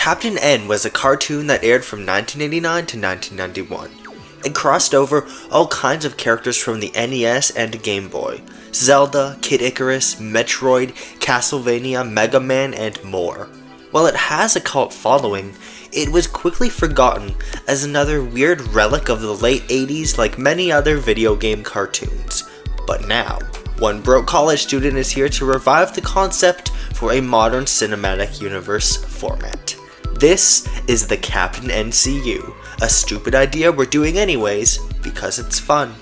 Captain N was a cartoon that aired from 1989 to 1991. It crossed over all kinds of characters from the NES and Game Boy: Zelda, Kid Icarus, Metroid, Castlevania, Mega Man, and more. While it has a cult following, it was quickly forgotten as another weird relic of the late 80s like many other video game cartoons. But now, one broke college student is here to revive the concept for a modern cinematic universe format. This is the Captain NCU, a stupid idea we're doing anyways because it's fun.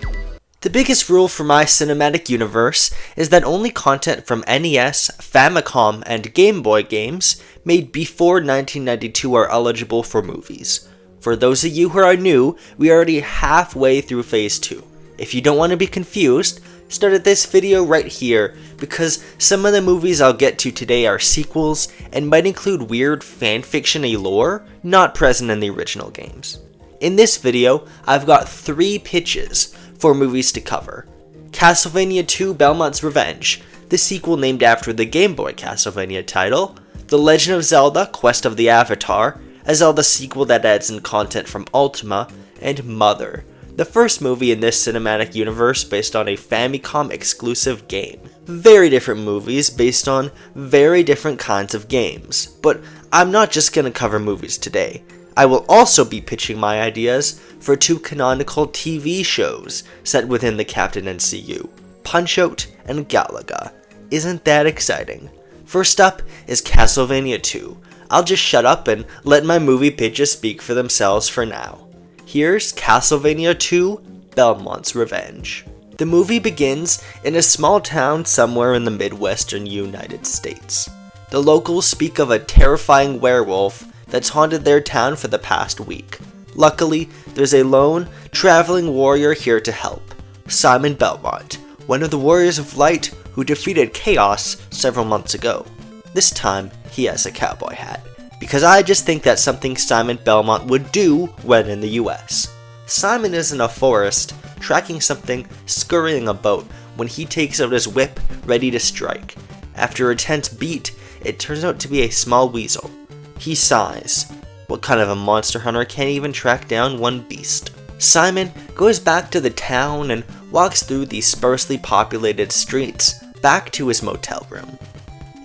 The biggest rule for my cinematic universe is that only content from NES, Famicom, and Game Boy games made before 1992 are eligible for movies. For those of you who are new, we are already halfway through Phase 2. If you don't want to be confused, start at this video right here, because some of the movies I'll get to today are sequels and might include weird fanfiction-y lore not present in the original games. In this video, I've got 3 pitches for movies to cover. Castlevania II Belmont's Revenge, the sequel named after the Game Boy Castlevania title, The Legend of Zelda Quest of the Avatar, a Zelda sequel that adds in content from Ultima, and Mother, the first movie in this cinematic universe based on a Famicom exclusive game. Very different movies based on very different kinds of games, but I'm not just gonna cover movies today. I will also be pitching my ideas for 2 canonical TV shows set within the Captain NCU, Punch-Out and Galaga. Isn't that exciting? First up is Castlevania 2. I'll just shut up and let my movie pitches speak for themselves for now. Here's Castlevania 2 Belmont's Revenge. The movie begins in a small town somewhere in the Midwestern United States. The locals speak of a terrifying werewolf that's haunted their town for the past week. Luckily, there's a lone, traveling warrior here to help, Simon Belmont, one of the Warriors of Light who defeated Chaos several months ago. This time, he has a cowboy hat, because I just think that's something Simon Belmont would do when in the US. Simon is in a forest, tracking something scurrying about when he takes out his whip, ready to strike. After a tense beat, it turns out to be a small weasel. He sighs. What kind of a monster hunter can't even track down one beast? Simon goes back to the town and walks through the sparsely populated streets, back to his motel room.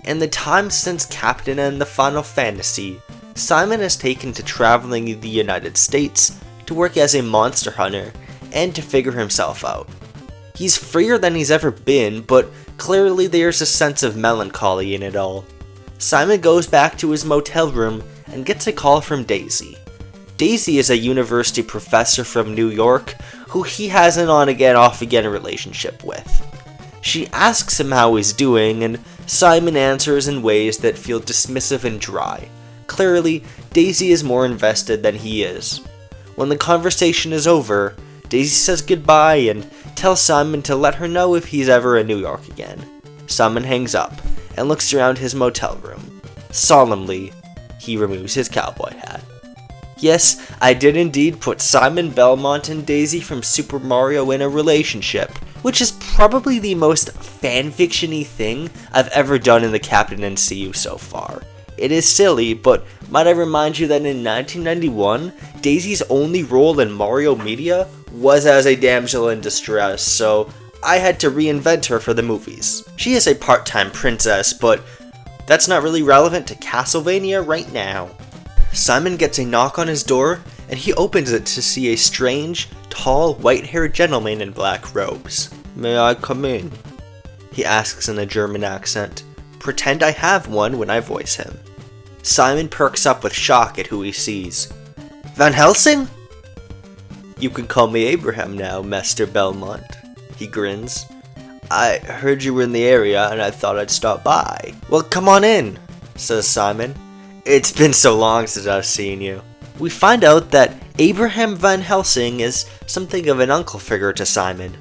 In the time since Captain and the Final Fantasy, Simon has taken to traveling the United States to work as a monster hunter and to figure himself out. He's freer than he's ever been, but clearly there's a sense of melancholy in it all. Simon goes back to his motel room and gets a call from Daisy. Daisy is a university professor from New York who he has an on-again, off-again relationship with. She asks him how he's doing, and Simon answers in ways that feel dismissive and dry. Clearly, Daisy is more invested than he is. When the conversation is over, Daisy says goodbye and tells Simon to let her know if he's ever in New York again. Simon hangs up and looks around his motel room. Solemnly, he removes his cowboy hat. Yes, I did indeed put Simon Belmont and Daisy from Super Mario in a relationship, which is probably the most fanfiction-y thing I've ever done in the Captain NCU so far. It is silly, but might I remind you that in 1991, Daisy's only role in Mario media was as a damsel in distress, so I had to reinvent her for the movies. She is a part-time princess, but that's not really relevant to Castlevania right now. Simon gets a knock on his door, and he opens it to see a strange, tall, white-haired gentleman in black robes. "May I come in?" he asks in a German accent. Pretend I have one when I voice him. Simon perks up with shock at who he sees. "Van Helsing?" "You can call me Abraham now, Master Belmont," he grins. "I heard you were in the area and I thought I'd stop by." "Well, come on in," says Simon. "It's been so long since I've seen you." We find out that Abraham Van Helsing is something of an uncle figure to Simon.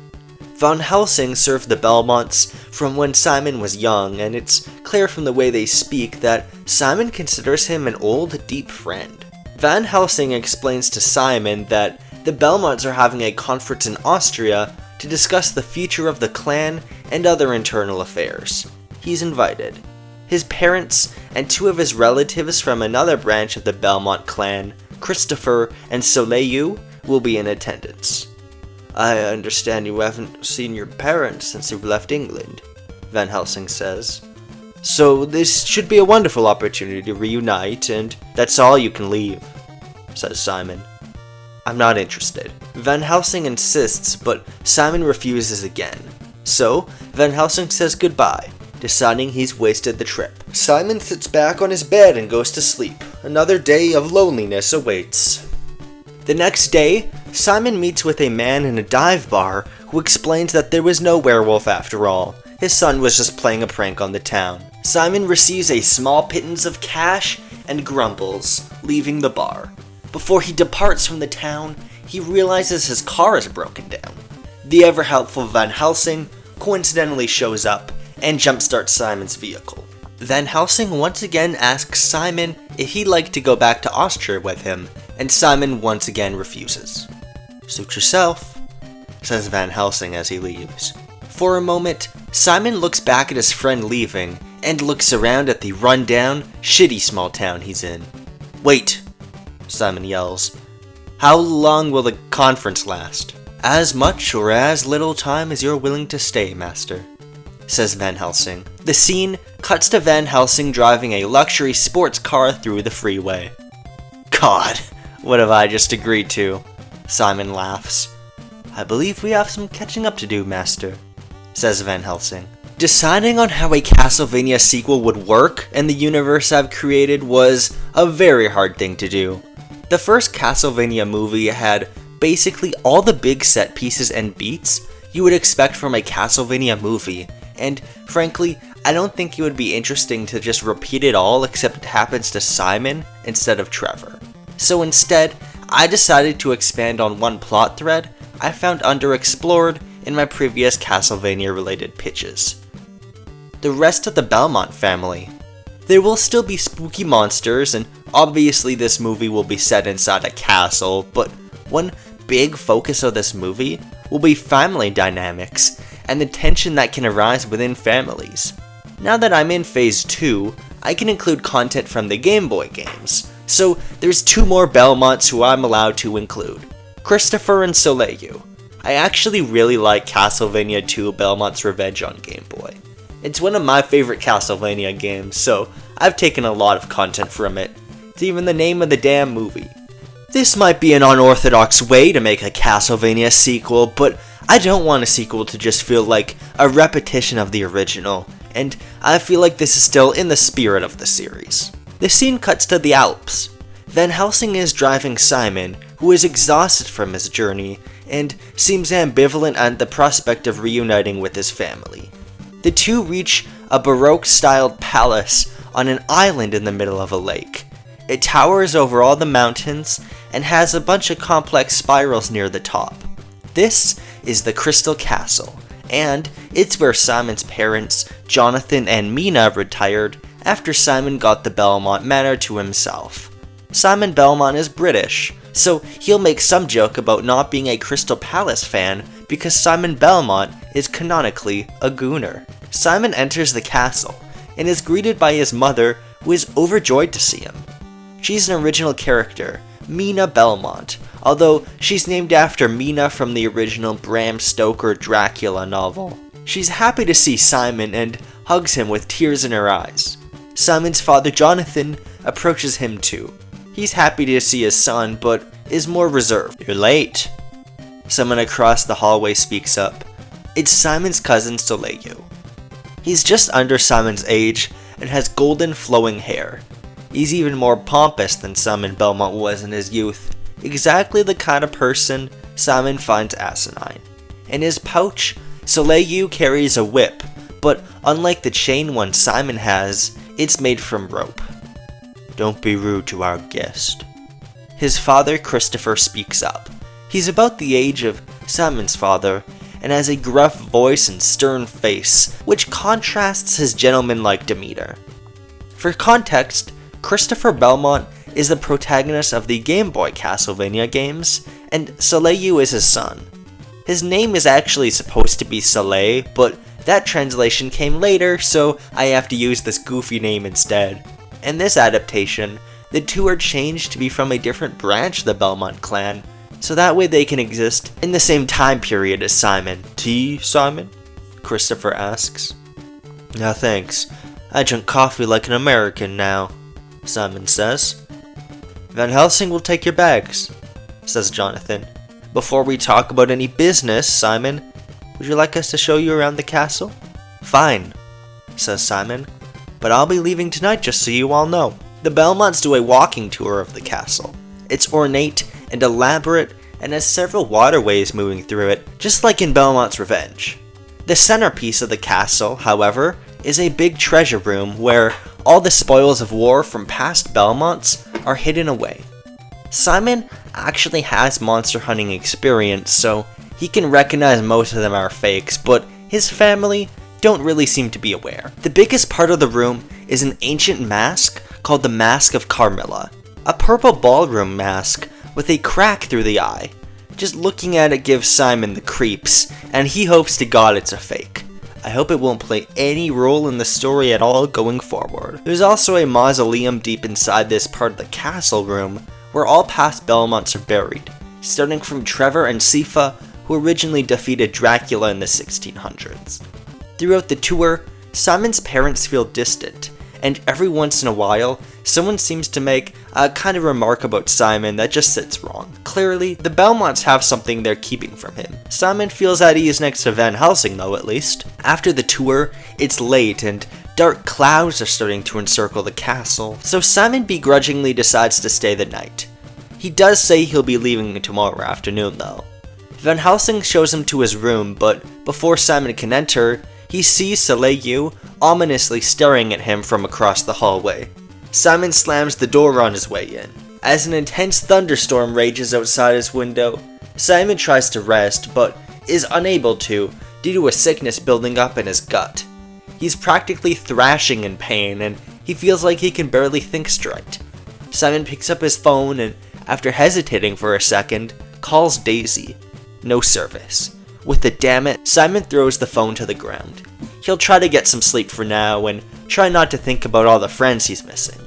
Van Helsing served the Belmonts from when Simon was young, and it's clear from the way they speak that Simon considers him an old, deep friend. Van Helsing explains to Simon that the Belmonts are having a conference in Austria to discuss the future of the clan and other internal affairs. He's invited. His parents and two of his relatives from another branch of the Belmont clan, Christopher and Soleil, will be in attendance. I understand you haven't seen your parents since you've left England, Van Helsing says. So this should be a wonderful opportunity to reunite, and that's all you can leave, says Simon. I'm not interested. Van Helsing insists, but Simon refuses again. So, Van Helsing says goodbye, deciding he's wasted the trip. Simon sits back on his bed and goes to sleep. Another day of loneliness awaits. The next day, Simon meets with a man in a dive bar who explains that there was no werewolf after all. His son was just playing a prank on the town. Simon receives a small pittance of cash and grumbles, leaving the bar. Before he departs from the town, he realizes his car is broken down. The ever-helpful Van Helsing coincidentally shows up and jumpstarts Simon's vehicle. Van Helsing once again asks Simon if he'd like to go back to Austria with him, and Simon once again refuses. Suit yourself, says Van Helsing as he leaves. For a moment, Simon looks back at his friend leaving, and looks around at the run-down, shitty small town he's in. Wait, Simon yells. How long will the conference last? As much or as little time as you're willing to stay, master, says Van Helsing. The scene cuts to Van Helsing driving a luxury sports car through the freeway. God, what have I just agreed to? Simon laughs. I believe we have some catching up to do, master, says Van Helsing. Deciding on how a Castlevania sequel would work in the universe I've created was a very hard thing to do. The first Castlevania movie had basically all the big set pieces and beats you would expect from a Castlevania movie, and frankly, I don't think it would be interesting to just repeat it all except it happens to Simon instead of Trevor. So instead, I decided to expand on one plot thread I found underexplored in my previous Castlevania related pitches. The rest of the Belmont family. There will still be spooky monsters, and obviously this movie will be set inside a castle, but one big focus of this movie will be family dynamics and the tension that can arise within families. Now that I'm in Phase 2, I can include content from the Game Boy games, so there's two more Belmonts who I'm allowed to include, Christopher and Soleil. I actually really like Castlevania 2 Belmont's Revenge on Game Boy. It's one of my favorite Castlevania games, so I've taken a lot of content from it. It's even the name of the damn movie. This might be an unorthodox way to make a Castlevania sequel, but I don't want a sequel to just feel like a repetition of the original, and I feel like this is still in the spirit of the series. The scene cuts to the Alps. Van Helsing is driving Simon, who is exhausted from his journey, and seems ambivalent at the prospect of reuniting with his family. The two reach a Baroque-styled palace on an island in the middle of a lake. It towers over all the mountains and has a bunch of complex spirals near the top. This is the Crystal Castle, and it's where Simon's parents, Jonathan and Mina, retired after Simon got the Belmont Manor to himself. Simon Belmont is British, so he'll make some joke about not being a Crystal Palace fan because Simon Belmont is canonically a Gooner. Simon enters the castle and is greeted by his mother, who is overjoyed to see him. She's an original character, Mina Belmont, although she's named after Mina from the original Bram Stoker Dracula novel. She's happy to see Simon and hugs him with tears in her eyes. Simon's father Jonathan approaches him too. He's happy to see his son, but is more reserved. You're late. Someone across the hallway speaks up. It's Simon's cousin Soleil. He's just under Simon's age and has golden flowing hair. He's even more pompous than Simon Belmont was in his youth, exactly the kind of person Simon finds asinine. In his pouch, Soleil carries a whip, but unlike the chain one Simon has, it's made from rope. Don't be rude to our guest. His father Christopher speaks up. He's about the age of Simon's father, and has a gruff voice and stern face, which contrasts his gentlemanlike demeanor. For context, Christopher Belmont is the protagonist of the Game Boy Castlevania games, and Soleil is his son. His name is actually supposed to be Soleil, but That translation came later, so I have to use this goofy name instead. In this adaptation, the two are changed to be from a different branch of the Belmont clan, so that way they can exist in the same time period as Simon. Tea, Simon? Christopher asks. No thanks, I drink coffee like an American now, Simon says. Van Helsing will take your bags, says Jonathan. Before we talk about any business, Simon, would you like us to show you around the castle? Fine, says Simon, but I'll be leaving tonight just so you all know. The Belmonts do a walking tour of the castle. It's ornate and elaborate and has several waterways moving through it, just like in Belmont's Revenge. The centerpiece of the castle, however, is a big treasure room where all the spoils of war from past Belmonts are hidden away. Simon actually has monster hunting experience, so he can recognize most of them are fakes, but his family don't really seem to be aware. The biggest part of the room is an ancient mask called the Mask of Carmilla, a purple ballroom mask with a crack through the eye. Just looking at it gives Simon the creeps, and he hopes to God it's a fake. I hope it won't play any role in the story at all going forward. There's also a mausoleum deep inside this part of the castle room, where all past Belmonts are buried, starting from Trevor and Sifa, who originally defeated Dracula in the 1600s. Throughout the tour, Simon's parents feel distant, and every once in a while, someone seems to make a kind of remark about Simon that just sits wrong. Clearly, the Belmonts have something they're keeping from him. Simon feels at ease next to Van Helsing though, at least. After the tour, it's late and dark clouds are starting to encircle the castle, so Simon begrudgingly decides to stay the night. He does say he'll be leaving tomorrow afternoon though. Van Helsing shows him to his room, but before Simon can enter, he sees Soleil ominously staring at him from across the hallway. Simon slams the door on his way in. As an intense thunderstorm rages outside his window, Simon tries to rest, but is unable to due to a sickness building up in his gut. He's practically thrashing in pain, and he feels like he can barely think straight. Simon picks up his phone and, after hesitating for a second, calls Daisy. No service. With a damn it, Simon throws the phone to the ground. He'll try to get some sleep for now and try not to think about all the friends he's missing.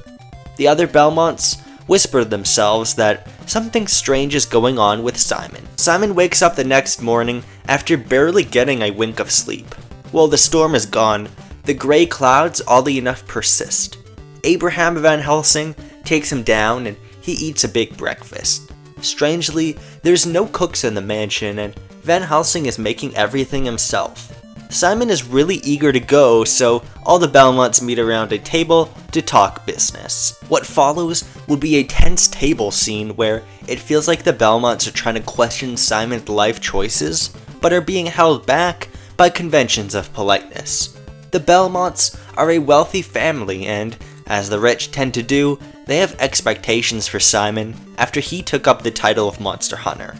The other Belmonts whisper to themselves that something strange is going on with Simon. Simon wakes up the next morning after barely getting a wink of sleep. While the storm is gone, the gray clouds oddly enough persist. Abraham Van Helsing takes him down and he eats a big breakfast. Strangely, there's no cooks in the mansion and Van Helsing is making everything himself. Simon is really eager to go, so all the Belmonts meet around a table to talk business. What follows will be a tense table scene where it feels like the Belmonts are trying to question Simon's life choices, but are being held back by conventions of politeness. The Belmonts are a wealthy family and, as the rich tend to do, they have expectations for Simon after he took up the title of Monster Hunter.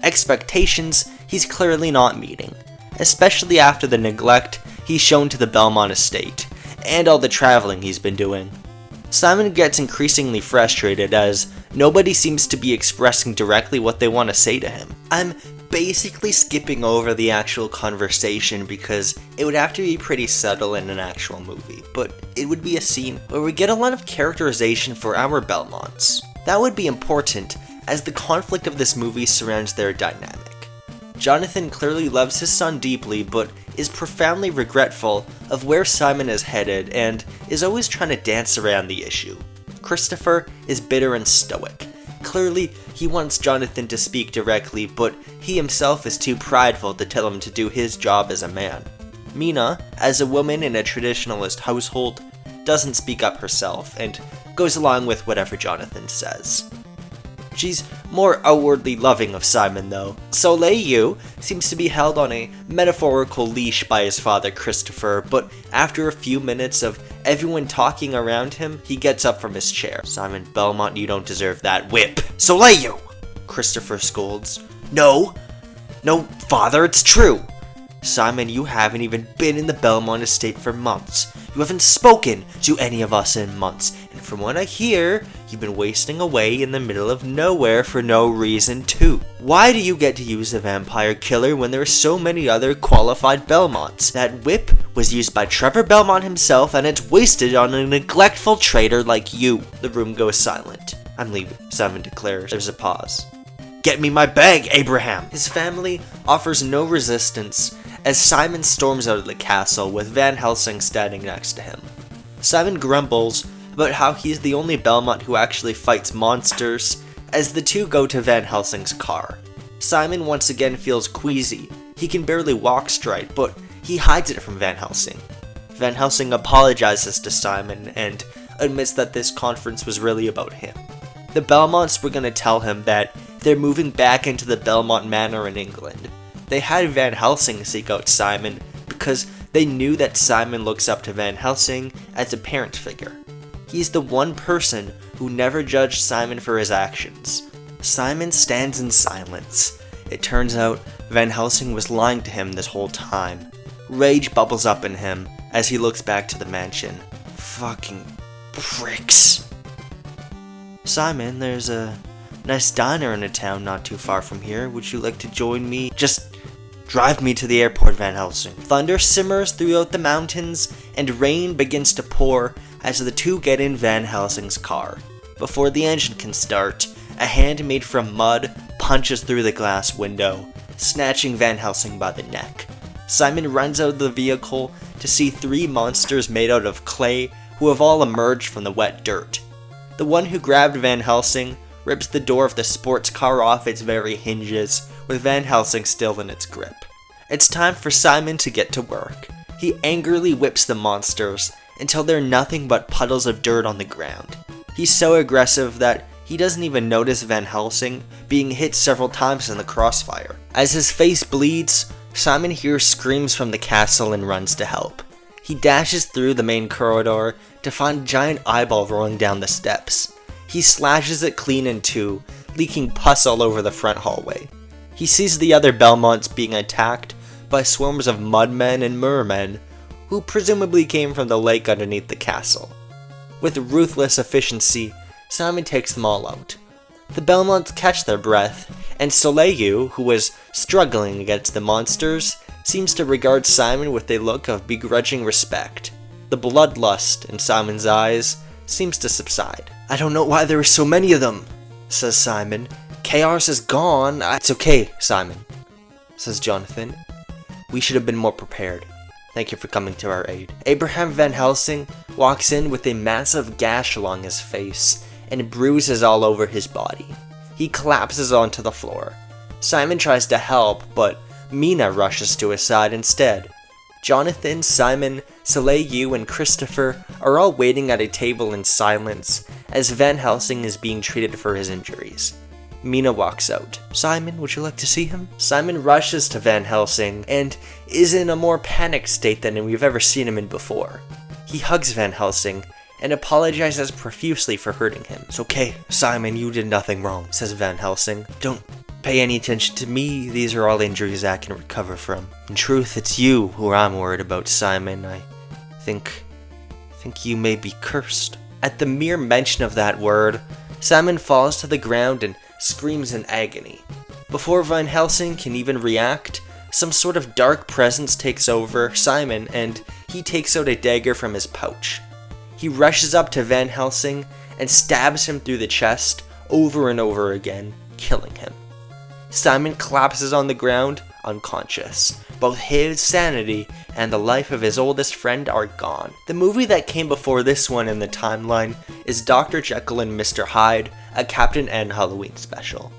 Expectations he's clearly not meeting, especially after the neglect he's shown to the Belmont estate, and all the traveling he's been doing. Simon gets increasingly frustrated as nobody seems to be expressing directly what they want to say to him. I'm basically skipping over the actual conversation because it would have to be pretty subtle in an actual movie, but it would be a scene where we get a lot of characterization for our Belmonts. That would be important as the conflict of this movie surrounds their dynamic. Jonathan clearly loves his son deeply, but is profoundly regretful of where Simon is headed and is always trying to dance around the issue. Christopher is bitter and stoic. Clearly, he wants Jonathan to speak directly, but he himself is too prideful to tell him to do his job as a man. Mina, as a woman in a traditionalist household, doesn't speak up herself and goes along with whatever Jonathan says. She's more outwardly loving of Simon though. Soleil seems to be held on a metaphorical leash by his father Christopher, but after a few minutes of everyone talking around him, he gets up from his chair. Simon Belmont, you don't deserve that whip. Soleil! Christopher scolds. No, father, it's true. Simon, you haven't even been in the Belmont estate for months. You haven't spoken to any of us in months, and from what I hear, you've been wasting away in the middle of nowhere for no reason too. Why do you get to use the vampire killer when there are so many other qualified Belmonts? That whip was used by Trevor Belmont himself and it's wasted on a neglectful traitor like you. The room goes silent. I'm leaving, Simon declares. There's a pause. Get me my bag, Abraham! His family offers no resistance as Simon storms out of the castle with Van Helsing standing next to him. Simon grumbles about how he's the only Belmont who actually fights monsters as the two go to Van Helsing's car. Simon once again feels queasy. He can barely walk straight, but he hides it from Van Helsing. Van Helsing apologizes to Simon and admits that this conference was really about him. The Belmonts were going to tell him that they're moving back into the Belmont Manor in England. They had Van Helsing seek out Simon because they knew that Simon looks up to Van Helsing as a parent figure. He's the one person who never judged Simon for his actions. Simon stands in silence. It turns out Van Helsing was lying to him this whole time. Rage bubbles up in him as he looks back to the mansion. Fucking pricks. Simon, there's a nice diner in a town not too far from here. Would you like to join me? Just drive me to the airport, Van Helsing. Thunder simmers throughout the mountains, and rain begins to pour as the two get in Van Helsing's car. Before the engine can start, a hand made from mud punches through the glass window, snatching Van Helsing by the neck. Simon runs out of the vehicle to see three monsters made out of clay who have all emerged from the wet dirt. The one who grabbed Van Helsing rips the door of the sports car off its very hinges, with Van Helsing still in its grip. It's time for Simon to get to work. He angrily whips the monsters until they're nothing but puddles of dirt on the ground. He's so aggressive that he doesn't even notice Van Helsing being hit several times in the crossfire. As his face bleeds, Simon hears screams from the castle and runs to help. He dashes through the main corridor to find a giant eyeball rolling down the steps. He slashes it clean in two, leaking pus all over the front hallway. He sees the other Belmonts being attacked by swarms of mudmen and mermen, who presumably came from the lake underneath the castle. With ruthless efficiency, Simon takes them all out. The Belmonts catch their breath, and Soleil, who was struggling against the monsters, seems to regard Simon with a look of begrudging respect. The bloodlust in Simon's eyes seems to subside. I don't know why there are so many of them, says Simon. Chaos is gone. It's okay, Simon, says Jonathan. We should have been more prepared. Thank you for coming to our aid. Abraham Van Helsing walks in with a massive gash along his face and bruises all over his body. He collapses onto the floor. Simon tries to help, but Mina rushes to his side instead. Jonathan, Simon, Soleil, and Christopher are all waiting at a table in silence as Van Helsing is being treated for his injuries. Mina walks out. Simon, would you like to see him? Simon rushes to Van Helsing and is in a more panicked state than we've ever seen him in before. He hugs Van Helsing and apologizes profusely for hurting him. It's okay, Simon, you did nothing wrong, says Van Helsing. Don't pay any attention to me, these are all injuries I can recover from. In truth, it's you who I'm worried about, Simon. I think you may be cursed. At the mere mention of that word, Simon falls to the ground and screams in agony. Before Van Helsing can even react, some sort of dark presence takes over Simon and he takes out a dagger from his pouch. He rushes up to Van Helsing and stabs him through the chest over and over again, killing him. Simon collapses on the ground, unconscious. Both his sanity and the life of his oldest friend are gone. The movie that came before this one in the timeline is Dr. Jekyll and Mr. Hyde, a Captain N Halloween special.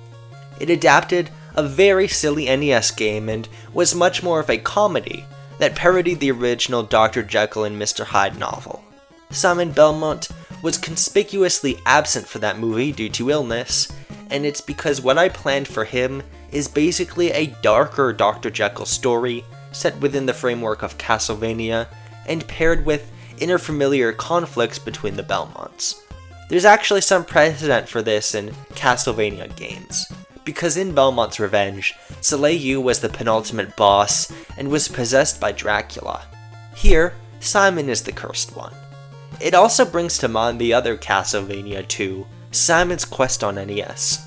It adapted a very silly NES game and was much more of a comedy that parodied the original Dr. Jekyll and Mr. Hyde novel. Simon Belmont was conspicuously absent for that movie due to illness, and it's because what I planned for him is basically a darker Dr. Jekyll story set within the framework of Castlevania and paired with interfamiliar conflicts between the Belmonts. There's actually some precedent for this in Castlevania games, because in Belmont's Revenge, Soleil was the penultimate boss and was possessed by Dracula. Here, Simon is the cursed one. It also brings to mind the other Castlevania 2, Simon's Quest on NES.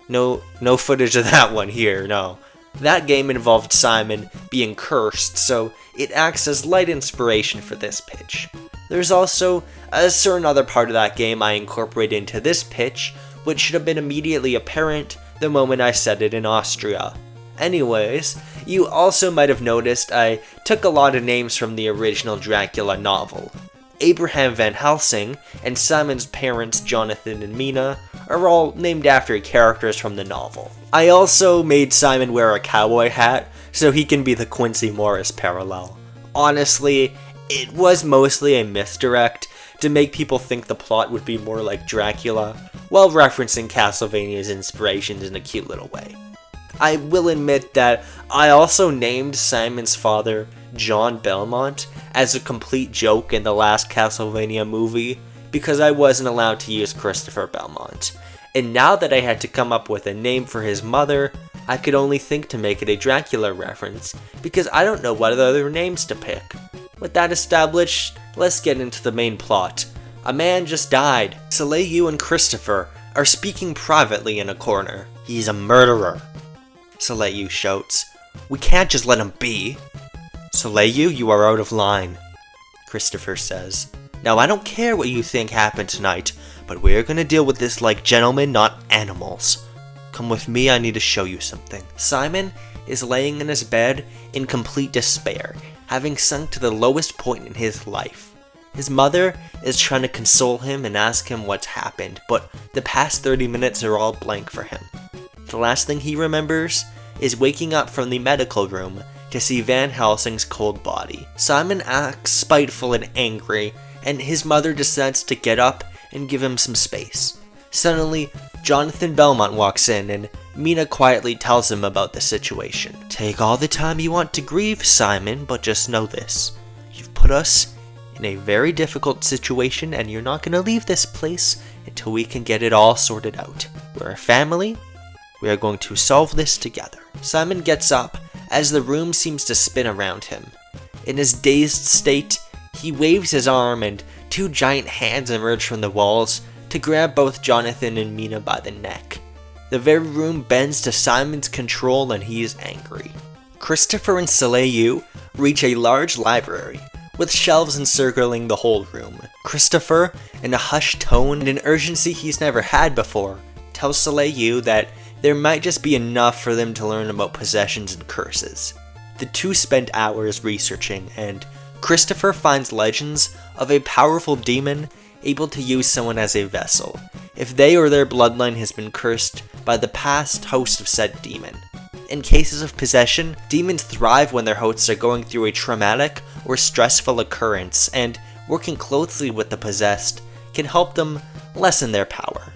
No footage of that one here, no. That game involved Simon being cursed, so it acts as light inspiration for this pitch. There's also a certain other part of that game I incorporate into this pitch, which should have been immediately apparent the moment I said it in Austria. Anyways, you also might have noticed I took a lot of names from the original Dracula novel. Abraham Van Helsing and Simon's parents Jonathan and Mina are all named after characters from the novel. I also made Simon wear a cowboy hat so he can be the Quincy Morris parallel. Honestly, it was mostly a misdirect to make people think the plot would be more like Dracula, while referencing Castlevania's inspirations in a cute little way. I will admit that I also named Simon's father John Belmont as a complete joke in the last Castlevania movie because I wasn't allowed to use Christopher Belmont. And now that I had to come up with a name for his mother, I could only think to make it a Dracula reference because I don't know what other names to pick. With that established, let's get into the main plot. A man just died. Soleil and Christopher are speaking privately in a corner. He's a murderer, Soleil shouts. We can't just let him be. Soleil, you are out of line, Christopher says. Now I don't care what you think happened tonight, but we're gonna deal with this like gentlemen, not animals. Come with me, I need to show you something. Simon is laying in his bed in complete despair, having sunk to the lowest point in his life. His mother is trying to console him and ask him what's happened, but the past 30 minutes are all blank for him. The last thing he remembers is waking up from the medical room to see Van Helsing's cold body. Simon acts spiteful and angry, and his mother decides to get up and give him some space. Suddenly, Jonathan Belmont walks in, and Mina quietly tells him about the situation. Take all the time you want to grieve, Simon, but just know this. You've put us in a very difficult situation, and you're not going to leave this place until we can get it all sorted out. We're a family. We are going to solve this together. Simon gets up as the room seems to spin around him. In his dazed state, he waves his arm and two giant hands emerge from the walls to grab both Jonathan and Mina by the neck. The very room bends to Simon's control and he is angry. Christopher and Soleil reach a large library with shelves encircling the whole room. Christopher, in a hushed tone and an urgency he's never had before, tells Soleil that there might just be enough for them to learn about possessions and curses. The two spend hours researching, and Christopher finds legends of a powerful demon able to use someone as a vessel, if they or their bloodline has been cursed by the past host of said demon. In cases of possession, demons thrive when their hosts are going through a traumatic or stressful occurrence, and working closely with the possessed can help them lessen their power.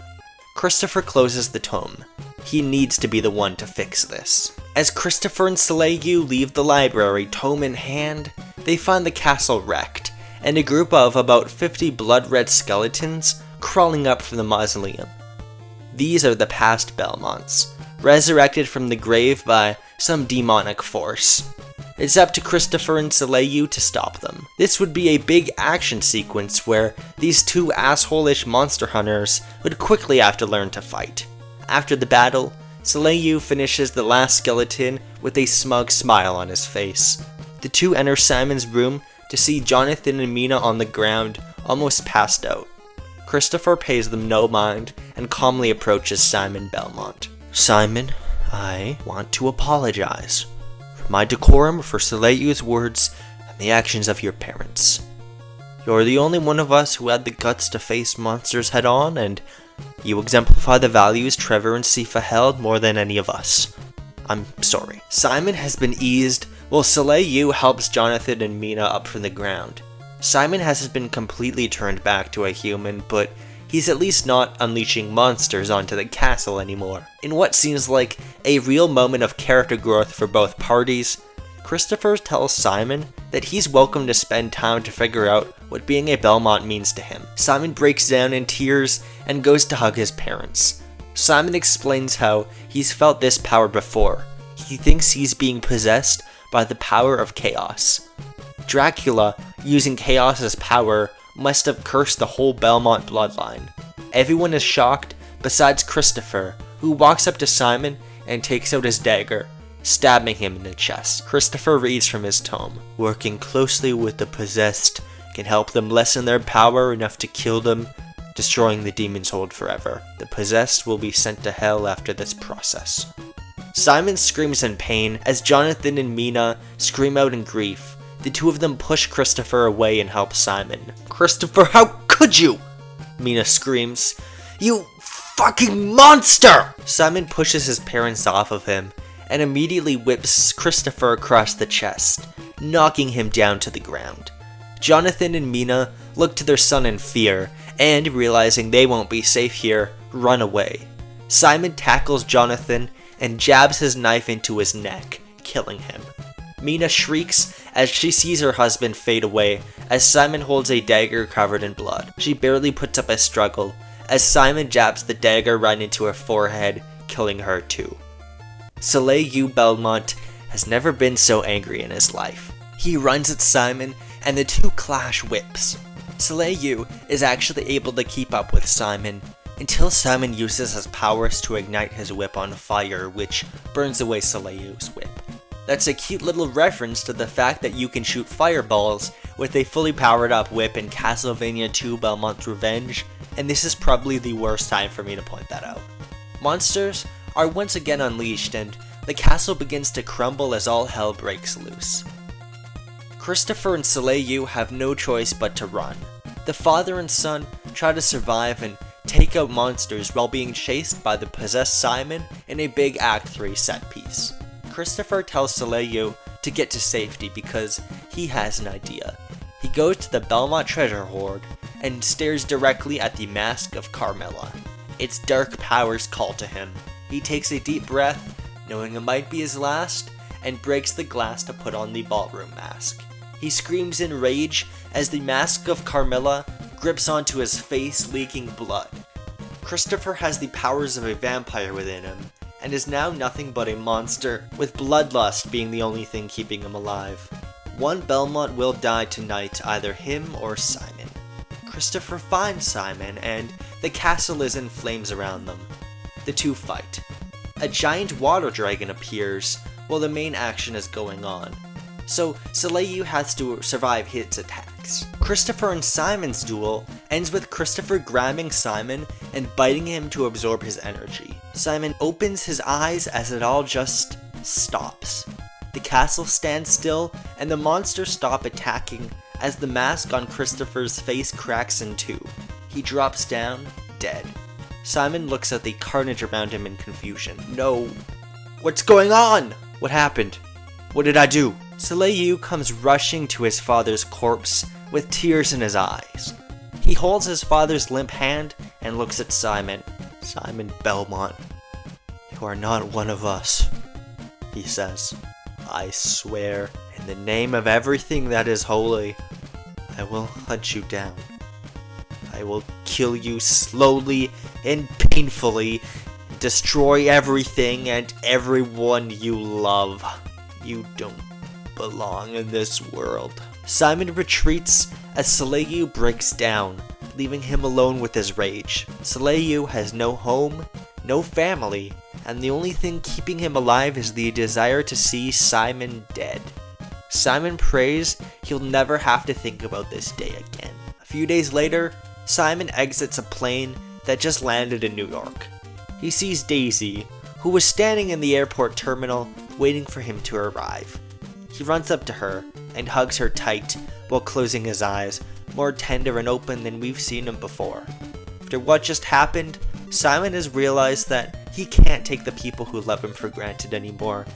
Christopher closes the tome. He needs to be the one to fix this. As Christopher and Soleil leave the library, tome in hand, they find the castle wrecked, and a group of about 50 blood-red skeletons crawling up from the mausoleum. These are the past Belmonts, resurrected from the grave by some demonic force. It's up to Christopher and Soleil to stop them. This would be a big action sequence where these two asshole-ish monster hunters would quickly have to learn to fight. After the battle, Soleil finishes the last skeleton with a smug smile on his face. The two enter Simon's room to see Jonathan and Mina on the ground, almost passed out. Christopher pays them no mind and calmly approaches Simon Belmont. Simon, I want to apologize for my decorum, for Soleil's words, and the actions of your parents. You're the only one of us who had the guts to face monsters head on, and you exemplify the values Trevor and Sifa held more than any of us. I'm sorry. Simon has been eased while Soleil helps Jonathan and Mina up from the ground. Simon hasn't been completely turned back to a human, but he's at least not unleashing monsters onto the castle anymore. In what seems like a real moment of character growth for both parties, Christopher tells Simon that he's welcome to spend time to figure out what being a Belmont means to him. Simon breaks down in tears and goes to hug his parents. Simon explains how he's felt this power before. He thinks he's being possessed by the power of chaos. Dracula, using chaos as power, must have cursed the whole Belmont bloodline. Everyone is shocked besides Christopher, who walks up to Simon and takes out his dagger, stabbing him in the chest. Christopher reads from his tome. Working closely with the possessed can help them lessen their power enough to kill them, destroying the demon's hold forever. The possessed will be sent to hell after this process. Simon screams in pain as Jonathan and Mina scream out in grief. The two of them push Christopher away and help Simon. Christopher, how could you? Mina screams. You fucking monster! Simon pushes his parents off of him and immediately whips Christopher across the chest, knocking him down to the ground. Jonathan and Mina look to their son in fear and, realizing they won't be safe here, run away. Simon tackles Jonathan and jabs his knife into his neck, killing him. Mina shrieks as she sees her husband fade away as Simon holds a dagger covered in blood. She barely puts up a struggle as Simon jabs the dagger right into her forehead, killing her too. Soleil Belmont has never been so angry in his life. He runs at Simon and the two clash whips. Soleil is actually able to keep up with Simon until Simon uses his powers to ignite his whip on fire, which burns away Soleil's whip. That's a cute little reference to the fact that you can shoot fireballs with a fully powered up whip in Castlevania 2 Belmont's Revenge, and this is probably the worst time for me to point that out. Monsters are once again unleashed and the castle begins to crumble as all hell breaks loose. Christopher and Soleil have no choice but to run. The father and son try to survive and take out monsters while being chased by the possessed Simon in a big Act 3 set piece. Christopher tells Soleil to get to safety because he has an idea. He goes to the Belmont treasure hoard and stares directly at the mask of Carmilla. Its dark powers call to him. He takes a deep breath, knowing it might be his last, and breaks the glass to put on the ballroom mask. He screams in rage as the mask of Carmilla grips onto his face, leaking blood. Christopher has the powers of a vampire within him, and is now nothing but a monster, with bloodlust being the only thing keeping him alive. One Belmont will die tonight, either him or Simon. Christopher finds Simon, and the castle is in flames around them. The two fight. A giant water dragon appears while the main action is going on, so Soleil has to survive his attacks. Christopher and Simon's duel ends with Christopher grabbing Simon and biting him to absorb his energy. Simon opens his eyes as it all just stops. The castle stands still and the monsters stop attacking as the mask on Christopher's face cracks in two. He drops down, dead. Simon looks at the carnage around him in confusion. No. What's going on? What happened? What did I do? Soleil comes rushing to his father's corpse with tears in his eyes. He holds his father's limp hand and looks at Simon. Simon Belmont, you are not one of us, he says. I swear, in the name of everything that is holy, I will hunt you down. I will kill you slowly and painfully, destroy everything and everyone you love. You don't belong in this world. Simon retreats as Soleil breaks down, leaving him alone with his rage. Soleil has no home, no family, and the only thing keeping him alive is the desire to see Simon dead. Simon prays he'll never have to think about this day again. A few days later, Simon exits a plane that just landed in New York. He sees Daisy, who was standing in the airport terminal waiting for him to arrive. He runs up to her and hugs her tight while closing his eyes, more tender and open than we've seen him before. After what just happened, Simon has realized that he can't take the people who love him for granted anymore.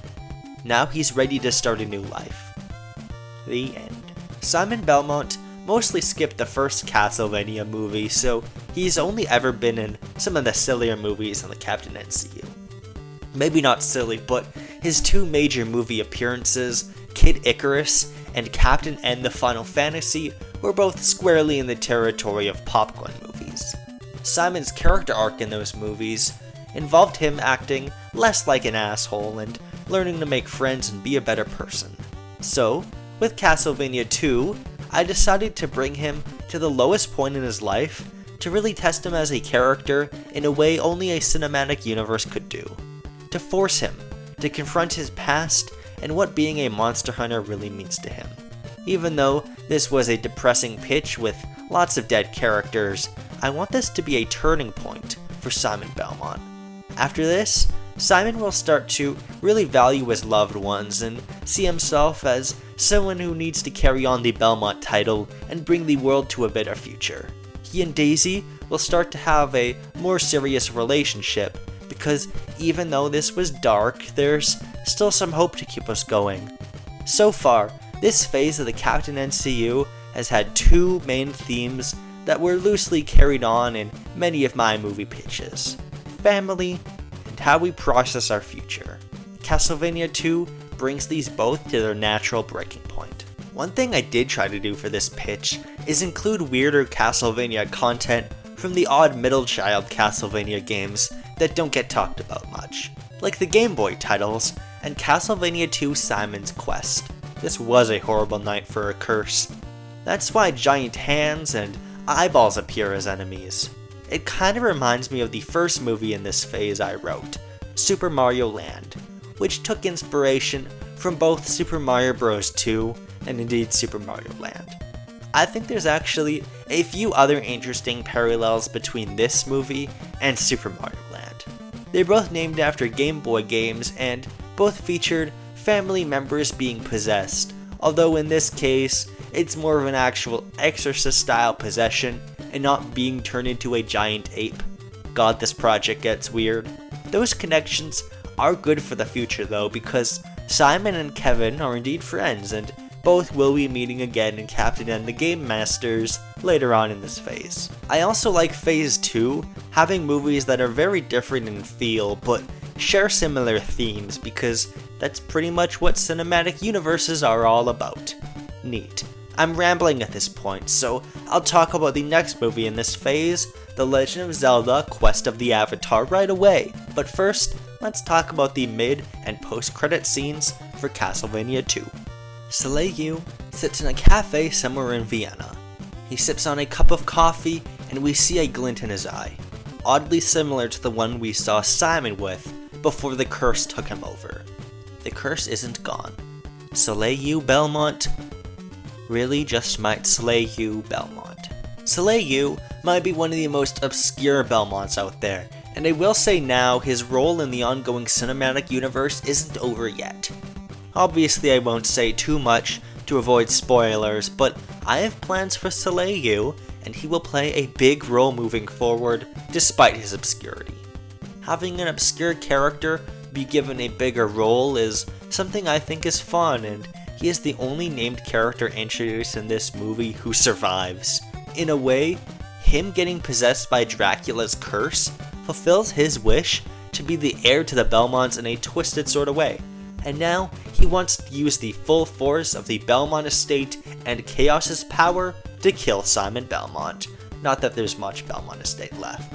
Now he's ready to start a new life. The end. Simon Belmont mostly skipped the first Castlevania movie, so he's only ever been in some of the sillier movies in the Captain NCU. Maybe not silly, but his two major movie appearances, Kid Icarus and Captain N the Final Fantasy, were both squarely in the territory of popcorn movies. Simon's character arc in those movies involved him acting less like an asshole and learning to make friends and be a better person. So, with Castlevania 2, I decided to bring him to the lowest point in his life to really test him as a character in a way only a cinematic universe could do. To force him to confront his past and what being a monster hunter really means to him. Even though this was a depressing pitch with lots of dead characters, I want this to be a turning point for Simon Belmont. After this, Simon will start to really value his loved ones and see himself as someone who needs to carry on the Belmont title and bring the world to a better future. He and Daisy will start to have a more serious relationship because even though this was dark, there's still some hope to keep us going. So far, this phase of the Captain NCU has had two main themes that were loosely carried on in many of my movie pitches: family and how we process our future. Castlevania 2 brings these both to their natural breaking point. One thing I did try to do for this pitch is include weirder Castlevania content from the odd middle child Castlevania games that don't get talked about much, like the Game Boy titles and Castlevania 2 Simon's Quest. This was a horrible night for a curse. That's why giant hands and eyeballs appear as enemies. It kinda reminds me of the first movie in this phase I wrote, Super Mario Land, which took inspiration from both Super Mario Bros. 2 and indeed Super Mario Land. I think there's actually a few other interesting parallels between this movie and Super Mario Land. They're both named after Game Boy games and both featured family members being possessed, although in this case, it's more of an actual Exorcist-style possession and not being turned into a giant ape. God, this project gets weird. Those connections are good for the future though, because Simon and Kevin are indeed friends, and both will be meeting again in Captain and the Game Masters later on in this phase. I also like Phase 2 having movies that are very different in feel, but share similar themes, because that's pretty much what cinematic universes are all about. Neat. I'm rambling at this point, so I'll talk about the next movie in this phase, The Legend of Zelda: Quest of the Avatar, right away. But first, let's talk about the mid and post-credit scenes for Castlevania 2. Soleil sits in a cafe somewhere in Vienna. He sips on a cup of coffee, and we see a glint in his eye, oddly similar to the one we saw Simon with before the curse took him over. The curse isn't gone. Soleil Belmont really just might slay you, Belmont. Soleil might be one of the most obscure Belmonts out there, and I will say now his role in the ongoing cinematic universe isn't over yet. Obviously I won't say too much to avoid spoilers, but I have plans for Soleil, and he will play a big role moving forward despite his obscurity. Having an obscure character be given a bigger role is something I think is fun, and he is the only named character introduced in this movie who survives. In a way, him getting possessed by Dracula's curse fulfills his wish to be the heir to the Belmonts in a twisted sort of way, and now he wants to use the full force of the Belmont estate and Chaos's power to kill Simon Belmont. Not that there's much Belmont estate left.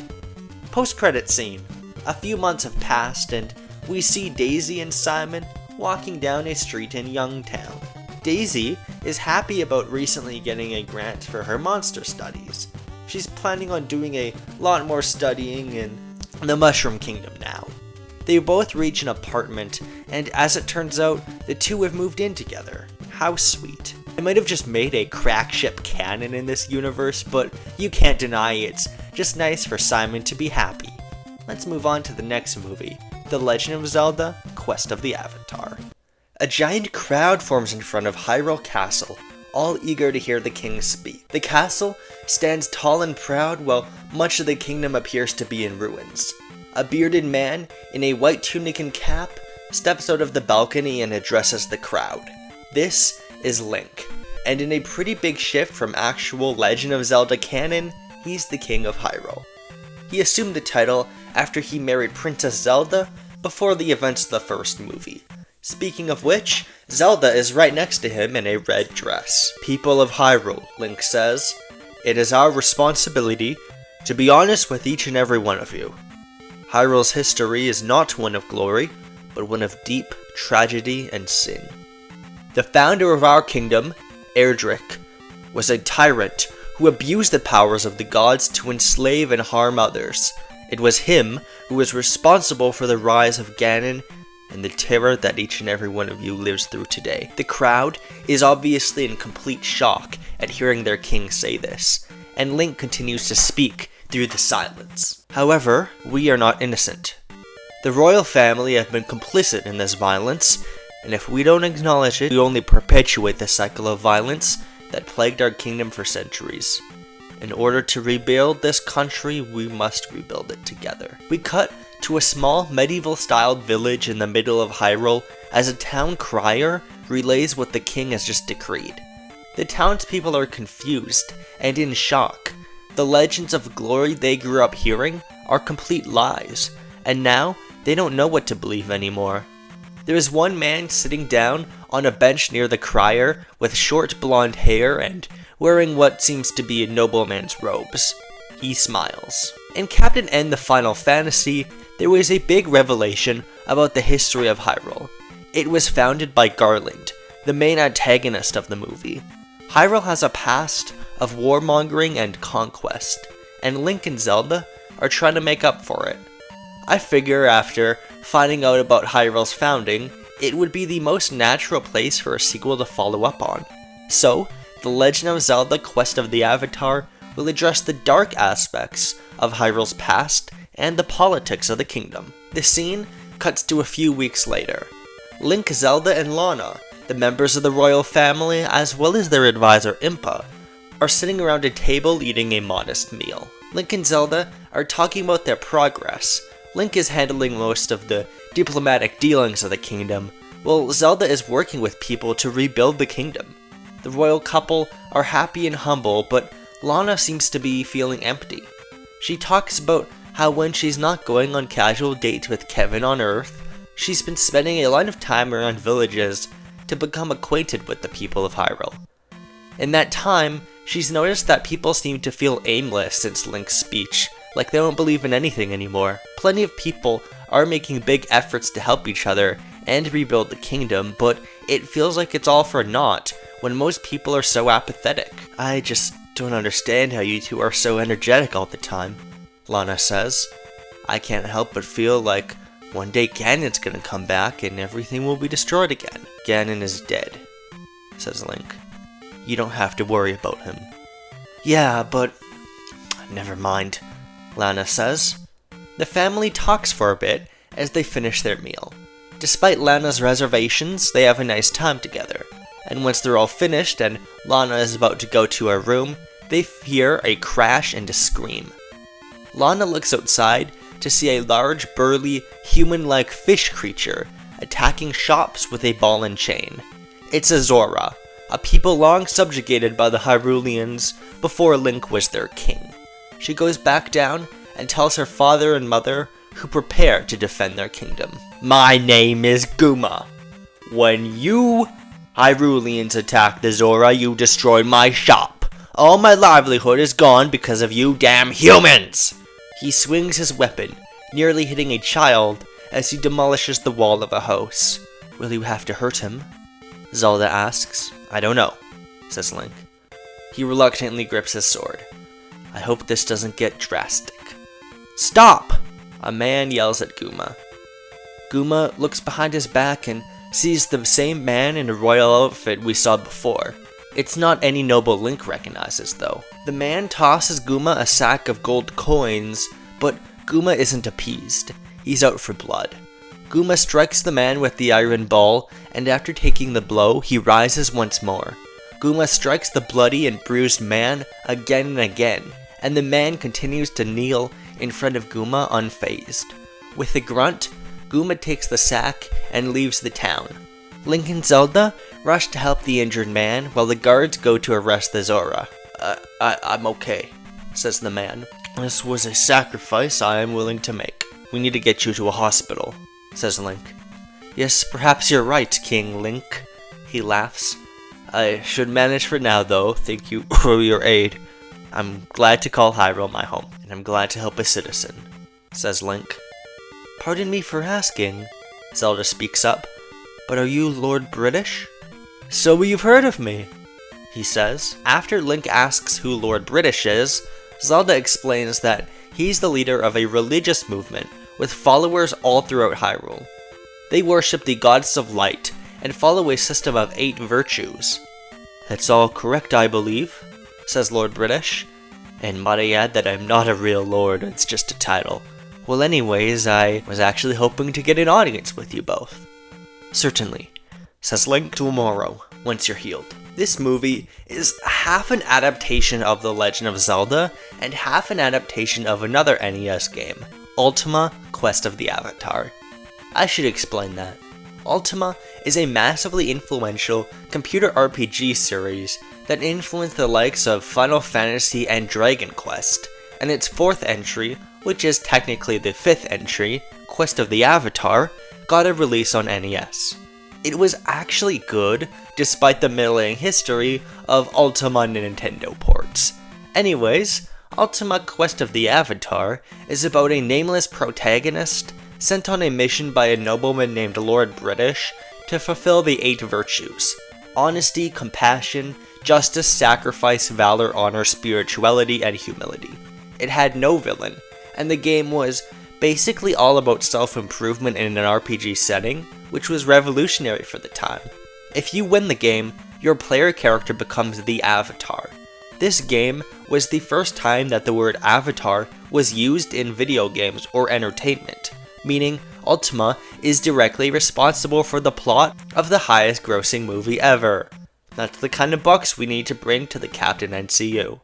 Post-credit scene. A few months have passed and we see Daisy and Simon walking down a street in Youngtown. Daisy is happy about recently getting a grant for her monster studies. She's planning on doing a lot more studying in the Mushroom Kingdom now. They both reach an apartment, and as it turns out, the two have moved in together. How sweet. I might have just made a crack ship canon in this universe, but you can't deny it's just nice for Simon to be happy. Let's move on to the next movie, The Legend of Zelda: Quest of the Avatar. A giant crowd forms in front of Hyrule Castle, all eager to hear the king speak. The castle stands tall and proud while much of the kingdom appears to be in ruins. A bearded man in a white tunic and cap steps out of the balcony and addresses the crowd. This is Link, and in a pretty big shift from actual Legend of Zelda canon, he's the king of Hyrule. He assumed the title after he married Princess Zelda before the events of the first movie. Speaking of which, Zelda is right next to him in a red dress. "People of Hyrule," Link says, "it is our responsibility to be honest with each and every one of you. Hyrule's history is not one of glory, but one of deep tragedy and sin. The founder of our kingdom, Erdrick, was a tyrant who abused the powers of the gods to enslave and harm others. It was him who was responsible for the rise of Ganon and the terror that each and every one of you lives through today. The crowd is obviously in complete shock at hearing their king say this, and Link continues to speak through the silence. However, we are not innocent. The royal family have been complicit in this violence, and if we don't acknowledge it, we only perpetuate the cycle of violence that plagued our kingdom for centuries. In order to rebuild this country, we must rebuild it together. We cut to a small medieval-styled village in the middle of Hyrule as a town crier relays what the king has just decreed. The townspeople are confused and in shock. The legends of glory they grew up hearing are complete lies, and now they don't know what to believe anymore. There is one man sitting down on a bench near the crier with short blonde hair and wearing what seems to be a nobleman's robes. He smiles. In Captain N the Final Fantasy, there was a big revelation about the history of Hyrule. It was founded by Garland, the main antagonist of the movie. Hyrule has a past of warmongering and conquest, and Link and Zelda are trying to make up for it. I figure after finding out about Hyrule's founding, it would be the most natural place for a sequel to follow up on. So, The Legend of Zelda Quest of the Avatar will address the dark aspects of Hyrule's past and the politics of the kingdom. The scene cuts to a few weeks later. Link, Zelda, and Lana, the members of the royal family, as well as their advisor Impa, are sitting around a table eating a modest meal. Link and Zelda are talking about their progress. Link is handling most of the diplomatic dealings of the kingdom, while Zelda is working with people to rebuild the kingdom. The royal couple are happy and humble, but Lana seems to be feeling empty. She talks about how when she's not going on casual dates with Kevin on Earth, she's been spending a lot of time around villages to become acquainted with the people of Hyrule. In that time, she's noticed that people seem to feel aimless since Link's speech, like they don't believe in anything anymore. Plenty of people are making big efforts to help each other and rebuild the kingdom, but it feels like it's all for naught when most people are so apathetic. I just don't understand how you two are so energetic all the time, Lana says. I can't help but feel like one day Ganon's gonna come back and everything will be destroyed again. Ganon is dead, says Link. You don't have to worry about him. Yeah, but never mind, Lana says. The family talks for a bit as they finish their meal. Despite Lana's reservations, they have a nice time together. And once they're all finished and Lana is about to go to her room, they hear a crash and a scream. Lana looks outside to see a large, burly, human-like fish creature attacking shops with a ball and chain. It's a Zora, a people long subjugated by the Hyruleans before Link was their king. She goes back down and tells her father and mother, who prepare to defend their kingdom. My name is Guma. When you Hyruleans attacked the Zora, you destroyed my shop. All my livelihood is gone because of you damn humans! He swings his weapon, nearly hitting a child as he demolishes the wall of a house. Will you have to hurt him? Zelda asks. I don't know, says Link. He reluctantly grips his sword. I hope this doesn't get drastic. Stop! A man yells at Guma. Guma looks behind his back and sees the same man in a royal outfit we saw before. It's not any noble Link recognizes, though. The man tosses Guma a sack of gold coins, but Guma isn't appeased. He's out for blood. Guma strikes the man with the iron ball, and after taking the blow, he rises once more. Guma strikes the bloody and bruised man again and again, and the man continues to kneel in front of Guma unfazed. With a grunt, Guma takes the sack and leaves the town. Link and Zelda rush to help the injured man while the guards go to arrest the Zora. I'm okay, says the man. This was a sacrifice I am willing to make. We need to get you to a hospital, says Link. Yes, perhaps you're right, King Link, he laughs. I should manage for now, though. Thank you for your aid. I'm glad to call Hyrule my home, and I'm glad to help a citizen, says Link. Pardon me for asking, Zelda speaks up, but are you Lord British? So you've heard of me. he says. After Link asks who Lord British is, Zelda explains that he's the leader of a religious movement with followers all throughout Hyrule. They worship the goddess of light and follow a system of 8 virtues. "That's all correct, I believe," says Lord British. "And might I add that I'm not a real lord, it's just a title. Well, anyways, I was actually hoping to get an audience with you both." "Certainly," says Link. "Tomorrow, once you're healed." This movie is half an adaptation of The Legend of Zelda and half an adaptation of another NES game, Ultima: Quest of the Avatar. I should explain that. Ultima is a massively influential computer RPG series that influenced the likes of Final Fantasy and Dragon Quest, and its 4th entry, which is technically the 5th entry, Quest of the Avatar, got a release on NES. It was actually good, despite the middling history of Ultima Nintendo ports. Anyways, Ultima Quest of the Avatar is about a nameless protagonist sent on a mission by a nobleman named Lord British to fulfill the 8 virtues: honesty, compassion, justice, sacrifice, valor, honor, spirituality, and humility. It had no villain, and the game was basically all about self-improvement in an RPG setting, which was revolutionary for the time. If you win the game, your player character becomes the Avatar. This game was the first time that the word Avatar was used in video games or entertainment, meaning Ultima is directly responsible for the plot of the highest grossing movie ever. That's the kind of bucks we need to bring to the Captain NCU.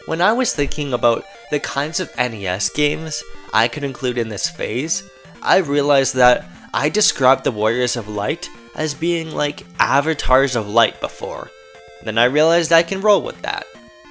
When I was thinking about the kinds of NES games I could include in this phase, I realized that I described the Warriors of Light as being like avatars of light before. Then I realized I can roll with that.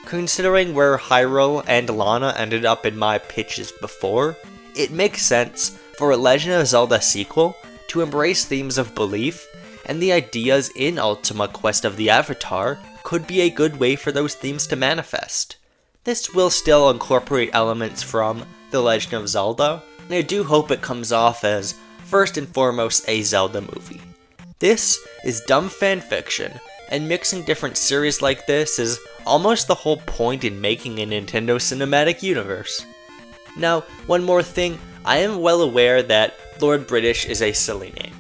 Considering where Hyrule and Lana ended up in my pitches before, it makes sense for a Legend of Zelda sequel to embrace themes of belief, and the ideas in Ultima Quest of the Avatar could be a good way for those themes to manifest. This will still incorporate elements from The Legend of Zelda, and I do hope it comes off as, first and foremost, a Zelda movie. This is dumb fan fiction, and mixing different series like this is almost the whole point in making a Nintendo Cinematic Universe. Now, one more thing, I am well aware that Lord British is a silly name.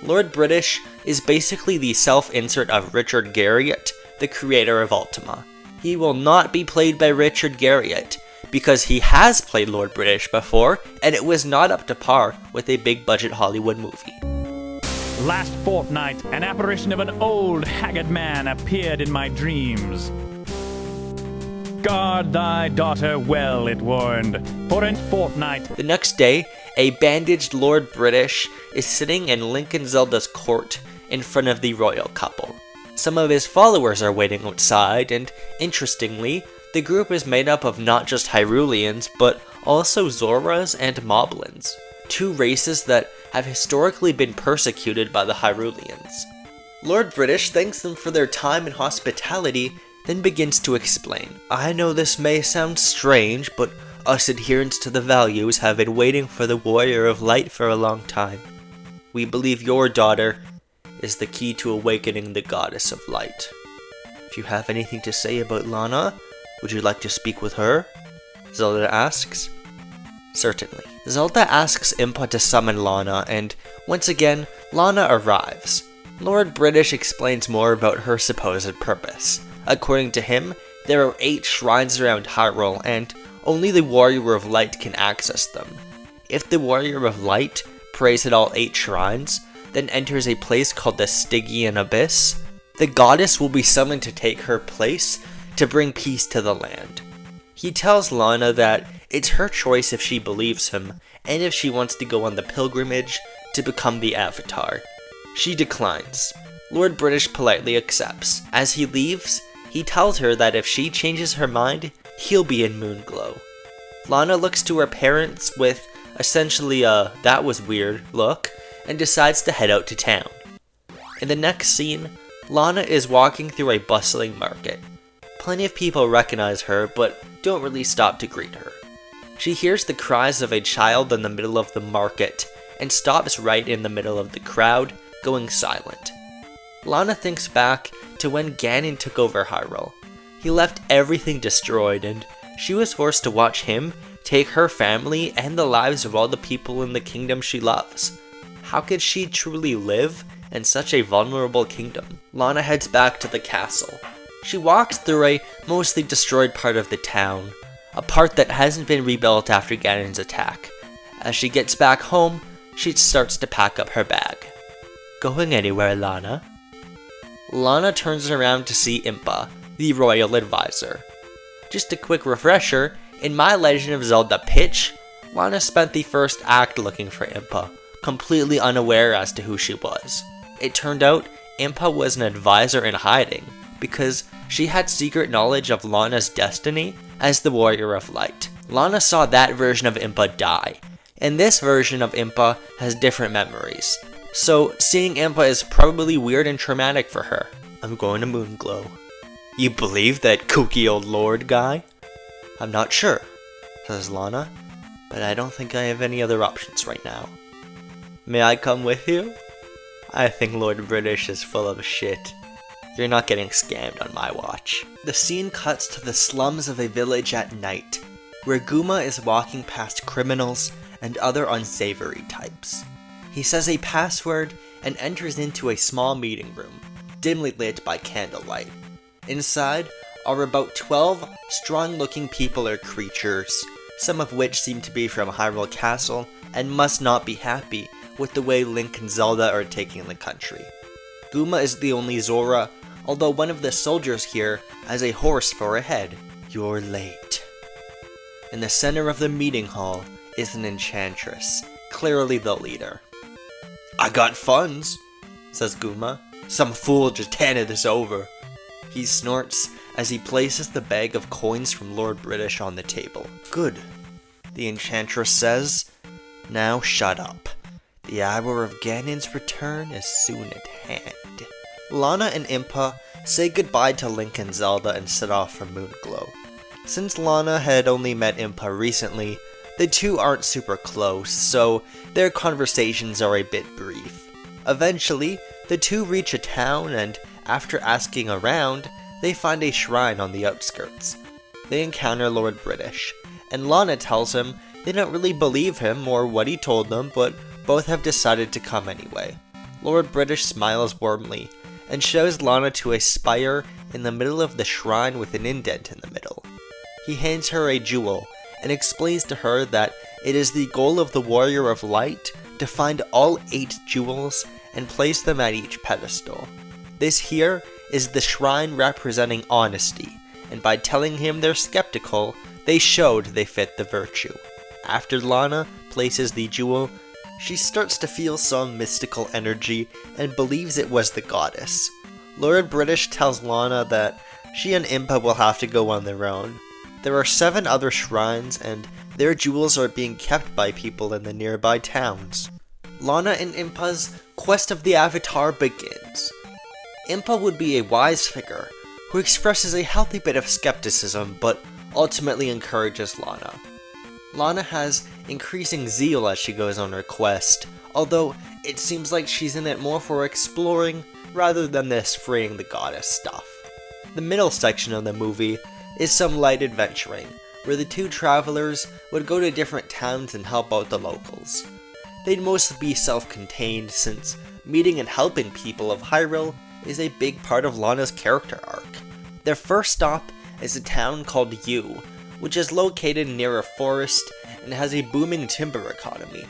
Lord British is basically the self-insert of Richard Garriott, the creator of Ultima. He will not be played by Richard Garriott, because he has played Lord British before, and it was not up to par with a big-budget Hollywood movie. Last fortnight, an apparition of an old, haggard man appeared in my dreams. Guard thy daughter well, it warned, for in fortnight. The next day, a bandaged Lord British is sitting in Link and Zelda's court in front of the royal couple. Some of his followers are waiting outside, and interestingly, the group is made up of not just Hyruleans, but also Zoras and Moblins, 2 races that have historically been persecuted by the Hyruleans. Lord British thanks them for their time and hospitality, then begins to explain. "I know this may sound strange, but us adherents to the values have been waiting for the Warrior of Light for a long time. We believe your daughter is the key to awakening the Goddess of Light. If you have anything to say about Lana, would you like to speak with her?" Zelda asks. Certainly. Zelda asks Impa to summon Lana, and once again, Lana arrives. Lord British explains more about her supposed purpose. According to him, there are 8 shrines around Hyrule, and only the Warrior of Light can access them. If the Warrior of Light prays at all 8 shrines, then enters a place called the Stygian Abyss, the goddess will be summoned to take her place to bring peace to the land. He tells Lana that it's her choice if she believes him, and if she wants to go on the pilgrimage to become the Avatar. She declines. Lord British politely accepts. As he leaves, he tells her that if she changes her mind, he'll be in Moonglow. Lana looks to her parents with essentially a "that was weird" look, and decides to head out to town. In the next scene, Lana is walking through a bustling market. Plenty of people recognize her, but don't really stop to greet her. She hears the cries of a child in the middle of the market, and stops right in the middle of the crowd, going silent. Lana thinks back to when Ganon took over Hyrule. He left everything destroyed, and she was forced to watch him take her family and the lives of all the people in the kingdom she loves. How could she truly live in such a vulnerable kingdom? Lana heads back to the castle. She walks through a mostly destroyed part of the town, a part that hasn't been rebuilt after Ganon's attack. As she gets back home, she starts to pack up her bag. Going anywhere, Lana? Lana turns around to see Impa, the royal advisor. Just a quick refresher, in my Legend of Zelda pitch, Lana spent the first act looking for Impa, completely unaware as to who she was. It turned out Impa was an advisor in hiding, because she had secret knowledge of Lana's destiny as the Warrior of Light. Lana saw that version of Impa die, and this version of Impa has different memories. So seeing Impa is probably weird and traumatic for her. I'm going to Moonglow. You believe that kooky old lord guy? I'm not sure, says Lana, but I don't think I have any other options right now. May I come with you? I think Lord British is full of shit. You're not getting scammed on my watch. The scene cuts to the slums of a village at night, where Guma is walking past criminals and other unsavory types. He says a password and enters into a small meeting room, dimly lit by candlelight. Inside are about 12 strong-looking people or creatures, some of which seem to be from Hyrule Castle and must not be happy with the way Link and Zelda are taking the country. Guma is the only Zora, although one of the soldiers here has a horse for a head. You're late. In the center of the meeting hall is an enchantress, clearly the leader. I got funds, says Guma. Some fool just handed this over. He snorts as he places the bag of coins from Lord British on the table. Good, the enchantress says. Now shut up. The hour of Ganon's return is soon at hand. Lana and Impa say goodbye to Link and Zelda and set off for Moonglow. Since Lana had only met Impa recently, the two aren't super close, so their conversations are a bit brief. Eventually, the two reach a town and, after asking around, they find a shrine on the outskirts. They encounter Lord British, and Lana tells him they don't really believe him or what he told them, but both have decided to come anyway. Lord British smiles warmly, and shows Lana to a spire in the middle of the shrine with an indent in the middle. He hands her a jewel, and explains to her that it is the goal of the Warrior of Light to find all 8 jewels and place them at each pedestal. This here is the shrine representing honesty, and by telling him they're skeptical, they showed they fit the virtue. After Lana places the jewel, she starts to feel some mystical energy and believes it was the goddess. Lord British tells Lana that she and Impa will have to go on their own. There are 7 other shrines, and their jewels are being kept by people in the nearby towns. Lana and Impa's quest of the Avatar begins. Impa would be a wise figure, who expresses a healthy bit of skepticism, but ultimately encourages Lana. Lana has increasing zeal as she goes on her quest, although it seems like she's in it more for exploring rather than this freeing the goddess stuff. The middle section of the movie is some light adventuring, where the two travelers would go to different towns and help out the locals. They'd mostly be self-contained, since meeting and helping people of Hyrule is a big part of Lana's character arc. Their first stop is a town called Yu, which is located near a forest and has a booming timber economy.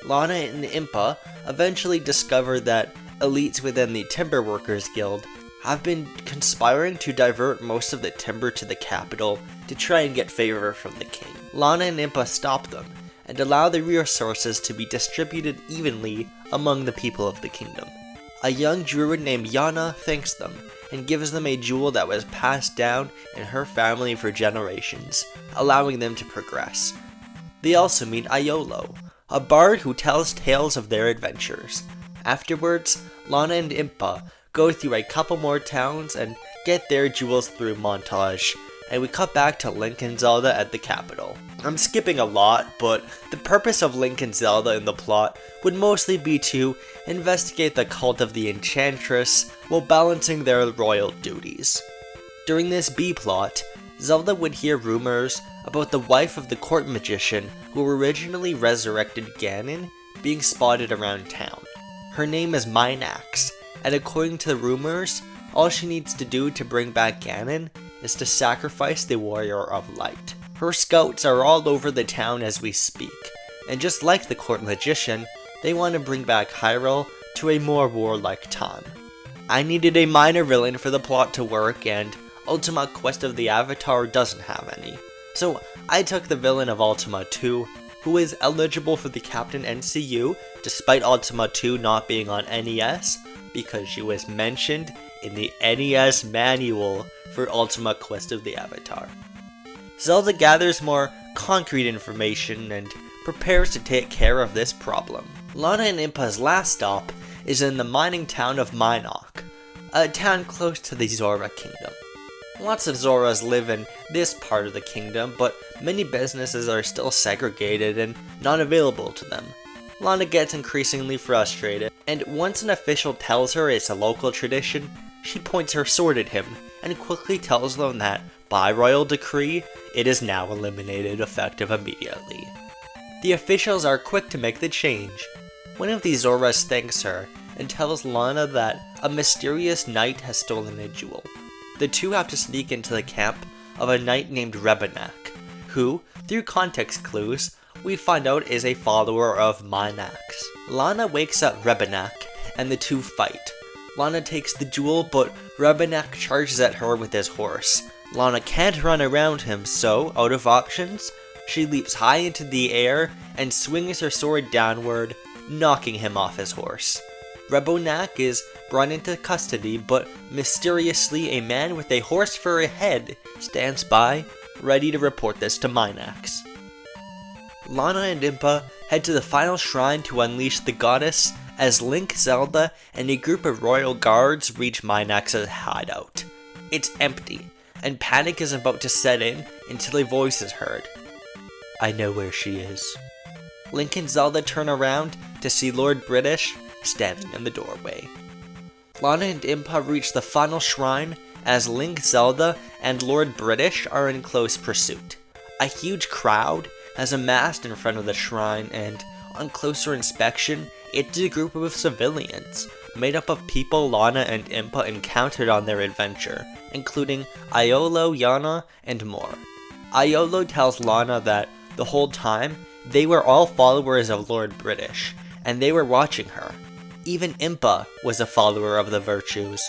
Lana and Impa eventually discover that elites within the Timber Workers Guild have been conspiring to divert most of the timber to the capital to try and get favor from the king. Lana and Impa stop them and allow the resources to be distributed evenly among the people of the kingdom. A young druid named Yana thanks them and gives them a jewel that was passed down in her family for generations, allowing them to progress. They also meet Iolo, a bard who tells tales of their adventures. Afterwards, Lana and Impa go through a couple more towns and get their jewels through montage, and we cut back to Link and Zelda at the capital. I'm skipping a lot, but the purpose of Link and Zelda in the plot would mostly be to investigate the cult of the Enchantress while balancing their royal duties. During this B-plot, Zelda would hear rumors about the wife of the court magician who originally resurrected Ganon being spotted around town. Her name is Minax, and according to the rumors, all she needs to do to bring back Ganon is to sacrifice the Warrior of Light. Her scouts are all over the town as we speak, and just like the court magician, they want to bring back Hyrule to a more warlike time. I needed a minor villain for the plot to work, and Ultima Quest of the Avatar doesn't have any. So I took the villain of Ultima 2, who is eligible for the Captain NCU despite Ultima 2 not being on NES, because she was mentioned in the NES manual for Ultima Quest of the Avatar. Zelda gathers more concrete information and prepares to take care of this problem. Lana and Impa's last stop is in the mining town of Minok, a town close to the Zora Kingdom. Lots of Zoras live in this part of the kingdom, but many businesses are still segregated and not available to them. Lana gets increasingly frustrated, and once an official tells her it's a local tradition, she points her sword at him and quickly tells them that, by royal decree, it is now eliminated effective immediately. The officials are quick to make the change. One of the Zoras thanks her and tells Lana that a mysterious knight has stolen a jewel. The two have to sneak into the camp of a knight named Rebanak, who, through context clues, we find out is a follower of Minax. Lana wakes up Rebanak, and the two fight. Lana takes the jewel, but Rebanak charges at her with his horse. Lana can't run around him, so, out of options, she leaps high into the air and swings her sword downward, knocking him off his horse. Rebanak is brought into custody, but mysteriously a man with a horse for a head stands by, ready to report this to Minax. Lana and Impa head to the final shrine to unleash the goddess as Link, Zelda, and a group of royal guards reach Minax's hideout. It's empty, and panic is about to set in until a voice is heard. I know where she is. Link and Zelda turn around to see Lord British standing in the doorway. Lana and Impa reach the final shrine as Link, Zelda, and Lord British are in close pursuit. A huge crowd has amassed in front of the shrine, and on closer inspection, it's a group of civilians made up of people Lana and Impa encountered on their adventure, including Iolo, Yana, and more. Iolo tells Lana that the whole time they were all followers of Lord British, and they were watching her. Even Impa was a follower of the virtues.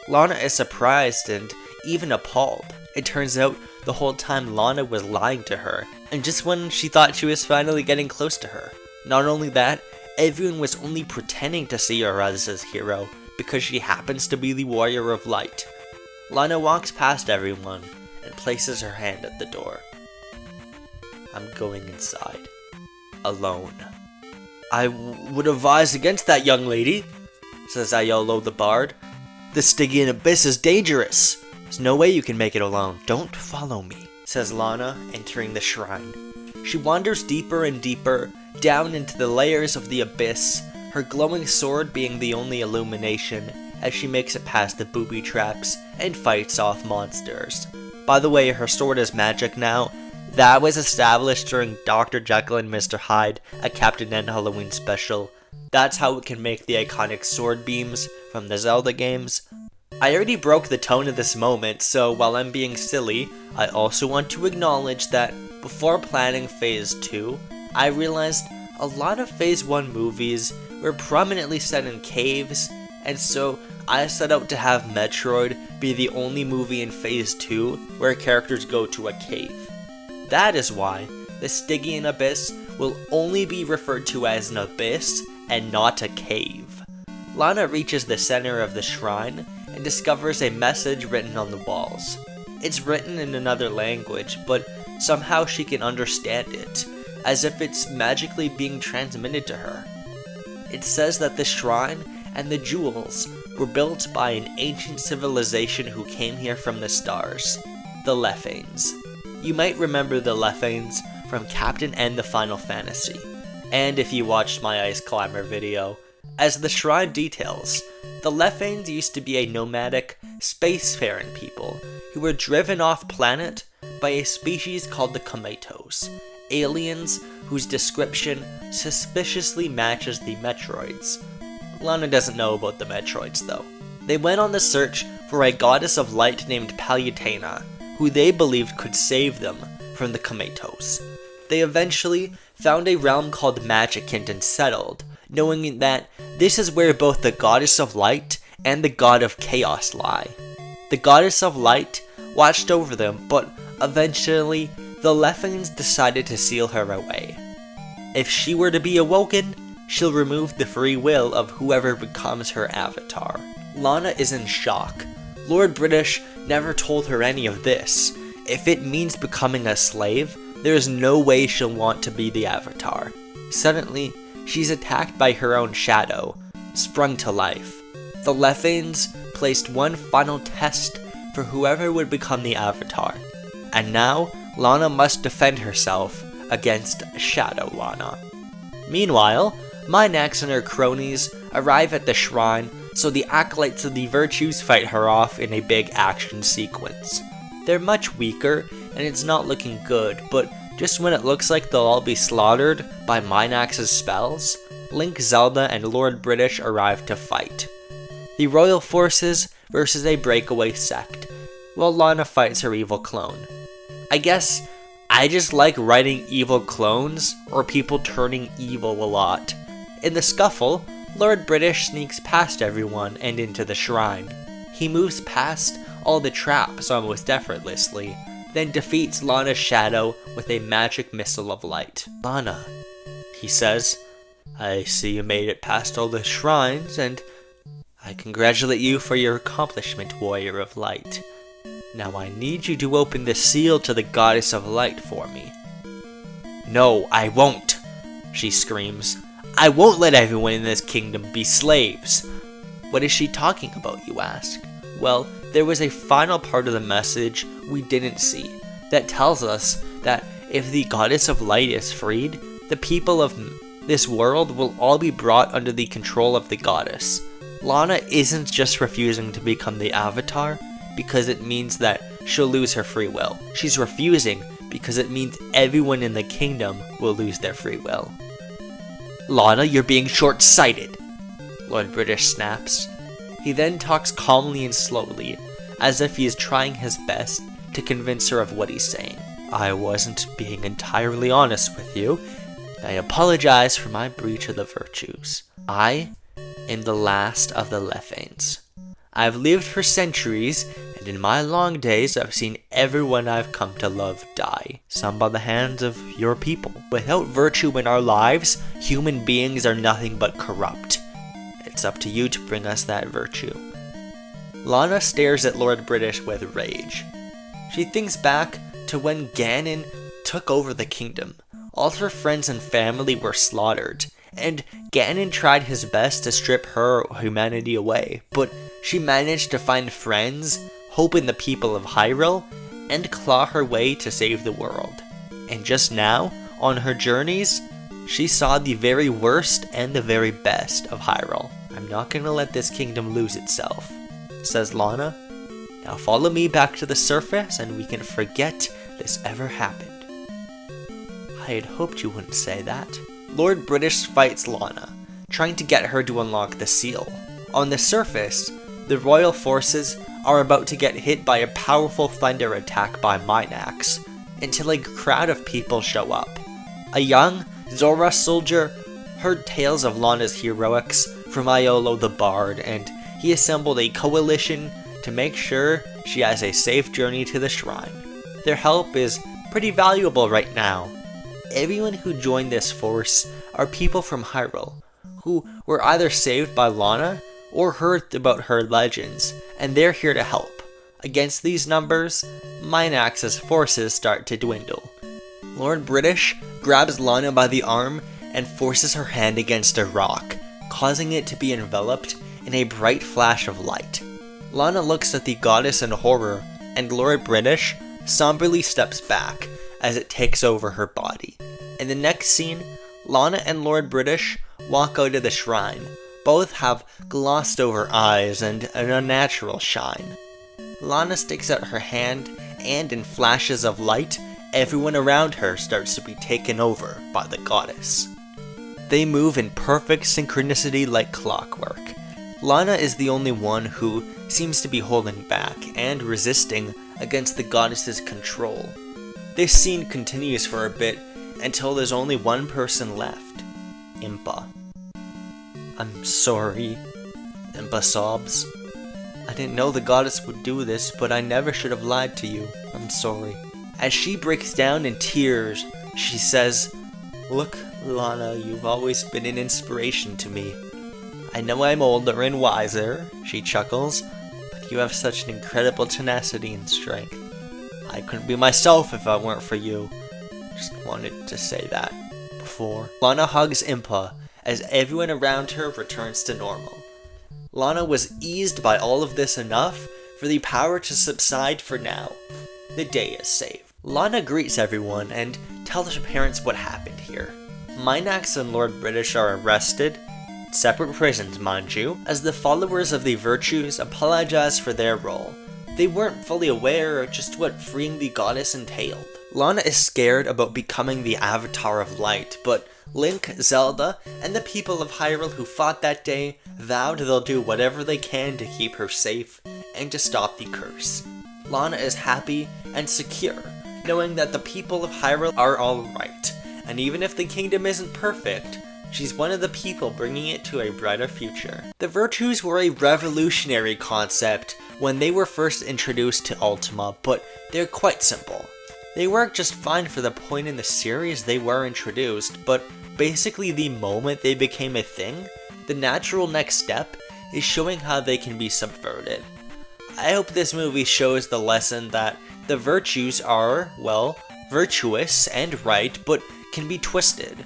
Lana is surprised and even appalled. It turns out the whole time Lana was lying to her, and just when she thought she was finally getting close to her. Not only that, everyone was only pretending to see her as his hero because she happens to be the Warrior of Light. Lana walks past everyone and places her hand at the door. I'm going inside. Alone. I would advise against that, young lady, says Iolo the Bard. The Stygian Abyss is dangerous. There's no way you can make it alone. Don't follow me, says Lana, entering the shrine. She wanders deeper and deeper, down into the layers of the abyss, her glowing sword being the only illumination, as she makes it past the booby traps and fights off monsters. By the way, her sword is magic now. That was established during Dr. Jekyll and Mr. Hyde, a Captain N Halloween special. That's how it can make the iconic sword beams from the Zelda games. I already broke the tone of this moment, so while I'm being silly, I also want to acknowledge that before planning Phase 2, I realized a lot of Phase 1 movies were prominently set in caves, and so I set out to have Metroid be the only movie in Phase 2 where characters go to a cave. That is why the Stygian Abyss will only be referred to as an abyss and not a cave. Lana reaches the center of the shrine and discovers a message written on the walls. It's written in another language, but somehow she can understand it, as if it's magically being transmitted to her. It says that the shrine and the jewels were built by an ancient civilization who came here from the stars. the Lephanes. You might remember the Lephanes from Captain N the Final Fantasy, and if you watched my Ice Climber video. As the shrine details, the Lephanes used to be a nomadic, spacefaring people who were driven off planet by a species called the Komatos, aliens whose description suspiciously matches the Metroids. Lana doesn't know about the Metroids though. They went on the search for a goddess of light named Palutena, who they believed could save them from the Komatos. They eventually found a realm called Magicant and settled, knowing that this is where both the goddess of light and the god of chaos lie. The goddess of light watched over them, but eventually the Lephanes decided to seal her away. If she were to be awoken, she'll remove the free will of whoever becomes her avatar. Lana is in shock. Lord British never told her any of this. If it means becoming a slave, there is no way she'll want to be the avatar. Suddenly, she's attacked by her own shadow, sprung to life. The Lephanes placed one final test for whoever would become the avatar. And now, Lana must defend herself against Shadow Lana. Meanwhile, Minax and her cronies arrive at the shrine, so the acolytes of the virtues fight her off in a big action sequence. They're much weaker, and it's not looking good, but just when it looks like they'll all be slaughtered by Minax's spells, Link, Zelda, and Lord British arrive to fight. The royal forces versus a breakaway sect, while Lana fights her evil clone. I guess I just like writing evil clones or people turning evil a lot. In the scuffle, Lord British sneaks past everyone and into the shrine. He moves past all the traps almost effortlessly, then defeats Lana's shadow with a magic missile of light. "Lana," he says, "I see you made it past all the shrines, and I congratulate you for your accomplishment, Warrior of Light. Now I need you to open the seal to the Goddess of Light for me." "No, I won't," she screams. "I won't let everyone in this kingdom be slaves." What is she talking about, you ask? Well, there was a final part of the message we didn't see that tells us that if the Goddess of Light is freed, the people of this world will all be brought under the control of the goddess. Lana isn't just refusing to become the Avatar because it means that she'll lose her free will. She's refusing because it means everyone in the kingdom will lose their free will. "Lana, you're being short-sighted," Lord British snaps. He then talks calmly and slowly, as if he is trying his best to convince her of what he's saying. "I wasn't being entirely honest with you. I apologize for my breach of the virtues. I am the last of the Lephanes. I've lived for centuries, and in my long days I've seen everyone I've come to love die, some by the hands of your people. Without virtue in our lives, human beings are nothing but corrupt. It's up to you to bring us that virtue." Lana stares at Lord British with rage. She thinks back to when Ganon took over the kingdom. All her friends and family were slaughtered, and Ganon tried his best to strip her humanity away, but she managed to find friends, hope in the people of Hyrule, and claw her way to save the world. And just now, on her journeys, she saw the very worst and the very best of Hyrule. "I'm not gonna let this kingdom lose itself," says Lana. "Now follow me back to the surface and we can forget this ever happened." I had hoped you wouldn't say that. Lord British fights Lana, trying to get her to unlock the seal. On the surface, the royal forces are about to get hit by a powerful thunder attack by Minax, until a crowd of people show up. A young Zora soldier heard tales of Lana's heroics from Iolo the Bard, and he assembled a coalition to make sure she has a safe journey to the shrine. Their help is pretty valuable right now. Everyone who joined this force are people from Hyrule, who were either saved by Lana or heard about her legends, and they're here to help. Against these numbers, Minax's forces start to dwindle. Lord British grabs Lana by the arm and forces her hand against a rock, causing it to be enveloped in a bright flash of light. Lana looks at the goddess in horror, and Lord British somberly steps back as it takes over her body. In the next scene, Lana and Lord British walk out of the shrine. Both have glossed over eyes and an unnatural shine. Lana sticks out her hand, and in flashes of light, everyone around her starts to be taken over by the goddess. They move in perfect synchronicity like clockwork. Lana is the only one who seems to be holding back and resisting against the goddess's control. This scene continues for a bit until there's only one person left, Impa. "I'm sorry," Impa sobs. "I didn't know the goddess would do this, but I never should have lied to you. I'm sorry." As she breaks down in tears, she says, "Look, Lana, you've always been an inspiration to me. I know I'm older and wiser," she chuckles, "but you have such an incredible tenacity and strength. I couldn't be myself if it weren't for you. Just wanted to say that before." Lana hugs Impa as everyone around her returns to normal. Lana was eased by all of this enough for the power to subside for now. The day is saved. Lana greets everyone and tells her parents what happened here. Minax and Lord British are arrested, separate prisons mind you, as the followers of the virtues apologize for their role. They weren't fully aware of just what freeing the goddess entailed. Lana is scared about becoming the Avatar of Light, but Link, Zelda, and the people of Hyrule who fought that day vowed they'll do whatever they can to keep her safe and to stop the curse. Lana is happy and secure, knowing that the people of Hyrule are alright, and even if the kingdom isn't perfect, she's one of the people bringing it to a brighter future. The virtues were a revolutionary concept when they were first introduced to Ultima, but they're quite simple. They work just fine for the point in the series they were introduced, but basically the moment they became a thing, the natural next step is showing how they can be subverted. I hope this movie shows the lesson that the virtues are, well, virtuous and right, but can be twisted.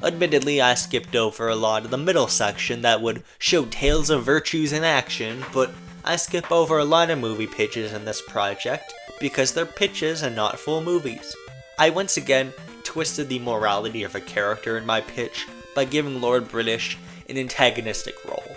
Admittedly, I skipped over a lot of the middle section that would show tales of virtues in action, but I skip over a lot of movie pitches in this project because they're pitches and not full movies. I once again twisted the morality of a character in my pitch by giving Lord British an antagonistic role.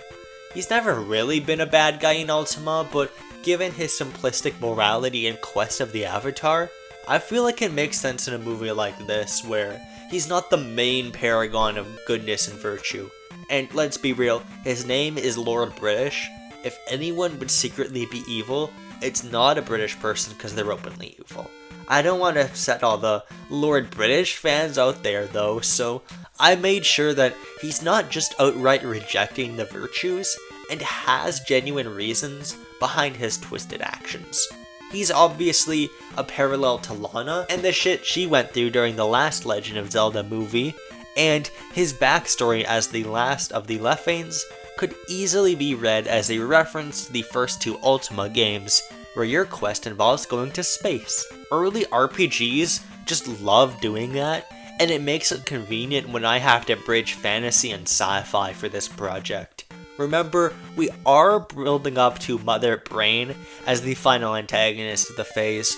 He's never really been a bad guy in Ultima, but given his simplistic morality and quest of the Avatar, I feel like it makes sense in a movie like this where he's not the main paragon of goodness and virtue. And let's be real, his name is Lord British. If anyone would secretly be evil, it's not a British person because they're openly evil. I don't want to upset all the Lord British fans out there though, so I made sure that he's not just outright rejecting the virtues and has genuine reasons behind his twisted actions. He's obviously a parallel to Lana and the shit she went through during the last Legend of Zelda movie, and his backstory as the last of the Leffanes could easily be read as a reference to the first two Ultima games, where your quest involves going to space. Early RPGs just love doing that, and it makes it convenient when I have to bridge fantasy and sci-fi for this project. Remember, we are building up to Mother Brain as the final antagonist of the phase.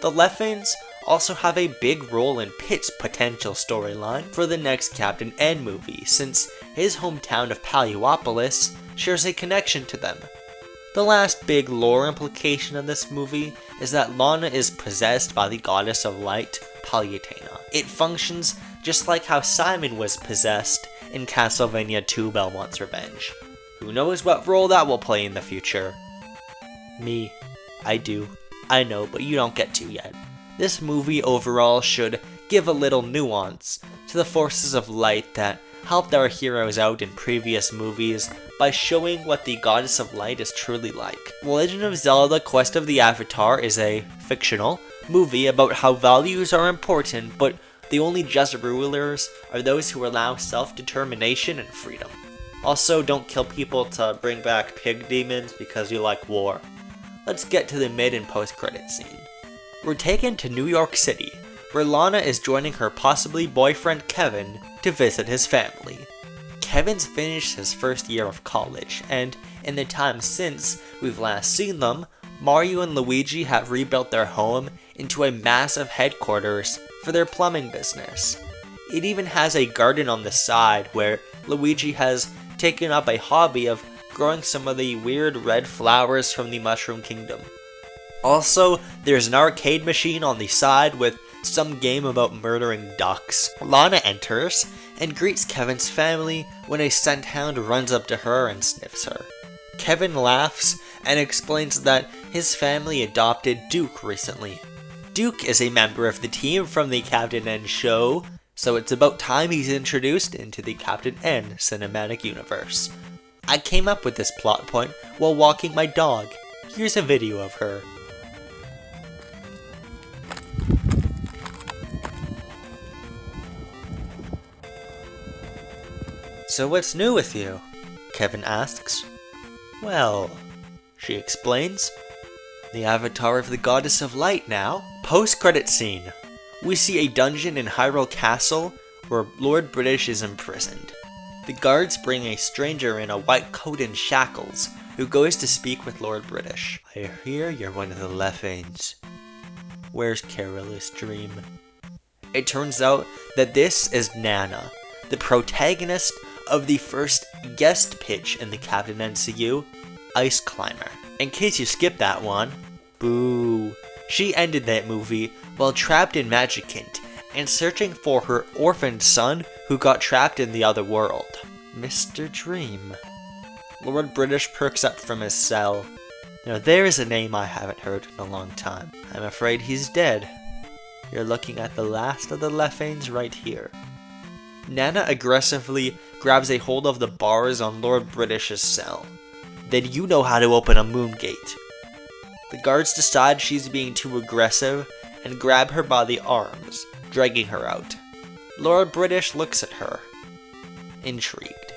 The Leffanes also have a big role in Pit's potential storyline for the next Captain N movie, since his hometown of Paleopolis shares a connection to them. The last big lore implication of this movie is that Lana is possessed by the goddess of light, Palutena. It functions just like how Simon was possessed in Castlevania II Belmont's Revenge. Who knows what role that will play in the future? Me. I do. I know, but you don't get to yet. This movie overall should give a little nuance to the forces of light that helped our heroes out in previous movies by showing what the Goddess of Light is truly like. Legend of Zelda Quest of the Avatar is a fictional movie about how values are important, but the only just rulers are those who allow self-determination and freedom. Also, don't kill people to bring back pig demons because you like war. Let's get to the mid and post-credit scene. We're taken to New York City, where Lana is joining her possibly boyfriend Kevin to visit his family. Kevin's finished his first year of college, and in the time since we've last seen them, Mario and Luigi have rebuilt their home into a massive headquarters for their plumbing business. It even has a garden on the side where Luigi has taken up a hobby of growing some of the weird red flowers from the Mushroom Kingdom. Also, there's an arcade machine on the side with some game about murdering ducks. Lana enters and greets Kevin's family when a scent hound runs up to her and sniffs her. Kevin laughs and explains that his family adopted Duke recently. Duke is a member of the team from the Captain N show, so it's about time he's introduced into the Captain N cinematic universe. I came up with this plot point while walking my dog. Here's a video of her. So what's new with you? Kevin asks. Well, she explains, the avatar of the goddess of light now. Post-credit scene. We see a dungeon in Hyrule Castle where Lord British is imprisoned. The guards bring a stranger in a white coat and shackles who goes to speak with Lord British. I hear you're one of the Leffanes. Where's Carolus' dream? It turns out that this is Nana, the protagonist of the first guest pitch in the Captain NCU, Ice Climber. In case you skipped that one, boo. She ended that movie while trapped in Magicant and searching for her orphaned son who got trapped in the other world. Mr. Dream. Lord British perks up from his cell. Now there is a name I haven't heard in a long time. I'm afraid he's dead. You're looking at the last of the Leffanes right here. Nana aggressively grabs a hold of the bars on Lord British's cell. Then you know how to open a moon gate. The guards decide she's being too aggressive and grab her by the arms, dragging her out. Lord British looks at her, intrigued.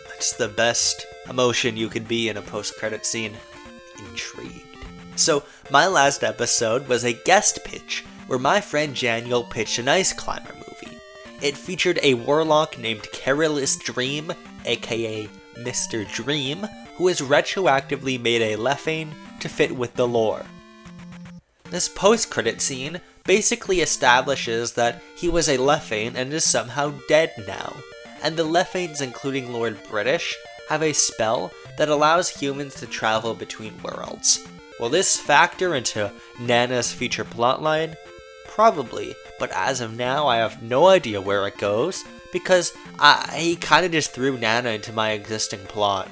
That's the best emotion you could be in a post-credit scene. Intrigued. So, my last episode was a guest pitch where my friend Daniel pitched an Ice Climber movie. It featured a warlock named Carolus Dream, aka Mr. Dream, who has retroactively made a Leffane to fit with the lore. This post-credit scene basically establishes that he was a Leffane and is somehow dead now, and the Leffanes, including Lord British, have a spell that allows humans to travel between worlds. Will this factor into Nana's future plotline? Probably, but as of now I have no idea where it goes, because he kinda just threw Nana into my existing plot.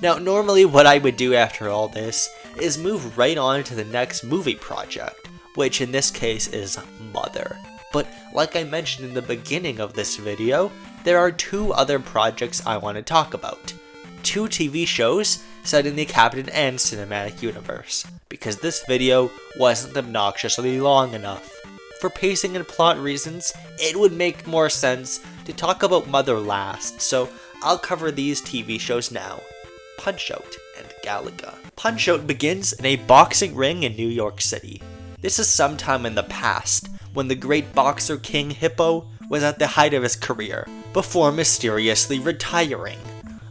Now, normally what I would do after all this is move right on to the next movie project, which in this case is Mother. But like I mentioned in the beginning of this video, there are two other projects I want to talk about. Two TV shows set in the Captain N cinematic universe, because this video wasn't obnoxiously long enough. For pacing and plot reasons, it would make more sense to talk about Mother last, so I'll cover these TV shows now. Punch-Out and Galaga. Punch-Out begins in a boxing ring in New York City. This is sometime in the past, when the great boxer King Hippo was at the height of his career, before mysteriously retiring.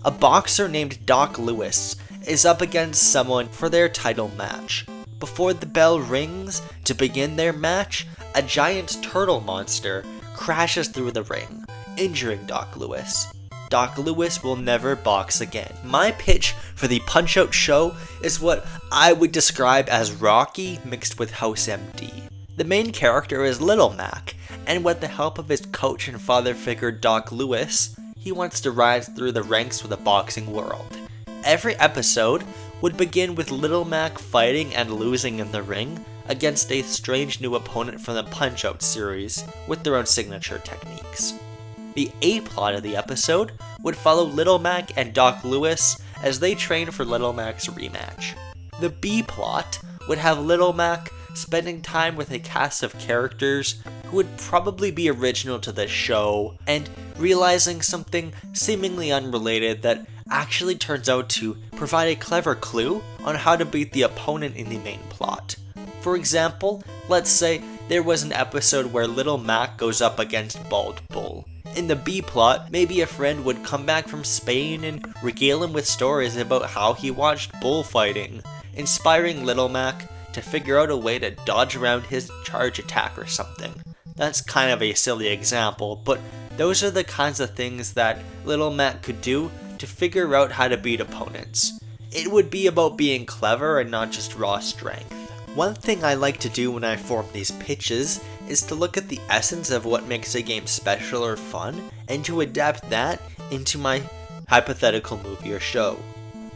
A boxer named Doc Lewis is up against someone for their title match. Before the bell rings to begin their match, a giant turtle monster crashes through the ring, injuring Doc Lewis. Doc Lewis will never box again. My pitch for the Punch-Out show is what I would describe as Rocky mixed with House MD. The main character is Little Mac, and with the help of his coach and father figure Doc Lewis, he wants to rise through the ranks of the boxing world. Every episode would begin with Little Mac fighting and losing in the ring against a strange new opponent from the Punch-Out series with their own signature techniques. The A plot of the episode would follow Little Mac and Doc Lewis as they train for Little Mac's rematch. The B plot would have Little Mac spending time with a cast of characters who would probably be original to the show, and realizing something seemingly unrelated that actually turns out to provide a clever clue on how to beat the opponent in the main plot. For example, let's say there was an episode where Little Mac goes up against Bald Bull. In the B plot, maybe a friend would come back from Spain and regale him with stories about how he watched bullfighting, inspiring Little Mac to figure out a way to dodge around his charge attack or something. That's kind of a silly example, but those are the kinds of things that Little Mac could do to figure out how to beat opponents. It would be about being clever and not just raw strength. One thing I like to do when I form these pitches is to look at the essence of what makes a game special or fun, and to adapt that into my hypothetical movie or show.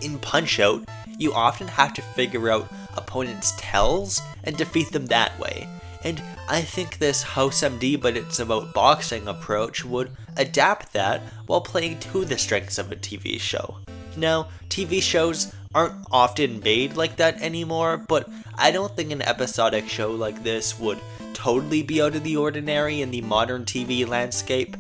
In Punch-Out, you often have to figure out opponents' tells and defeat them that way, and I think this House MD but it's about boxing approach would adapt that while playing to the strengths of a TV show. Now, TV shows aren't often made like that anymore, but I don't think an episodic show like this would totally be out of the ordinary in the modern TV landscape.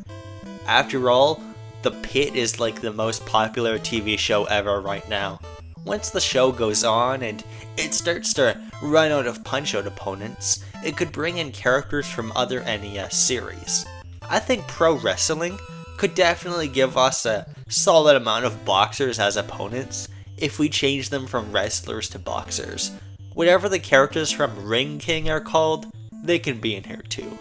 After all, The Pit is like the most popular TV show ever right now. Once the show goes on and it starts to run out of Punch-Out opponents, it could bring in characters from other NES series. I think pro wrestling could definitely give us a solid amount of boxers as opponents if we change them from wrestlers to boxers. Whatever the characters from Ring King are called, they can be in here too.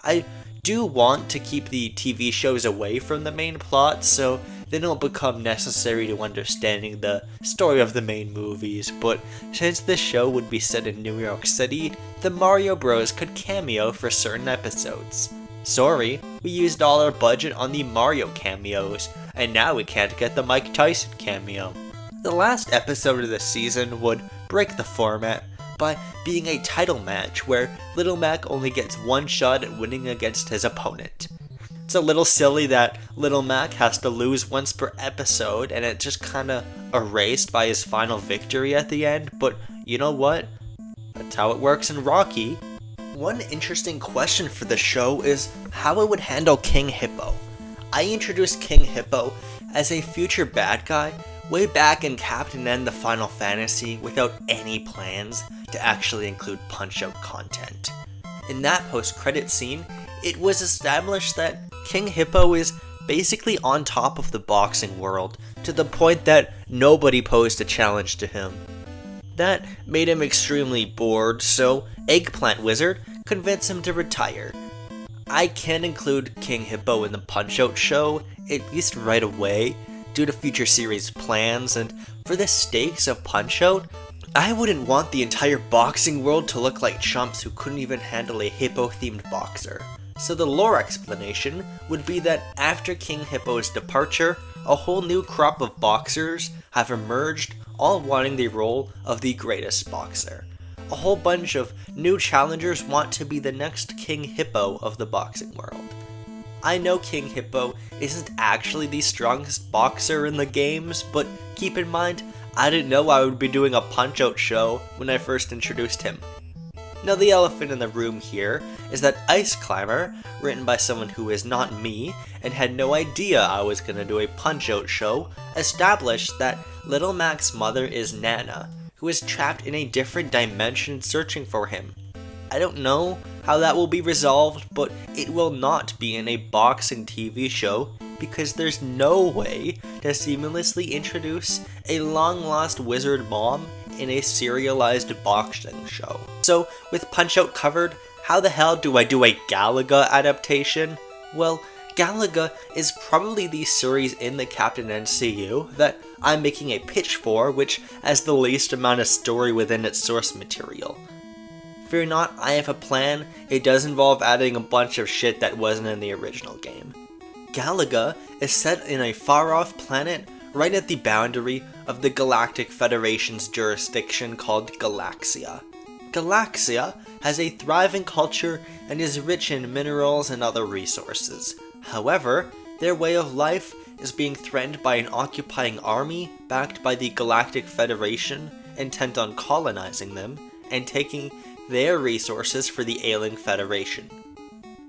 I do want to keep the TV shows away from the main plot so they don't become necessary to understanding the story of the main movies, but since this show would be set in New York City, the Mario Bros could cameo for certain episodes. Sorry, we used all our budget on the Mario cameos, and now we can't get the Mike Tyson cameo. The last episode of the season would break the format by being a title match where Little Mac only gets one shot at winning against his opponent. It's a little silly that Little Mac has to lose once per episode and it's just kinda erased by his final victory at the end, but you know what? That's how it works in Rocky. One interesting question for the show is how it would handle King Hippo. I introduced King Hippo as a future bad guy way back in Captain N the Final Fantasy without any plans to actually include Punch-Out content. In that post-credit scene, it was established that King Hippo is basically on top of the boxing world, to the point that nobody posed a challenge to him. That made him extremely bored, so Eggplant Wizard convinced him to retire. I can't include King Hippo in the Punch-Out show, at least right away, due to future series plans, and for the stakes of Punch-Out, I wouldn't want the entire boxing world to look like chumps who couldn't even handle a hippo-themed boxer. So the lore explanation would be that after King Hippo's departure, a whole new crop of boxers have emerged, all wanting the role of the greatest boxer. A whole bunch of new challengers want to be the next King Hippo of the boxing world. I know King Hippo isn't actually the strongest boxer in the games, but keep in mind, I didn't know I would be doing a Punch-Out show when I first introduced him. Now the elephant in the room here is that Ice Climber, written by someone who is not me and had no idea I was going to do a Punch-Out show, established that Little Mac's mother is Nana, who is trapped in a different dimension searching for him. I don't know how that will be resolved, but it will not be in a boxing TV show because there's no way to seamlessly introduce a long-lost wizard mom in a serialized boxing show. So, with Punch-Out covered, how the hell do I do a Galaga adaptation? Well, Galaga is probably the series in the Captain NCU that I'm making a pitch for, which has the least amount of story within its source material. Fear not, I have a plan. It does involve adding a bunch of shit that wasn't in the original game. Galaga is set in a far-off planet right at the boundary of the Galactic Federation's jurisdiction called Galaxia. Galaxia has a thriving culture and is rich in minerals and other resources. However, their way of life is being threatened by an occupying army backed by the Galactic Federation, intent on colonizing them and taking their resources for the ailing Federation.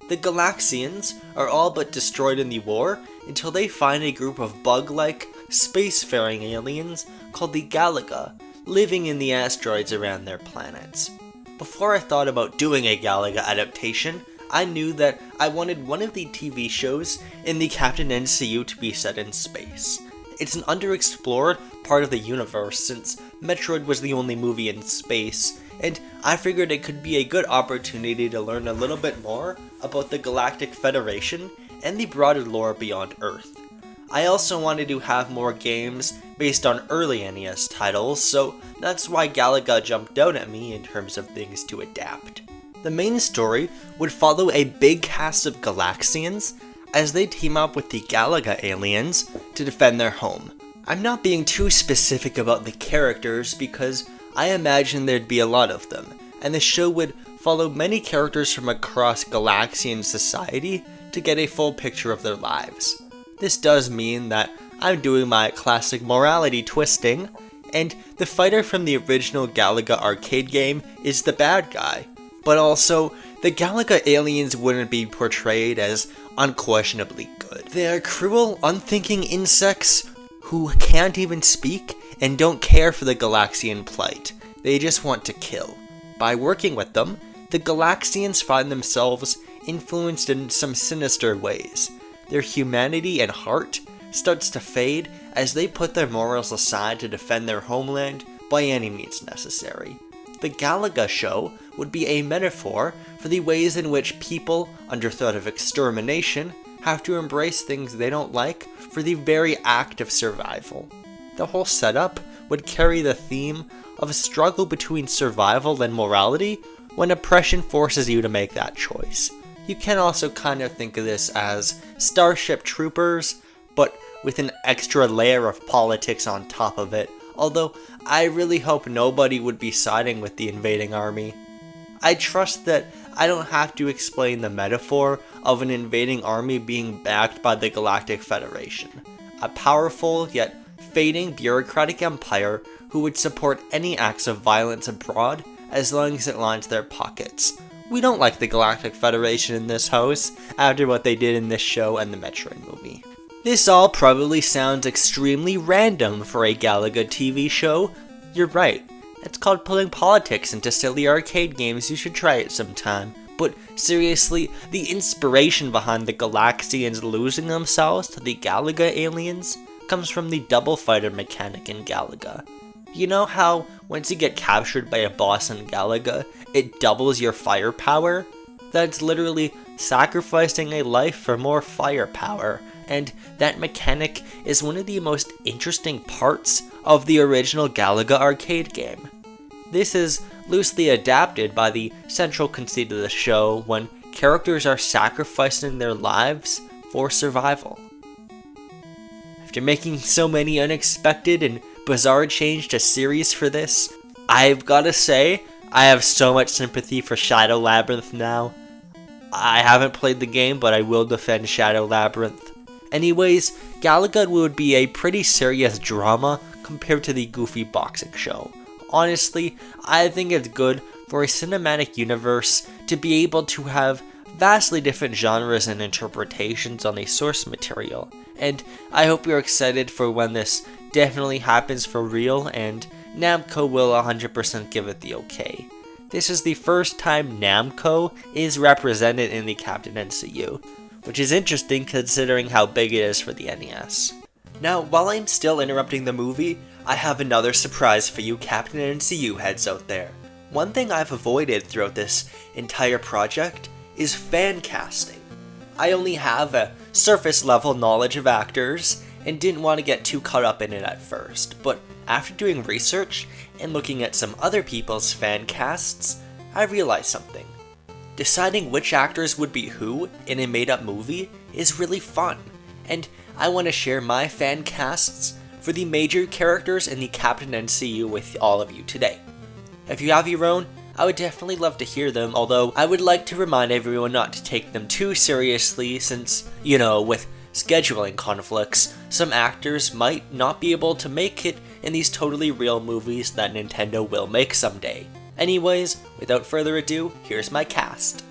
The Galaxians are all but destroyed in the war until they find a group of bug-like, spacefaring aliens called the Galaga, living in the asteroids around their planets. Before I thought about doing a Galaga adaptation, I knew that I wanted one of the TV shows in the Captain NCU to be set in space. It's an underexplored part of the universe since Metroid was the only movie in space, and I figured it could be a good opportunity to learn a little bit more about the Galactic Federation and the broader lore beyond Earth. I also wanted to have more games based on early NES titles, so that's why Galaga jumped out at me in terms of things to adapt. The main story would follow a big cast of Galaxians as they team up with the Galaga aliens to defend their home. I'm not being too specific about the characters because I imagine there'd be a lot of them, and the show would follow many characters from across Galaxian society to get a full picture of their lives. This does mean that I'm doing my classic morality twisting, and the fighter from the original Galaga arcade game is the bad guy, but also the Galaga aliens wouldn't be portrayed as unquestionably good. They are cruel, unthinking insects who can't even speak and don't care for the Galaxian plight. They just want to kill. By working with them, the Galaxians find themselves influenced in some sinister ways. Their humanity and heart starts to fade as they put their morals aside to defend their homeland by any means necessary. The Galaga show would be a metaphor for the ways in which people, under threat of extermination, have to embrace things they don't like for the very act of survival. The whole setup would carry the theme of a struggle between survival and morality when oppression forces you to make that choice. You can also kind of think of this as Starship Troopers, but with an extra layer of politics on top of it, although I really hope nobody would be siding with the invading army. I trust that I don't have to explain the metaphor of an invading army being backed by the Galactic Federation, a powerful yet fading bureaucratic empire who would support any acts of violence abroad as long as it lines their pockets. We don't like the Galactic Federation in this house after what they did in this show and the Metroid movie. This all probably sounds extremely random for a Galaga TV show. You're right, it's called pulling politics into silly arcade games. You should try it sometime. But seriously, the inspiration behind the Galaxians losing themselves to the Galaga aliens comes from the double fighter mechanic in Galaga. You know how once you get captured by a boss in Galaga, it doubles your firepower? That's literally sacrificing a life for more firepower, and that mechanic is one of the most interesting parts of the original Galaga arcade game. This is loosely adapted by the central conceit of the show when characters are sacrificing their lives for survival. After making so many unexpected and bizarre change to series for this, I've gotta say, I have so much sympathy for Shadow Labyrinth now. I haven't played the game, but I will defend Shadow Labyrinth. Anyways, Galaga would be a pretty serious drama compared to the goofy boxing show. Honestly, I think it's good for a cinematic universe to be able to have vastly different genres and interpretations on a source material, and I hope you're excited for when this definitely happens for real, and Namco will 100% give it the okay. This is the first time Namco is represented in the Captain NCU, which is interesting considering how big it is for the NES. Now, while I'm still interrupting the movie, I have another surprise for you Captain NCU heads out there. One thing I've avoided throughout this entire project is fan casting. I only have a surface level knowledge of actors and didn't want to get too caught up in it at first, but after doing research and looking at some other people's fan casts, I realized something. Deciding which actors would be who in a made up movie is really fun, and I want to share my fan casts for the major characters in the Captain NCU with all of you today. If you have your own, I would definitely love to hear them, although I would like to remind everyone not to take them too seriously since, with scheduling conflicts, some actors might not be able to make it in these totally real movies that Nintendo will make someday. Anyways, without further ado, here's my cast.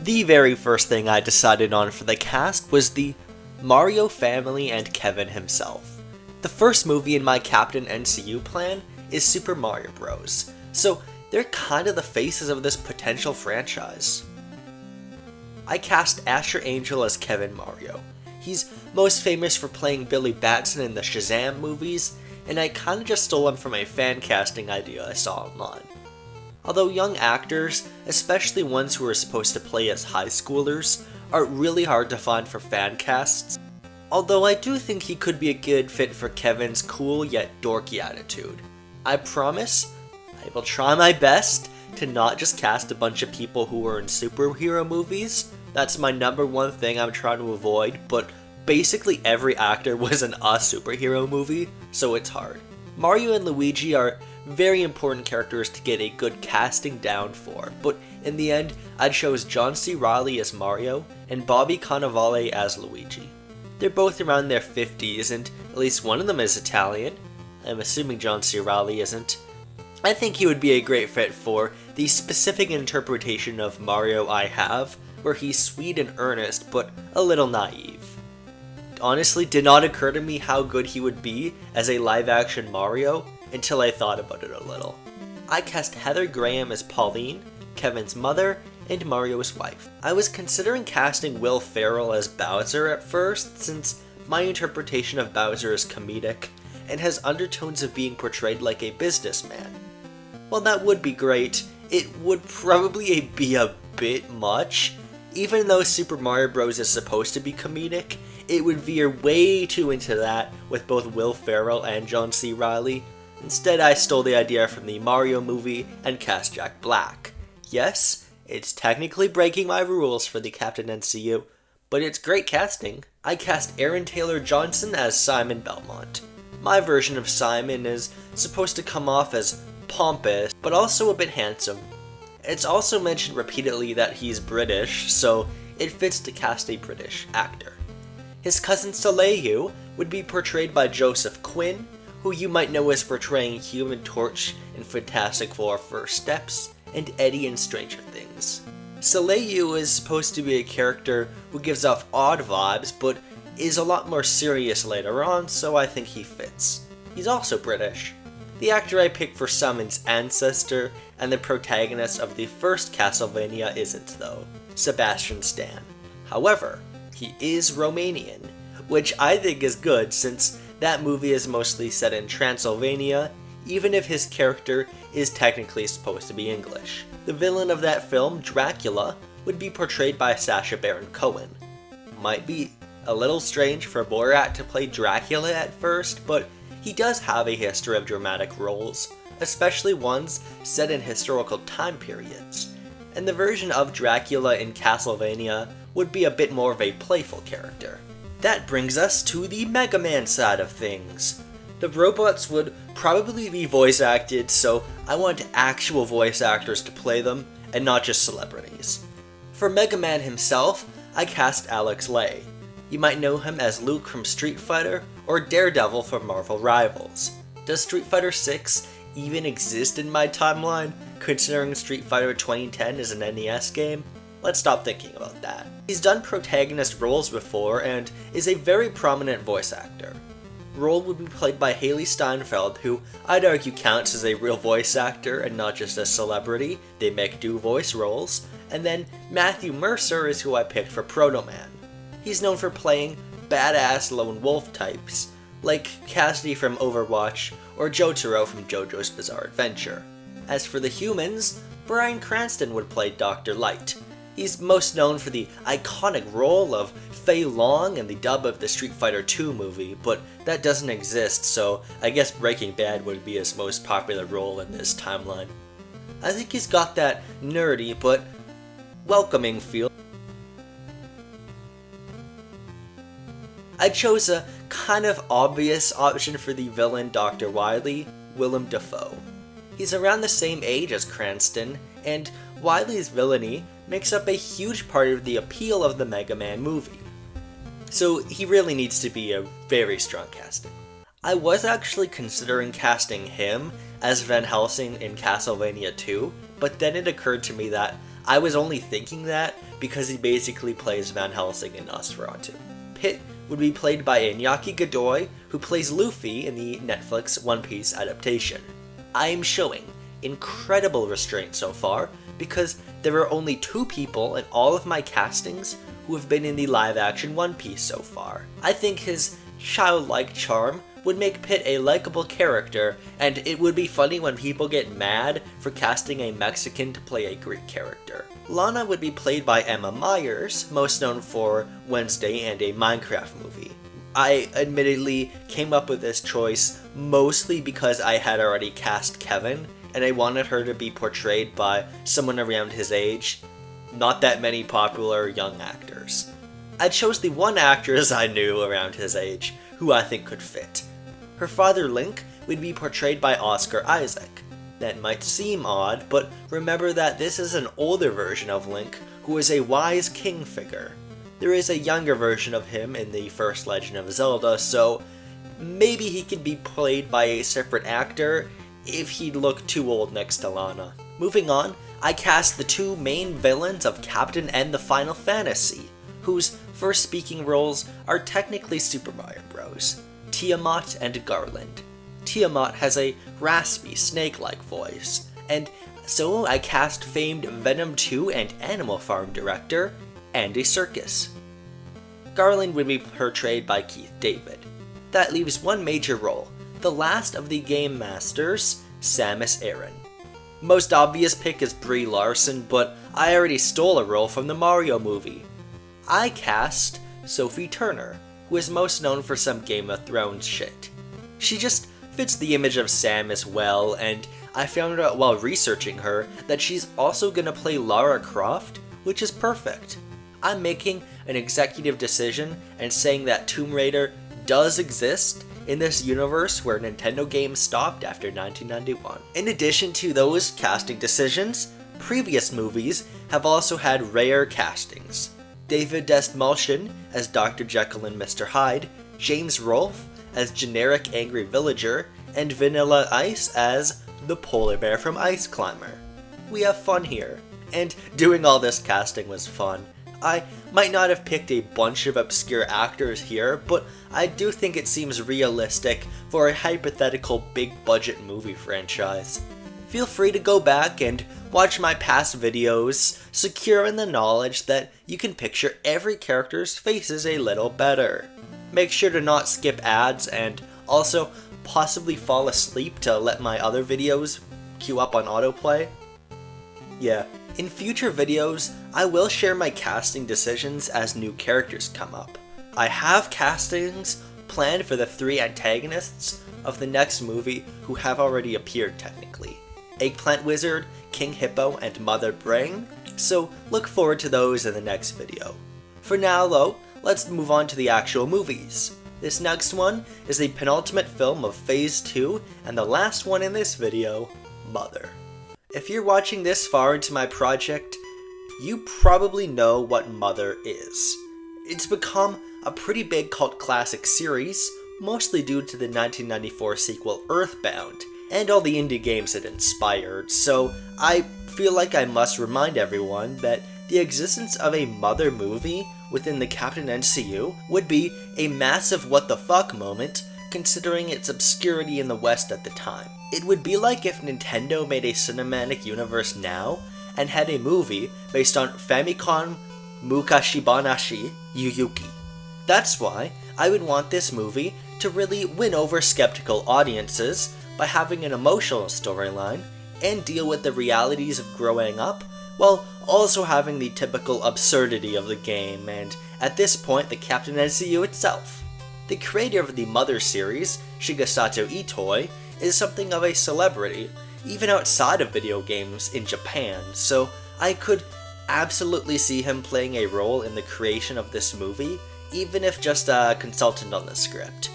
The very first thing I decided on for the cast was the Mario family and Kevin himself. The first movie in my Captain NCU plan is Super Mario Bros., so they're kind of the faces of this potential franchise. I cast Asher Angel as Kevin Mario. He's most famous for playing Billy Batson in the Shazam movies, and I kinda just stole him from a fan casting idea I saw online. Although young actors, especially ones who are supposed to play as high schoolers, are really hard to find for fan casts, although I do think he could be a good fit for Kevin's cool yet dorky attitude. I promise, I will try my best to not just cast a bunch of people who are in superhero movies. That's my number one thing I'm trying to avoid, but basically every actor was in a superhero movie, so it's hard. Mario and Luigi are very important characters to get a good casting down for, but in the end, I chose John C. Reilly as Mario and Bobby Cannavale as Luigi. They're both around their 50s, and at least one of them is Italian. I'm assuming John C. Reilly isn't. I think he would be a great fit for the specific interpretation of Mario I have, where he's sweet and earnest, but a little naive. It honestly did not occur to me how good he would be as a live-action Mario until I thought about it a little. I cast Heather Graham as Pauline, Kevin's mother, and Mario's wife. I was considering casting Will Ferrell as Bowser at first, since my interpretation of Bowser is comedic and has undertones of being portrayed like a businessman. While that would be great, it would probably be a bit much. Even though Super Mario Bros. Is supposed to be comedic, it would veer way too into that with both Will Ferrell and John C. Reilly. Instead, I stole the idea from the Mario movie and cast Jack Black. Yes, it's technically breaking my rules for the Captain NCU, but it's great casting. I cast Aaron Taylor Johnson as Simon Belmont. My version of Simon is supposed to come off as pompous, but also a bit handsome. It's also mentioned repeatedly that he's British, so it fits to cast a British actor. His cousin Soleil would be portrayed by Joseph Quinn, who you might know as portraying Human Torch in Fantastic Four First Steps, and Eddie in Stranger Things. Soleil is supposed to be a character who gives off odd vibes, but is a lot more serious later on, so I think he fits. He's also British. The actor I picked for Simon's ancestor and the protagonist of the first Castlevania isn't, though, Sebastian Stan. However, he is Romanian, which I think is good since that movie is mostly set in Transylvania, even if his character is technically supposed to be English. The villain of that film, Dracula, would be portrayed by Sacha Baron Cohen. Might be a little strange for Borat to play Dracula at first, but he does have a history of dramatic roles, especially ones set in historical time periods. And the version of Dracula in Castlevania would be a bit more of a playful character. That brings us to the Mega Man side of things. The robots would probably be voice acted, so I want actual voice actors to play them, and not just celebrities. For Mega Man himself, I cast Alex Lay. You might know him as Luke from Street Fighter, or Daredevil from Marvel Rivals. Does Street Fighter 6 even exist in my timeline, considering Street Fighter 2010 is an NES game? Let's stop thinking about that. He's done protagonist roles before, and is a very prominent voice actor. Role would be played by Haley Steinfeld, who I'd argue counts as a real voice actor and not just a celebrity. They make do voice roles. And then Matthew Mercer is who I picked for Proto Man. He's known for playing badass lone wolf types, like Cassidy from Overwatch or Jotaro from JoJo's Bizarre Adventure. As for the humans, Bryan Cranston would play Dr. Light. He's most known for the iconic role of Fei Long in the dub of the Street Fighter II movie, but that doesn't exist, so I guess Breaking Bad would be his most popular role in this timeline. I think he's got that nerdy but welcoming feel. I chose a kind of obvious option for the villain Dr. Wily, Willem Dafoe. He's around the same age as Cranston, and Wily's villainy makes up a huge part of the appeal of the Mega Man movie. So he really needs to be a very strong casting. I was actually considering casting him as Van Helsing in Castlevania 2, but then it occurred to me that I was only thinking that because he basically plays Van Helsing in Nosferatu. Pit would be played by Iñaki Godoy, who plays Luffy in the Netflix One Piece adaptation. I am showing incredible restraint so far, because there are only 2 people in all of my castings who have been in the live-action One Piece so far. I think his childlike charm would make Pit a likable character, and it would be funny when people get mad for casting a Mexican to play a Greek character. Lana would be played by Emma Myers, most known for Wednesday and a Minecraft movie. I admittedly came up with this choice mostly because I had already cast Kevin, and I wanted her to be portrayed by someone around his age. Not that many popular young actors. I chose the one actress I knew around his age, who I think could fit. Her father Link would be portrayed by Oscar Isaac. That might seem odd, but remember that this is an older version of Link who is a wise king figure. There is a younger version of him in the first Legend of Zelda, so maybe he can be played by a separate actor if he'd look too old next to Lana. Moving on, I cast the two main villains of Captain N the Final Fantasy, whose first speaking roles are technically Super Mario Bros. Tiamat and Garland. Tiamat has a raspy, snake-like voice, and so I cast famed Venom 2 and Animal Farm director Andy Serkis. Garland would be portrayed by Keith David. That leaves one major role, the last of the Game Masters, Samus Aran. Most obvious pick is Brie Larson, but I already stole a role from the Mario movie. I cast Sophie Turner, who is most known for some Game of Thrones shit. She just fits the image of Samus well, and I found out while researching her that she's also gonna play Lara Croft, which is perfect. I'm making an executive decision and saying that Tomb Raider does exist in this universe where Nintendo games stopped after 1991. In addition to those casting decisions, previous movies have also had rare castings. David Dastmalchian as Dr. Jekyll and Mr. Hyde, James Rolfe as generic angry villager, and Vanilla Ice as the polar bear from Ice Climber. We have fun here, and doing all this casting was fun. I might not have picked a bunch of obscure actors here, but I do think it seems realistic for a hypothetical big budget movie franchise. Feel free to go back and watch my past videos, secure in the knowledge that you can picture every character's faces a little better. Make sure to not skip ads and also possibly fall asleep to let my other videos queue up on autoplay. Yeah. In future videos, I will share my casting decisions as new characters come up. I have castings planned for the 3 antagonists of the next movie who have already appeared technically. Eggplant Wizard, King Hippo, and Mother Brain, so look forward to those in the next video. For now though, let's move on to the actual movies. This next one is the penultimate film of Phase 2 and the last one in this video, Mother. If you're watching this far into my project, you probably know what Mother is. It's become a pretty big cult classic series, mostly due to the 1994 sequel Earthbound, and all the indie games it inspired, so I feel like I must remind everyone that the existence of a Mother movie within the Captain MCU would be a massive what the fuck moment, considering its obscurity in the West at the time. It would be like if Nintendo made a cinematic universe now and had a movie based on Famicom Mukashibanashi Yuyuki. That's why I would want this movie to really win over skeptical audiences by having an emotional storyline and deal with the realities of growing up, while also having the typical absurdity of the game and, at this point, the Captain MCU itself. The creator of the Mother series, Shigesato Itoi, is something of a celebrity, even outside of video games in Japan, so I could absolutely see him playing a role in the creation of this movie, even if just a consultant on the script.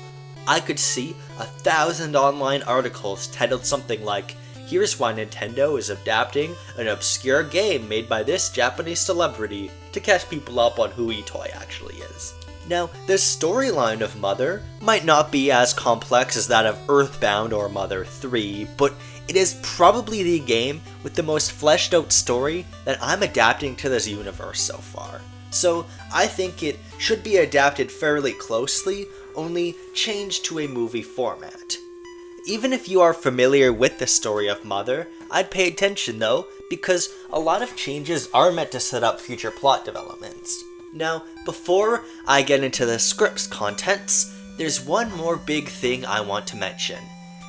I could see 1,000 online articles titled something like, "Here's why Nintendo is adapting an obscure game made by this Japanese celebrity," to catch people up on who Itoi actually is. Now, the storyline of Mother might not be as complex as that of Earthbound or Mother 3, but it is probably the game with the most fleshed out story that I'm adapting to this universe so far. So I think it should be adapted fairly closely, only changed to a movie format. Even if you are familiar with the story of Mother, I'd pay attention though, because a lot of changes are meant to set up future plot developments. Now, before I get into the script's contents, there's one more big thing I want to mention.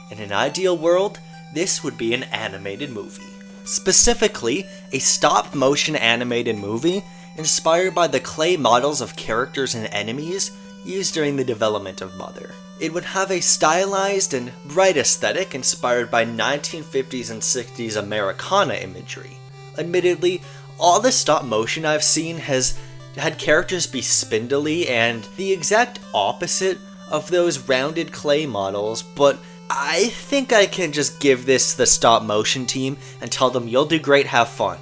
In an ideal world, this would be an animated movie. Specifically, a stop-motion animated movie inspired by the clay models of characters and enemies used during the development of Mother. It would have a stylized and bright aesthetic inspired by 1950s and 60s Americana imagery. Admittedly, all the stop-motion I've seen has had characters be spindly and the exact opposite of those rounded clay models, but I think I can just give this to the stop motion team and tell them you'll do great, have fun.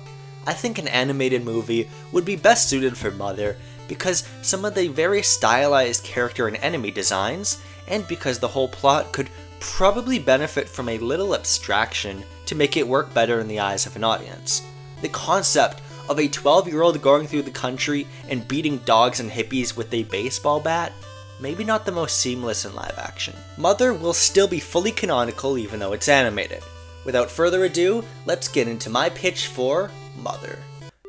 I think an animated movie would be best suited for Mother because some of the very stylized character and enemy designs, and because the whole plot could probably benefit from a little abstraction to make it work better in the eyes of an audience. The concept of a 12-year-old going through the country and beating dogs and hippies with a baseball bat, maybe not the most seamless in live action. Mother will still be fully canonical even though it's animated. Without further ado, let's get into my pitch for Mother.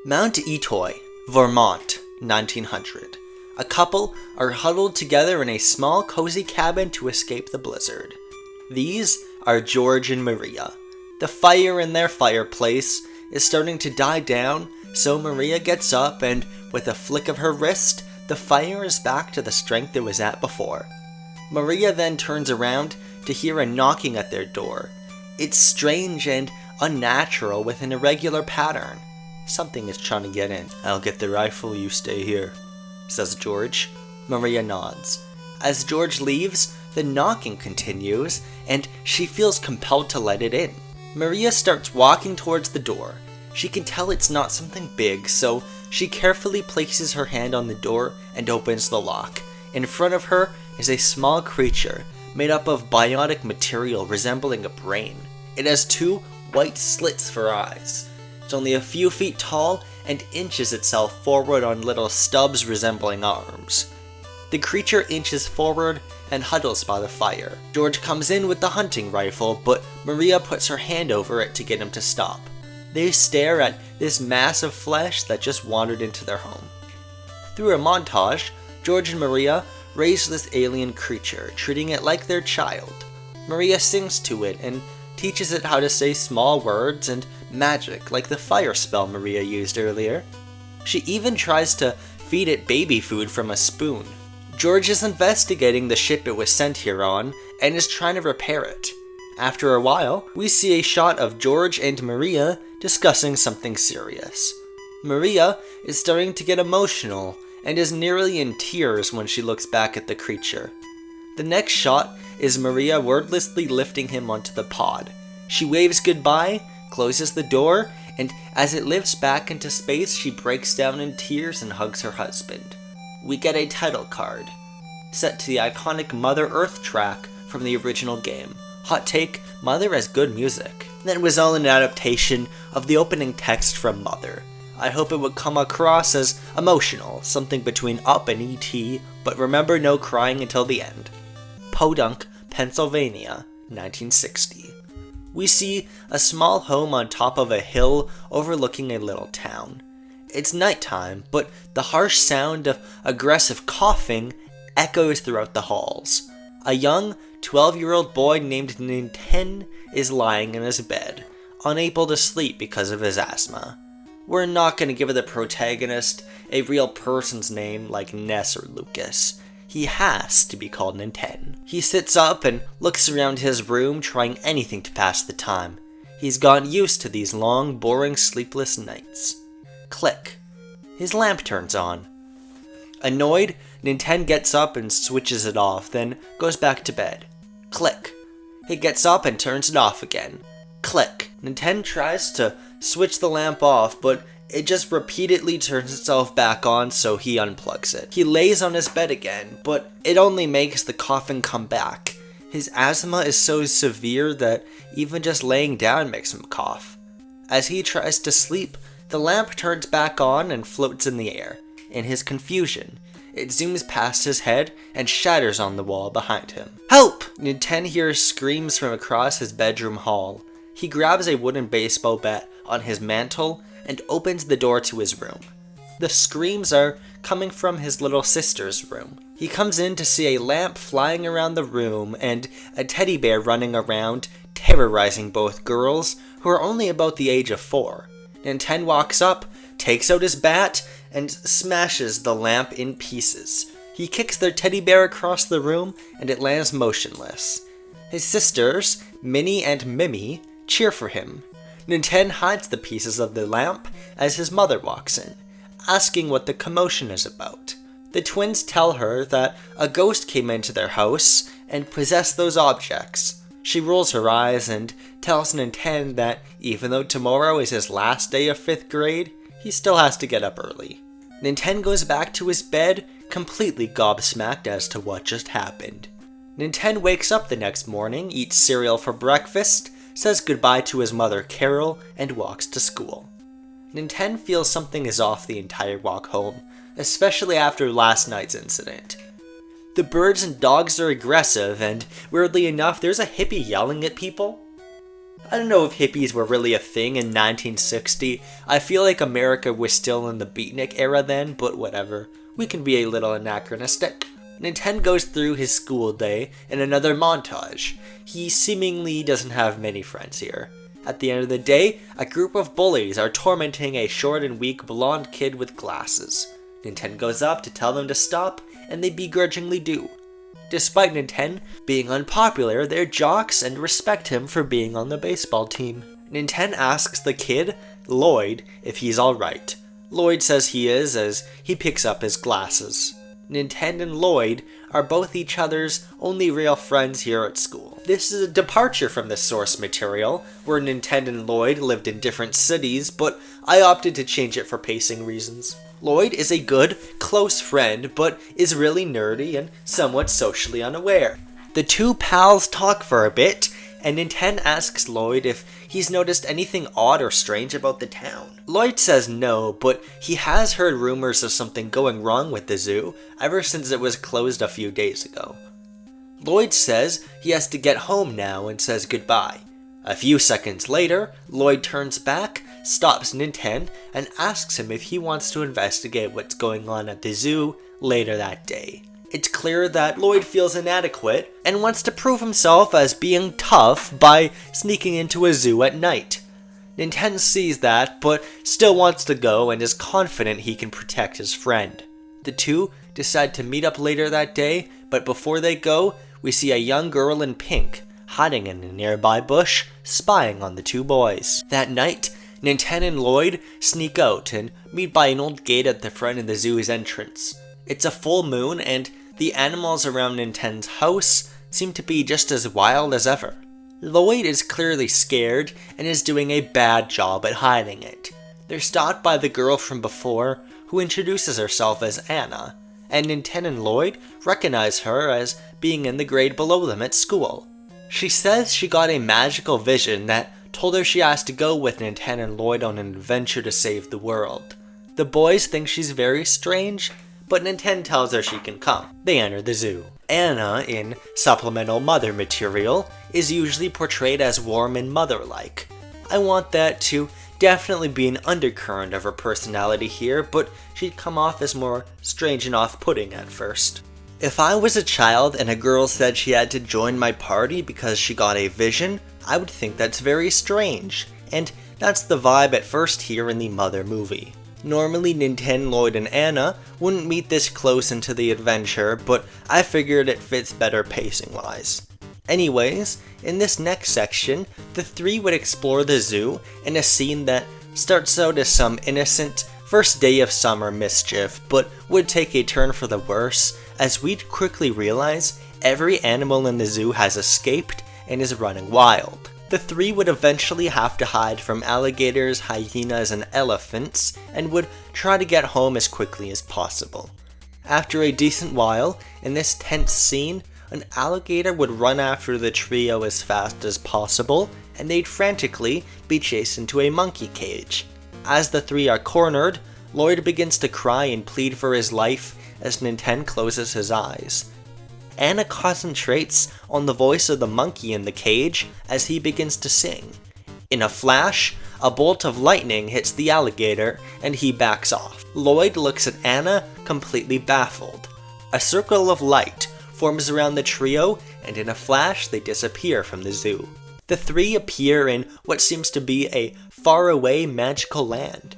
Mount Etoy, Vermont, 1900. A couple are huddled together in a small cozy cabin to escape the blizzard. These are George and Maria. The fire in their fireplace is starting to die down, so Maria gets up and, with a flick of her wrist, the fire is back to the strength it was at before. Maria then turns around to hear a knocking at their door. It's strange and unnatural with an irregular pattern. Something is trying to get in. "I'll get the rifle, you stay here," says George. Maria nods. As George leaves, the knocking continues, and she feels compelled to let it in. Maria starts walking towards the door. She can tell it's not something big, so she carefully places her hand on the door and opens the lock. In front of her is a small creature made up of bionic material resembling a brain. It has two white slits for eyes. It's only a few feet tall and inches itself forward on little stubs resembling arms. The creature inches forward and huddles by the fire. George comes in with the hunting rifle, but Maria puts her hand over it to get him to stop. They stare at this mass of flesh that just wandered into their home. Through a montage, George and Maria raise this alien creature, treating it like their child. Maria sings to it and teaches it how to say small words and magic like the fire spell Maria used earlier. She even tries to feed it baby food from a spoon. George is investigating the ship it was sent here on and is trying to repair it. After a while, we see a shot of George and Maria discussing something serious. Maria is starting to get emotional and is nearly in tears when she looks back at the creature. The next shot is Maria wordlessly lifting him onto the pod. She waves goodbye, closes the door, and as it lifts back into space, she breaks down in tears and hugs her husband. We get a title card, set to the iconic Mother Earth track from the original game. Hot take, Mother has good music. That was all an adaptation of the opening text from Mother. I hope it would come across as emotional, something between Up and E.T., but remember no crying until the end. Podunk, Pennsylvania, 1960. We see a small home on top of a hill overlooking a little town. It's nighttime, but the harsh sound of aggressive coughing echoes throughout the halls. A young 12-year-old boy named Ninten is lying in his bed, unable to sleep because of his asthma. We're not going to give the protagonist a real person's name like Ness or Lucas. He has to be called Ninten. He sits up and looks around his room, trying anything to pass the time. He's gotten used to these long, boring, sleepless nights. Click. His lamp turns on. Annoyed, Ninten gets up and switches it off, then goes back to bed. Click. He gets up and turns it off again. Click. Ninten tries to switch the lamp off, but it just repeatedly turns itself back on, so he unplugs it. He lays on his bed again, but it only makes the coughing come back. His asthma is so severe that even just laying down makes him cough. As he tries to sleep, the lamp turns back on and floats in the air. In his confusion, it zooms past his head and shatters on the wall behind him. Help! Ninten hears screams from across his bedroom hall. He grabs a wooden baseball bat on his mantle and opens the door to his room. The screams are coming from his little sister's room. He comes in to see a lamp flying around the room and a teddy bear running around, terrorizing both girls, who are only about the age of 4. Ninten walks up, takes out his bat, and smashes the lamp in pieces. He kicks their teddy bear across the room, and it lands motionless. His sisters, Minnie and Mimi, cheer for him. Ninten hides the pieces of the lamp as his mother walks in, asking what the commotion is about. The twins tell her that a ghost came into their house and possessed those objects. She rolls her eyes and tells Ninten that even though tomorrow is his last day of 5th grade, he still has to get up early. Ninten goes back to his bed, completely gobsmacked as to what just happened. Ninten wakes up the next morning, eats cereal for breakfast, says goodbye to his mother Carol, and walks to school. Ninten feels something is off the entire walk home, especially after last night's incident. The birds and dogs are aggressive, and weirdly enough, there's a hippie yelling at people. I don't know if hippies were really a thing in 1960. I feel like America was still in the beatnik era then, but whatever. We can be a little anachronistic. Ninten goes through his school day in another montage. He seemingly doesn't have many friends here. At the end of the day, a group of bullies are tormenting a short and weak blonde kid with glasses. Ninten goes up to tell them to stop, and they begrudgingly do. Despite Ninten being unpopular, they're jocks and respect him for being on the baseball team. Ninten asks the kid, Lloyd, if he's alright. Lloyd says he is as he picks up his glasses. Ninten and Lloyd are both each other's only real friends here at school. This is a departure from the source material, where Ninten and Lloyd lived in different cities, but I opted to change it for pacing reasons. Lloyd is a good, close friend, but is really nerdy and somewhat socially unaware. The two pals talk for a bit, and Ninten asks Lloyd if he's noticed anything odd or strange about the town. Lloyd says no, but he has heard rumors of something going wrong with the zoo ever since it was closed a few days ago. Lloyd says he has to get home now and says goodbye. A few seconds later, Lloyd turns back, stops Ninten, and asks him if he wants to investigate what's going on at the zoo later that day. It's clear that Lloyd feels inadequate and wants to prove himself as being tough by sneaking into a zoo at night. Ninten sees that, but still wants to go and is confident he can protect his friend. The two decide to meet up later that day, but before they go, we see a young girl in pink hiding in a nearby bush, spying on the two boys. That night, Ninten and Lloyd sneak out and meet by an old gate at the front of the zoo's entrance. It's a full moon, and the animals around Ninten's house seem to be just as wild as ever. Lloyd is clearly scared and is doing a bad job at hiding it. They're stopped by the girl from before, who introduces herself as Anna, and Ninten and Lloyd recognize her as being in the grade below them at school. She says she got a magical vision that told her she has to go with Ninten and Lloyd on an adventure to save the world. The boys think she's very strange, but Ninten tells her she can come. They enter the zoo. Anna, in supplemental mother material, is usually portrayed as warm and mother-like. I want that to definitely be an undercurrent of her personality here, but she'd come off as more strange and off-putting at first. If I was a child and a girl said she had to join my party because she got a vision, I would think that's very strange, and that's the vibe at first here in the Mother movie. Normally Ninten, Lloyd, and Anna wouldn't meet this close into the adventure, but I figured it fits better pacing-wise. Anyways, in this next section, the three would explore the zoo in a scene that starts out as some innocent first day of summer mischief, but would take a turn for the worse, as we'd quickly realize every animal in the zoo has escaped and is running wild. The three would eventually have to hide from alligators, hyenas, and elephants, and would try to get home as quickly as possible. After a decent while, in this tense scene, an alligator would run after the trio as fast as possible, and they'd frantically be chased into a monkey cage. As the three are cornered, Lloyd begins to cry and plead for his life as Ninten closes his eyes. Anna concentrates on the voice of the monkey in the cage as he begins to sing. In a flash, a bolt of lightning hits the alligator, and he backs off. Lloyd looks at Anna, completely baffled. A circle of light forms around the trio, and in a flash, they disappear from the zoo. The three appear in what seems to be a faraway magical land.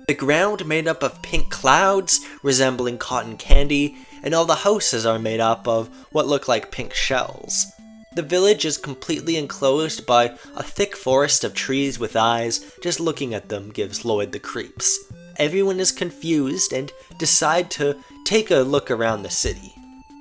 The ground made up of pink clouds, resembling cotton candy, and all the houses are made up of what look like pink shells. The village is completely enclosed by a thick forest of trees with eyes. Just looking at them gives Lloyd the creeps. Everyone is confused and decide to take a look around the city.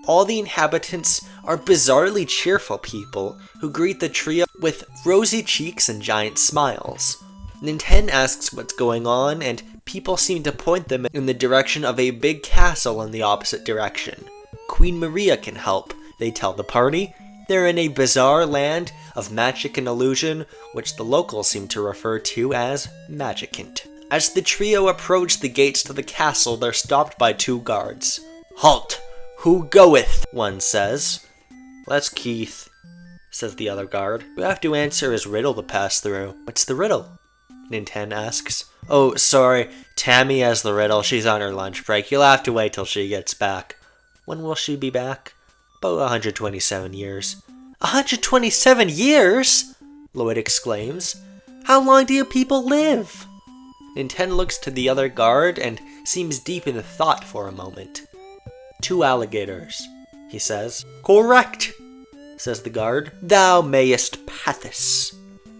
All the inhabitants are bizarrely cheerful people who greet the trio with rosy cheeks and giant smiles. Ninten asks what's going on, and people seem to point them in the direction of a big castle in the opposite direction. Queen Maria can help, they tell the party. They're in a bizarre land of magic and illusion, which the locals seem to refer to as Magicant. As the trio approach the gates to the castle, they're stopped by two guards. "Halt! Who goeth?" one says. "That's Keith," says the other guard. "We have to answer his riddle to pass through." "What's the riddle?" Ninten asks. "Oh, sorry, Tammy has the riddle. She's on her lunch break. You'll have to wait till she gets back." "When will she be back?" "About 127 years. 127 years? Lloyd exclaims. "How long do you people live?" Ninten looks to the other guard and seems deep in thought for a moment. 2 alligators, he says. "Correct," says the guard. "Thou mayest passeth."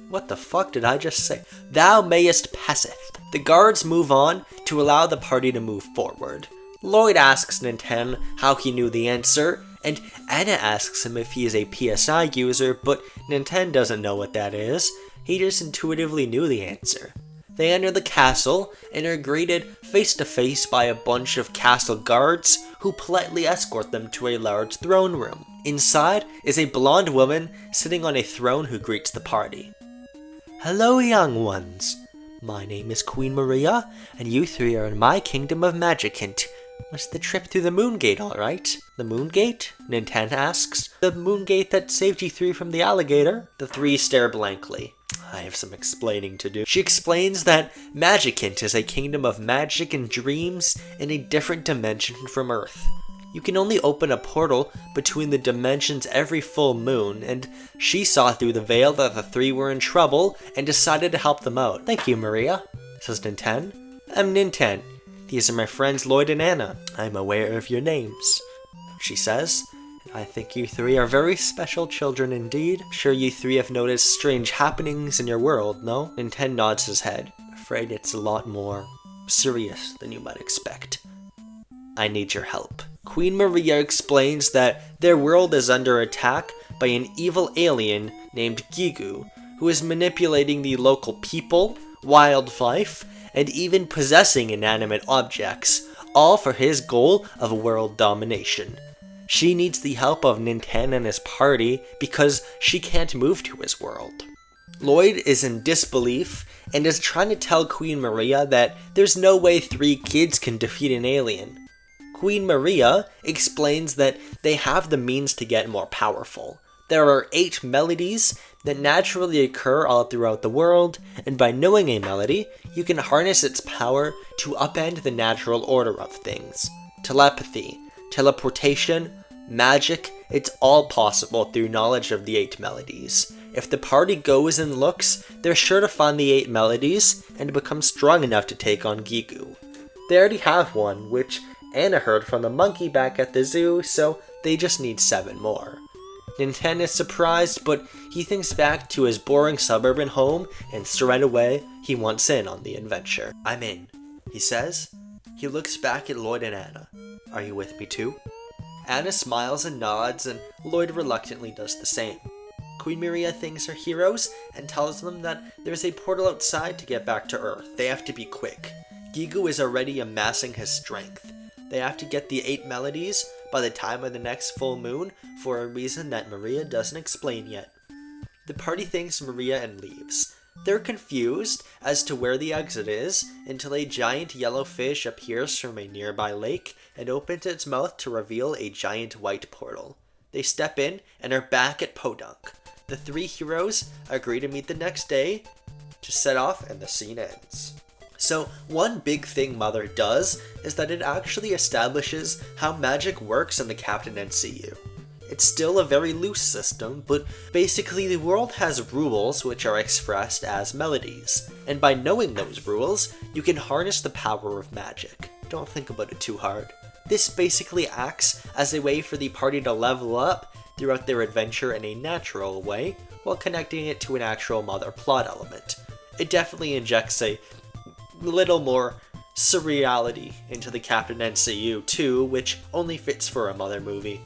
What the fuck did I just say? "Thou mayest passeth." The guards move on to allow the party to move forward. Lloyd asks Ninten how he knew the answer, and Anna asks him if he is a PSI user, but Ninten doesn't know what that is. He just intuitively knew the answer. They enter the castle and are greeted face to face by a bunch of castle guards who politely escort them to a large throne room. Inside is a blonde woman sitting on a throne who greets the party. "Hello, young ones. My name is Queen Maria, and you three are in my kingdom of Magicant. Was the trip through the moon gate all right?" "The moon gate?" Ninten asks. "The moon gate that saved you three from the alligator?" The three stare blankly. I have some explaining to do. She explains that Magicant is a kingdom of magic and dreams in a different dimension from Earth. You can only open a portal between the dimensions every full moon, and she saw through the veil that the three were in trouble and decided to help them out. "Thank you, Maria," says Ninten. "I'm Ninten. These are my friends Lloyd and Anna. I'm aware of your names," she says. "I think you three are very special children indeed. I'm sure you three have noticed strange happenings in your world, no?" Ninten nods his head. "Afraid it's a lot more serious than you might expect. I need your help." Queen Maria explains that their world is under attack by an evil alien named Gigu, who is manipulating the local people, wildlife, and even possessing inanimate objects, all for his goal of world domination. She needs the help of Ninten and his party because she can't move to his world. Lloyd is in disbelief and is trying to tell Queen Maria that there's no way 3 kids can defeat an alien. Queen Maria explains that they have the means to get more powerful. There are 8 melodies that naturally occur all throughout the world, and by knowing a melody, you can harness its power to upend the natural order of things. Telepathy, teleportation, magic, it's all possible through knowledge of the 8 melodies. If the party goes and looks, they're sure to find the 8 melodies and become strong enough to take on Gigu. They already have one, which Anna heard from the monkey back at the zoo, so they just need 7 more. Ninten is surprised, but he thinks back to his boring suburban home, and straight away, he wants in on the adventure. "I'm in," he says. He looks back at Lloyd and Anna. "Are you with me too?" Anna smiles and nods, and Lloyd reluctantly does the same. Queen Maria thanks her heroes and tells them that there's a portal outside to get back to Earth. They have to be quick. Gigu is already amassing his strength. They have to get the 8 melodies by the time of the next full moon for a reason that Maria doesn't explain yet. The party thanks Maria and leaves. They're confused as to where the exit is until a giant yellow fish appears from a nearby lake and opens its mouth to reveal a giant white portal. They step in and are back at Podunk. The 3 heroes agree to meet the next day Just set off and the scene ends. So one big thing Mother does is that it actually establishes how magic works in the Captain NCU. It's still a very loose system, but basically the world has rules which are expressed as melodies, and by knowing those rules, you can harness the power of magic. Don't think about it too hard. This basically acts as a way for the party to level up throughout their adventure in a natural way, while connecting it to an actual Mother plot element. It definitely injects a little more surreality into the Captain NCU too, which only fits for a Mother movie.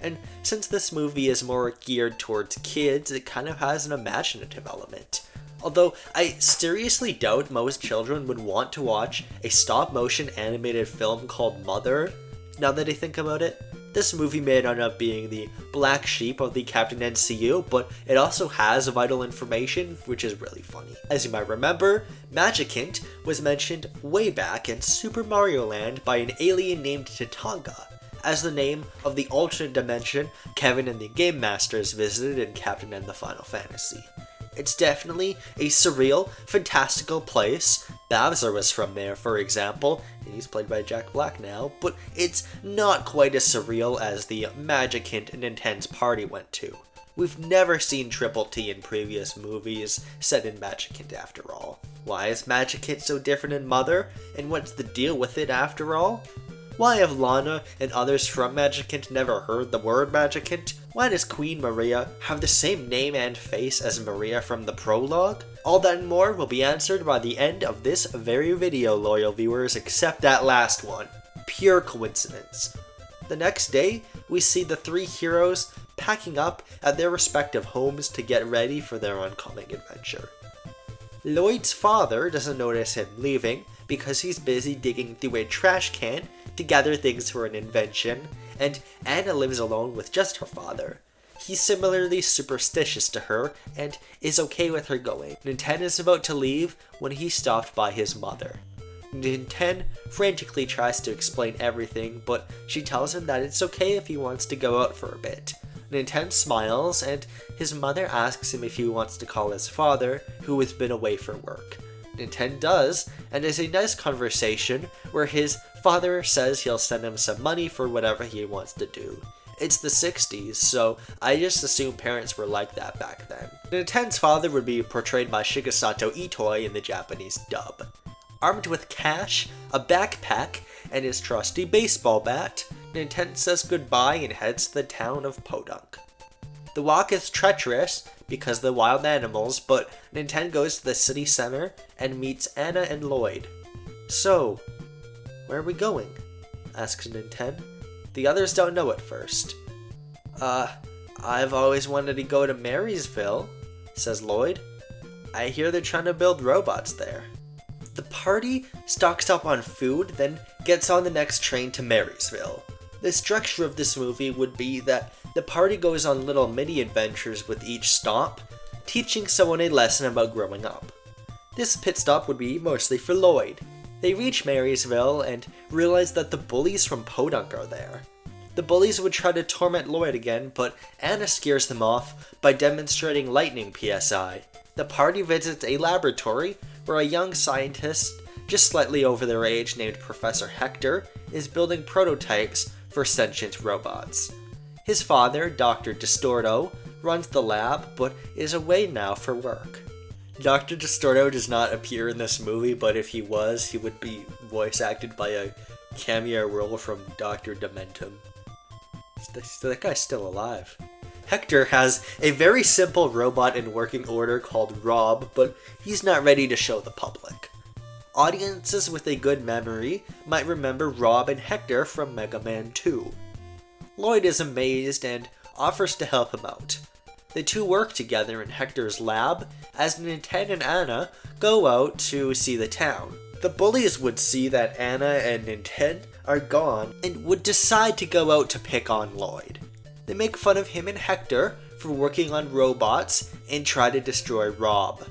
And since this movie is more geared towards kids, it kind of has an imaginative element. Although I seriously doubt most children would want to watch a stop-motion animated film called Mother, now that I think about it. This movie may end up being the black sheep of the Captain NCU, but it also has vital information, which is really funny. As you might remember, Magicant was mentioned way back in Super Mario Land by an alien named Tatanga, as the name of the alternate dimension Kevin and the Game Masters visited in Captain and the Final Fantasy. It's definitely a surreal, fantastical place. Bowser was from there, for example, and he's played by Jack Black now, but it's not quite as surreal as the Magicant Nintendo's party went to. We've never seen Triple T in previous movies set in Magicant after all. Why is Magicant so different in Mother, and what's the deal with it after all? Why have Lana and others from Magicant never heard the word Magicant? Why does Queen Maria have the same name and face as Maria from the prologue? All that and more will be answered by the end of this very video, loyal viewers, except that last one. Pure coincidence. The next day, we see the three heroes packing up at their respective homes to get ready for their oncoming adventure. Lloyd's father doesn't notice him leaving because he's busy digging through a trash can to gather things for an invention, and Anna lives alone with just her father. He's similarly superstitious to her and is okay with her going. Nintendo is about to leave when he's stopped by his mother. Nintendo frantically tries to explain everything, but she tells him that it's okay if he wants to go out for a bit. Nintendo smiles, and his mother asks him if he wants to call his father, who has been away for work. Nintendo does, and there's a nice conversation where his father says he'll send him some money for whatever he wants to do. It's the 60s, so I just assume parents were like that back then. Nintendo's father would be portrayed by Shigesato Itoi in the Japanese dub. Armed with cash, a backpack, and his trusty baseball bat, Nintendo says goodbye and heads to the town of Podunk. The walk is treacherous because of the wild animals, but Nintendo goes to the city center and meets Anna and Lloyd. So, where are we going? Asks Nintendo. The others don't know at first. I've always wanted to go to Marysville, says Lloyd. I hear they're trying to build robots there. The party stocks up on food, then gets on the next train to Marysville. The structure of this movie would be that the party goes on little mini-adventures with each stop, teaching someone a lesson about growing up. This pit stop would be mostly for Lloyd. They reach Marysville and realize that the bullies from Podunk are there. The bullies would try to torment Lloyd again, but Anna scares them off by demonstrating lightning PSI. The party visits a laboratory where a young scientist, just slightly over their age, named Professor Hector, is building prototypes for sentient robots. His father, Dr. Distorto, runs the lab, but is away now for work. Dr. Distorto does not appear in this movie, but if he was, he would be voice acted by a cameo role from Dr. Dementum. That guy's still alive. Hector has a very simple robot in working order called Rob, but he's not ready to show the public. Audiences with a good memory might remember Rob and Hector from Mega Man 2. Lloyd is amazed and offers to help him out. The two work together in Hector's lab as Nintendo and Anna go out to see the town. The bullies would see that Anna and Nintendo are gone and would decide to go out to pick on Lloyd. They make fun of him and Hector for working on robots and try to destroy Rob.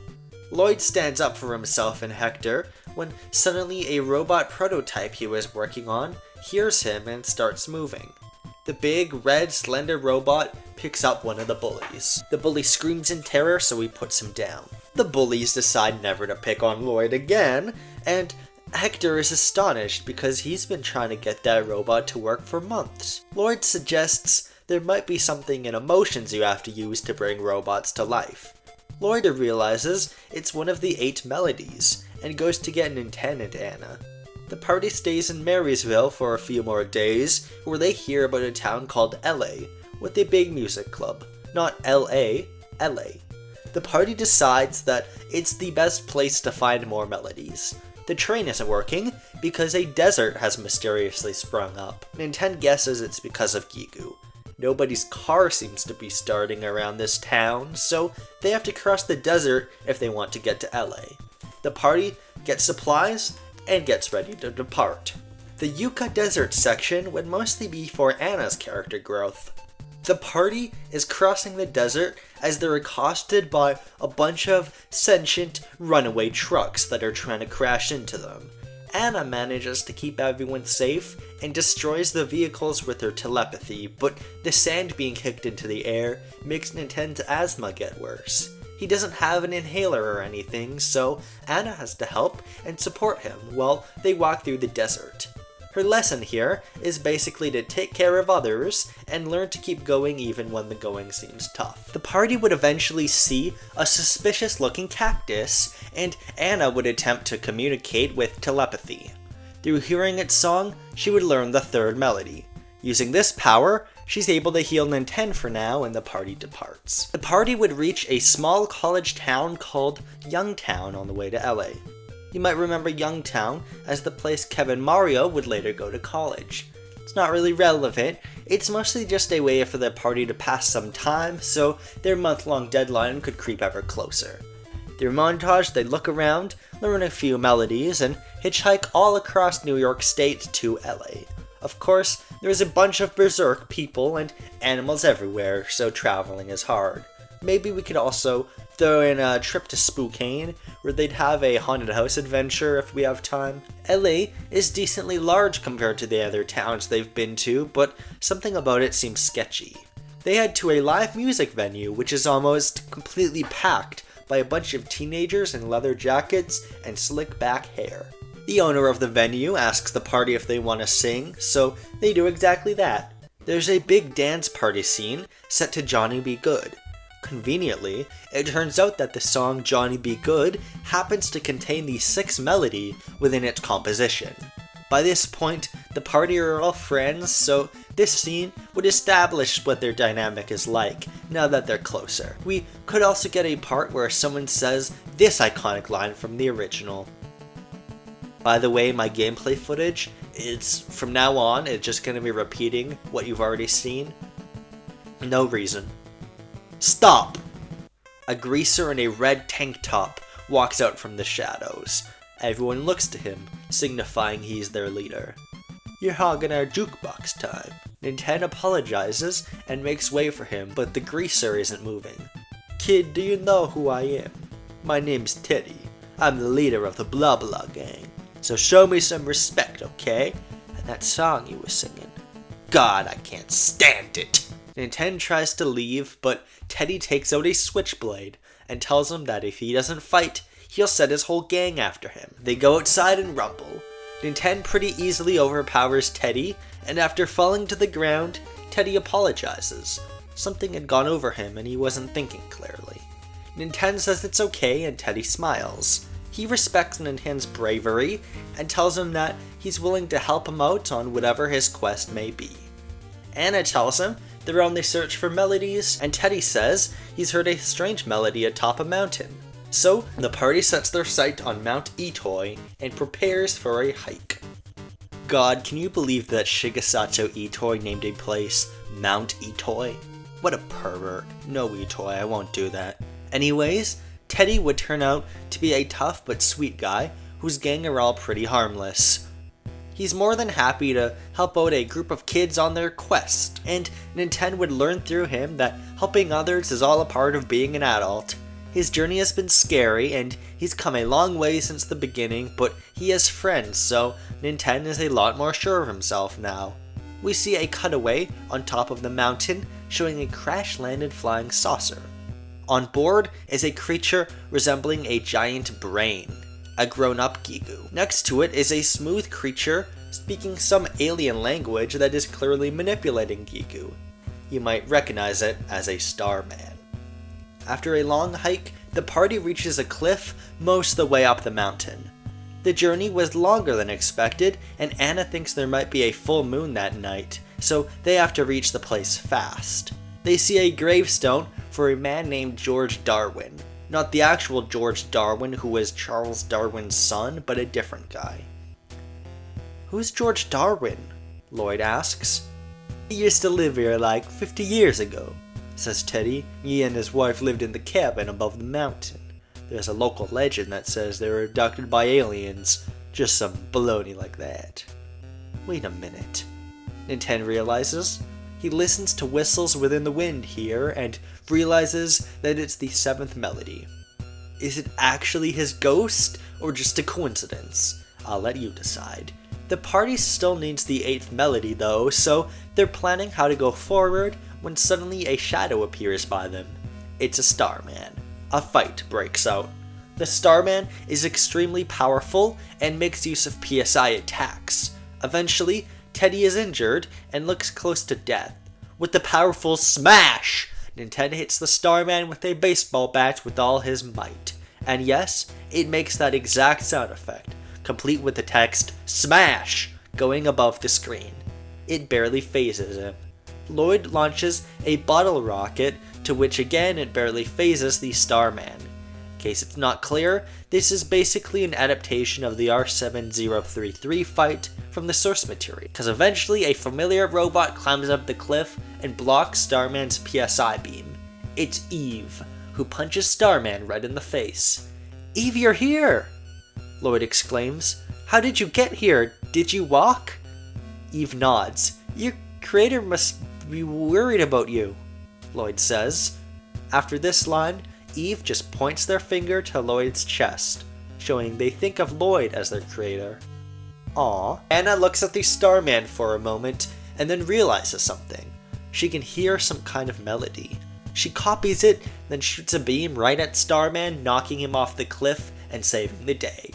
Lloyd stands up for himself and Hector when suddenly a robot prototype he was working on hears him and starts moving. The big, red, slender robot picks up one of the bullies. The bully screams in terror, so he puts him down. The bullies decide never to pick on Lloyd again, and Hector is astonished because he's been trying to get that robot to work for months. Lloyd suggests there might be something in emotions you have to use to bring robots to life. Lloyd realizes it's one of the 8 melodies, and goes to get Nintendo and Anna. The party stays in Marysville for a few more days, where they hear about a town called LA, with a big music club. Not LA, LA. The party decides that it's the best place to find more melodies. The train isn't working because a desert has mysteriously sprung up. Nintendo guesses it's because of Gigu. Nobody's car seems to be starting around this town, so they have to cross the desert if they want to get to LA. The party gets supplies and gets ready to depart. The Yucca Desert section would mostly be for Anna's character growth. The party is crossing the desert as they're accosted by a bunch of sentient runaway trucks that are trying to crash into them. Anna manages to keep everyone safe and destroys the vehicles with her telepathy, but the sand being kicked into the air makes Nintendo's asthma get worse. He doesn't have an inhaler or anything, so Anna has to help and support him while they walk through the desert. Her lesson here is basically to take care of others and learn to keep going even when the going seems tough. The party would eventually see a suspicious looking cactus, and Anna would attempt to communicate with telepathy. Through hearing its song, she would learn the 3rd melody. Using this power, she's able to heal Nintendo for now, and the party departs. The party would reach a small college town called Youngtown on the way to LA. You might remember Youngtown as the place Kevin Mario would later go to college. It's not really relevant, it's mostly just a way for the party to pass some time, so their month-long deadline could creep ever closer. Through montage, they look around, learn a few melodies, and hitchhike all across New York State to LA. Of course, there's a bunch of berserk people and animals everywhere, so traveling is hard. Maybe we could also throw in a trip to Spokane, where they'd have a haunted house adventure if we have time. LA is decently large compared to the other towns they've been to, but something about it seems sketchy. They head to a live music venue, which is almost completely packed by a bunch of teenagers in leather jackets and slick back hair. The owner of the venue asks the party if they want to sing, so they do exactly that. There's a big dance party scene set to Johnny Be Good. Conveniently, it turns out that the song Johnny Be Good happens to contain the 6th melody within its composition. By this point, the party are all friends, so this scene would establish what their dynamic is like now that they're closer. We could also get a part where someone says this iconic line from the original. By the way, my gameplay footage is, from now on, it's just going to be repeating what you've already seen. No reason. Stop! A greaser in a red tank top walks out from the shadows. Everyone looks to him, signifying he's their leader. You're hogging our jukebox time. Nintendo apologizes and makes way for him, but the greaser isn't moving. Kid, do you know who I am? My name's Teddy. I'm the leader of the Blah Blah Gang. So show me some respect, okay? And that song you were singing. God, I can't stand it! Nintendo tries to leave, but Teddy takes out a switchblade and tells him that if he doesn't fight, he'll set his whole gang after him. They go outside and rumble. Nintendo pretty easily overpowers Teddy, and after falling to the ground, Teddy apologizes. Something had gone over him and he wasn't thinking clearly. Nintendo says it's okay and Teddy smiles. He respects Nintendo's bravery and tells him that he's willing to help him out on whatever his quest may be. Anna tells him they're on the search for melodies, and Teddy says he's heard a strange melody atop a mountain. So, the party sets their sight on Mount Itoi and prepares for a hike. God, can you believe that Shigesato Itoi named a place Mount Itoi? What a pervert. No Itoi, I won't do that. Anyways, Teddy would turn out to be a tough but sweet guy whose gang are all pretty harmless. He's more than happy to help out a group of kids on their quest, and Nintendo would learn through him that helping others is all a part of being an adult. His journey has been scary, and he's come a long way since the beginning, but he has friends, so Nintendo is a lot more sure of himself now. We see a cutaway on top of the mountain showing a crash-landed flying saucer. On board is a creature resembling a giant brain, a grown-up Gigu. Next to it is a smooth creature speaking some alien language that is clearly manipulating Gigu. You might recognize it as a Starman. After a long hike, the party reaches a cliff most of the way up the mountain. The journey was longer than expected, and Anna thinks there might be a full moon that night, so they have to reach the place fast. They see a gravestone for a man named George Darwin. Not the actual George Darwin who was Charles Darwin's son, but a different guy. "Who's George Darwin?" Lloyd asks. "He used to live here like 50 years ago," says Teddy. "He and his wife lived in the cabin above the mountain. There's a local legend that says they were abducted by aliens. Just some baloney like that." Wait a minute. Nintendo realizes. He listens to whistles within the wind here and realizes that it's the 7th melody. Is it actually his ghost or just a coincidence? I'll let you decide. The party still needs the 8th melody though, so they're planning how to go forward when suddenly a shadow appears by them. It's a Starman. A fight breaks out. The Starman is extremely powerful and makes use of PSI attacks. Eventually, Teddy is injured and looks close to death. With the powerful smash, Nintendo hits the Starman with a baseball bat with all his might. And yes, it makes that exact sound effect, complete with the text, "Smash!" going above the screen. It barely phases him. Lloyd launches a bottle rocket, to which again it barely phases the Starman. In case it's not clear, this is basically an adaptation of the R7033 fight from the source material, because eventually a familiar robot climbs up the cliff and blocks Starman's PSI beam. It's Eve, who punches Starman right in the face. "Eve, you're here!" Lloyd exclaims. "How did you get here? Did you walk?" Eve nods. "Your creator must be worried about you," Lloyd says. After this line, Eve just points their finger to Lloyd's chest, showing they think of Lloyd as their creator. Aww. Anna looks at the Starman for a moment and then realizes something. She can hear some kind of melody. She copies it, then shoots a beam right at Starman, knocking him off the cliff and saving the day.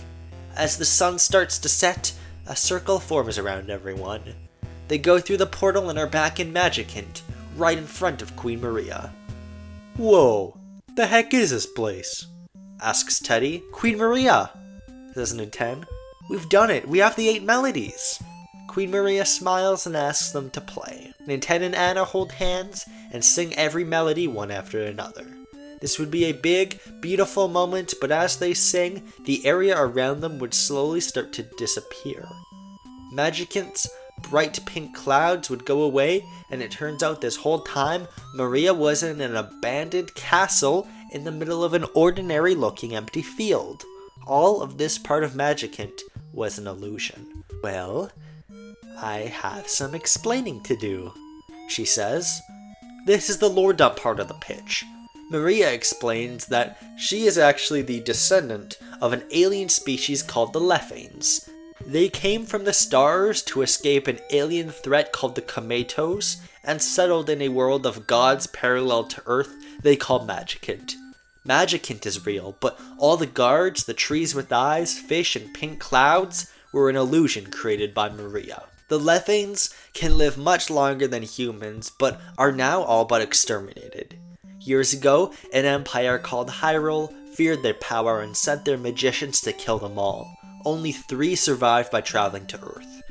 As the sun starts to set, a circle forms around everyone. They go through the portal and are back in Magicant, right in front of Queen Maria. "Whoa, the heck is this place?" asks Teddy. "Queen Maria," says Nintendo. "We've done it, we have the 8 melodies." Queen Maria smiles and asks them to play. Nintendo and Anna hold hands and sing every melody one after another. This would be a big, beautiful moment, but as they sing, the area around them would slowly start to disappear. Magicant's bright pink clouds would go away, and it turns out this whole time, Maria was in an abandoned castle in the middle of an ordinary looking empty field. All of this part of Magicant was an illusion. "Well, I have some explaining to do," she says. This is the lore dump part of the pitch. Maria explains that she is actually the descendant of an alien species called the Lephanes. They came from the stars to escape an alien threat called the Komatos and settled in a world of gods parallel to Earth they call Magicant. Magicant is real, but all the guards, the trees with eyes, fish, and pink clouds were an illusion created by Maria. The Lephanes can live much longer than humans, but are now all but exterminated. Years ago, an empire called Hyrule feared their power and sent their magicians to kill them all. Only 3 survived by traveling to Earth.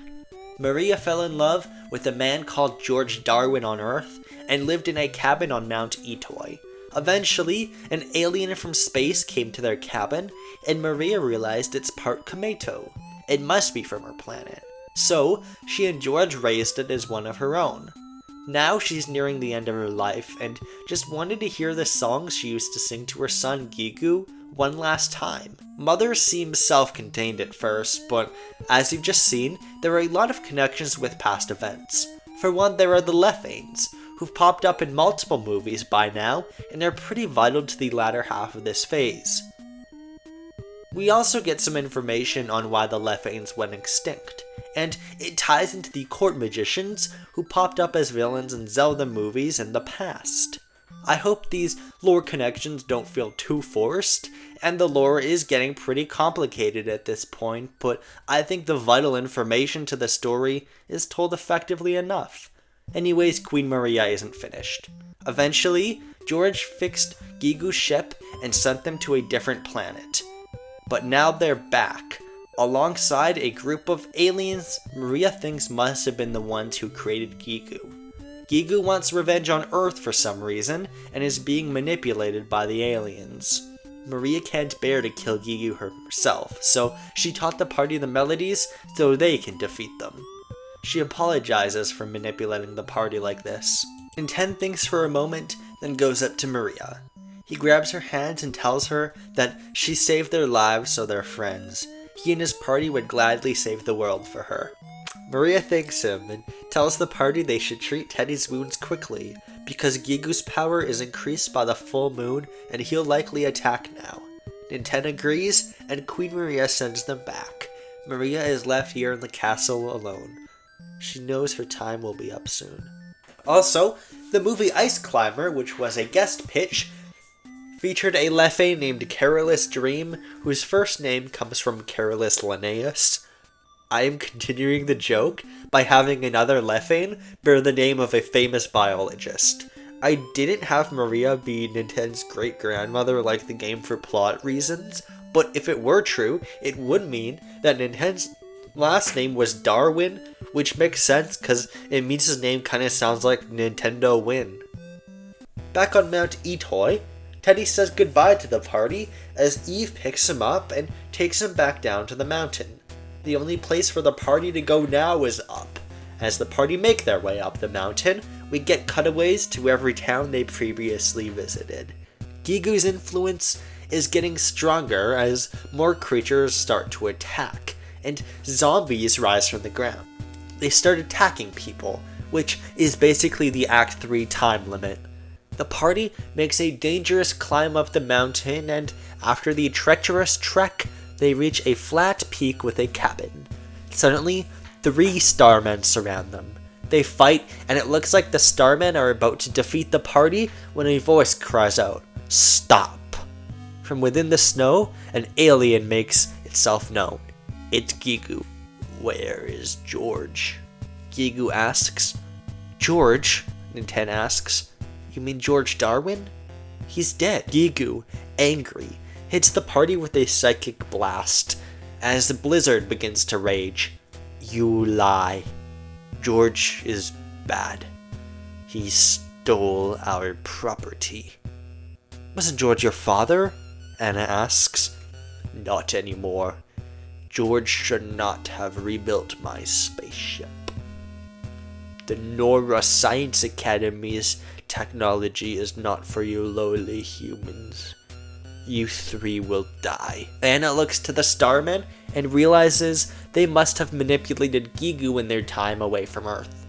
Maria fell in love with a man called George Darwin on Earth and lived in a cabin on Mount Etoy. Eventually, an alien from space came to their cabin, and Maria realized it's part Komato. It must be from her planet. So, she and George raised it as one of her own. Now she's nearing the end of her life and just wanted to hear the songs she used to sing to her son Gigu one last time. Mother seems self-contained at first, but as you've just seen, there are a lot of connections with past events. For one, there are the Lephanes, who've popped up in multiple movies by now and are pretty vital to the latter half of this phase. We also get some information on why the Lephanes went extinct. and it ties into the court magicians who popped up as villains in Zelda movies in the past. I hope these lore connections don't feel too forced, and the lore is getting pretty complicated at this point, but I think the vital information to the story is told effectively enough. Anyways, Queen Maria isn't finished. Eventually, George fixed Gigu's ship and sent them to a different planet. But now they're back, alongside a group of aliens Maria thinks must have been the ones who created Gigu. Gigu wants revenge on Earth for some reason, and is being manipulated by the aliens. Maria can't bear to kill Gigu herself, so she taught the party the melodies so they can defeat them. She apologizes for manipulating the party like this. Ninten thinks for a moment, then goes up to Maria. He grabs her hands and tells her that she saved their lives so they're friends. He and his party would gladly save the world for her. Maria thanks him and tells the party they should treat Teddy's wounds quickly, because Gigu's power is increased by the full moon and he'll likely attack now. Ninten agrees, and Queen Maria sends them back. Maria is left here in the castle alone. She knows her time will be up soon. Also, the movie Ice Climber, which was a guest pitch, featured a Leffe named Carolus Dream, whose first name comes from Carolus Linnaeus. I am continuing the joke by having another Leffe bear the name of a famous biologist. I didn't have Maria be Ninten's great-grandmother like the game for plot reasons, but if it were true, it would mean that Ninten's last name was Darwin, which makes sense because it means his name kind of sounds like Nintendo Win. Back on Mount Etoy, Teddy says goodbye to the party as Eve picks him up and takes him back down to the mountain. The only place for the party to go now is up. As the party make their way up the mountain, we get cutaways to every town they previously visited. Gigu's influence is getting stronger as more creatures start to attack, and zombies rise from the ground. They start attacking people, which is basically the Act 3 time limit. The party makes a dangerous climb up the mountain, and after the treacherous trek, they reach a flat peak with a cabin. Suddenly, 3 starmen surround them. They fight, and it looks like the starmen are about to defeat the party when a voice cries out, "Stop!" From within the snow, an alien makes itself known. It's Gigu. "Where is George?" Gigu asks. "George?" Ninten asks. "You mean George Darwin?" "He's dead." Gigu, angry, hits the party with a psychic blast as the blizzard begins to rage. "You lie. George is bad. He stole our property." "Wasn't George your father?" Anna asks. "Not anymore. George should not have rebuilt my spaceship. The Nora Science Academy's technology is not for you lowly humans. You 3 will die." Anna looks to the Starmen and realizes they must have manipulated Gigu in their time away from Earth.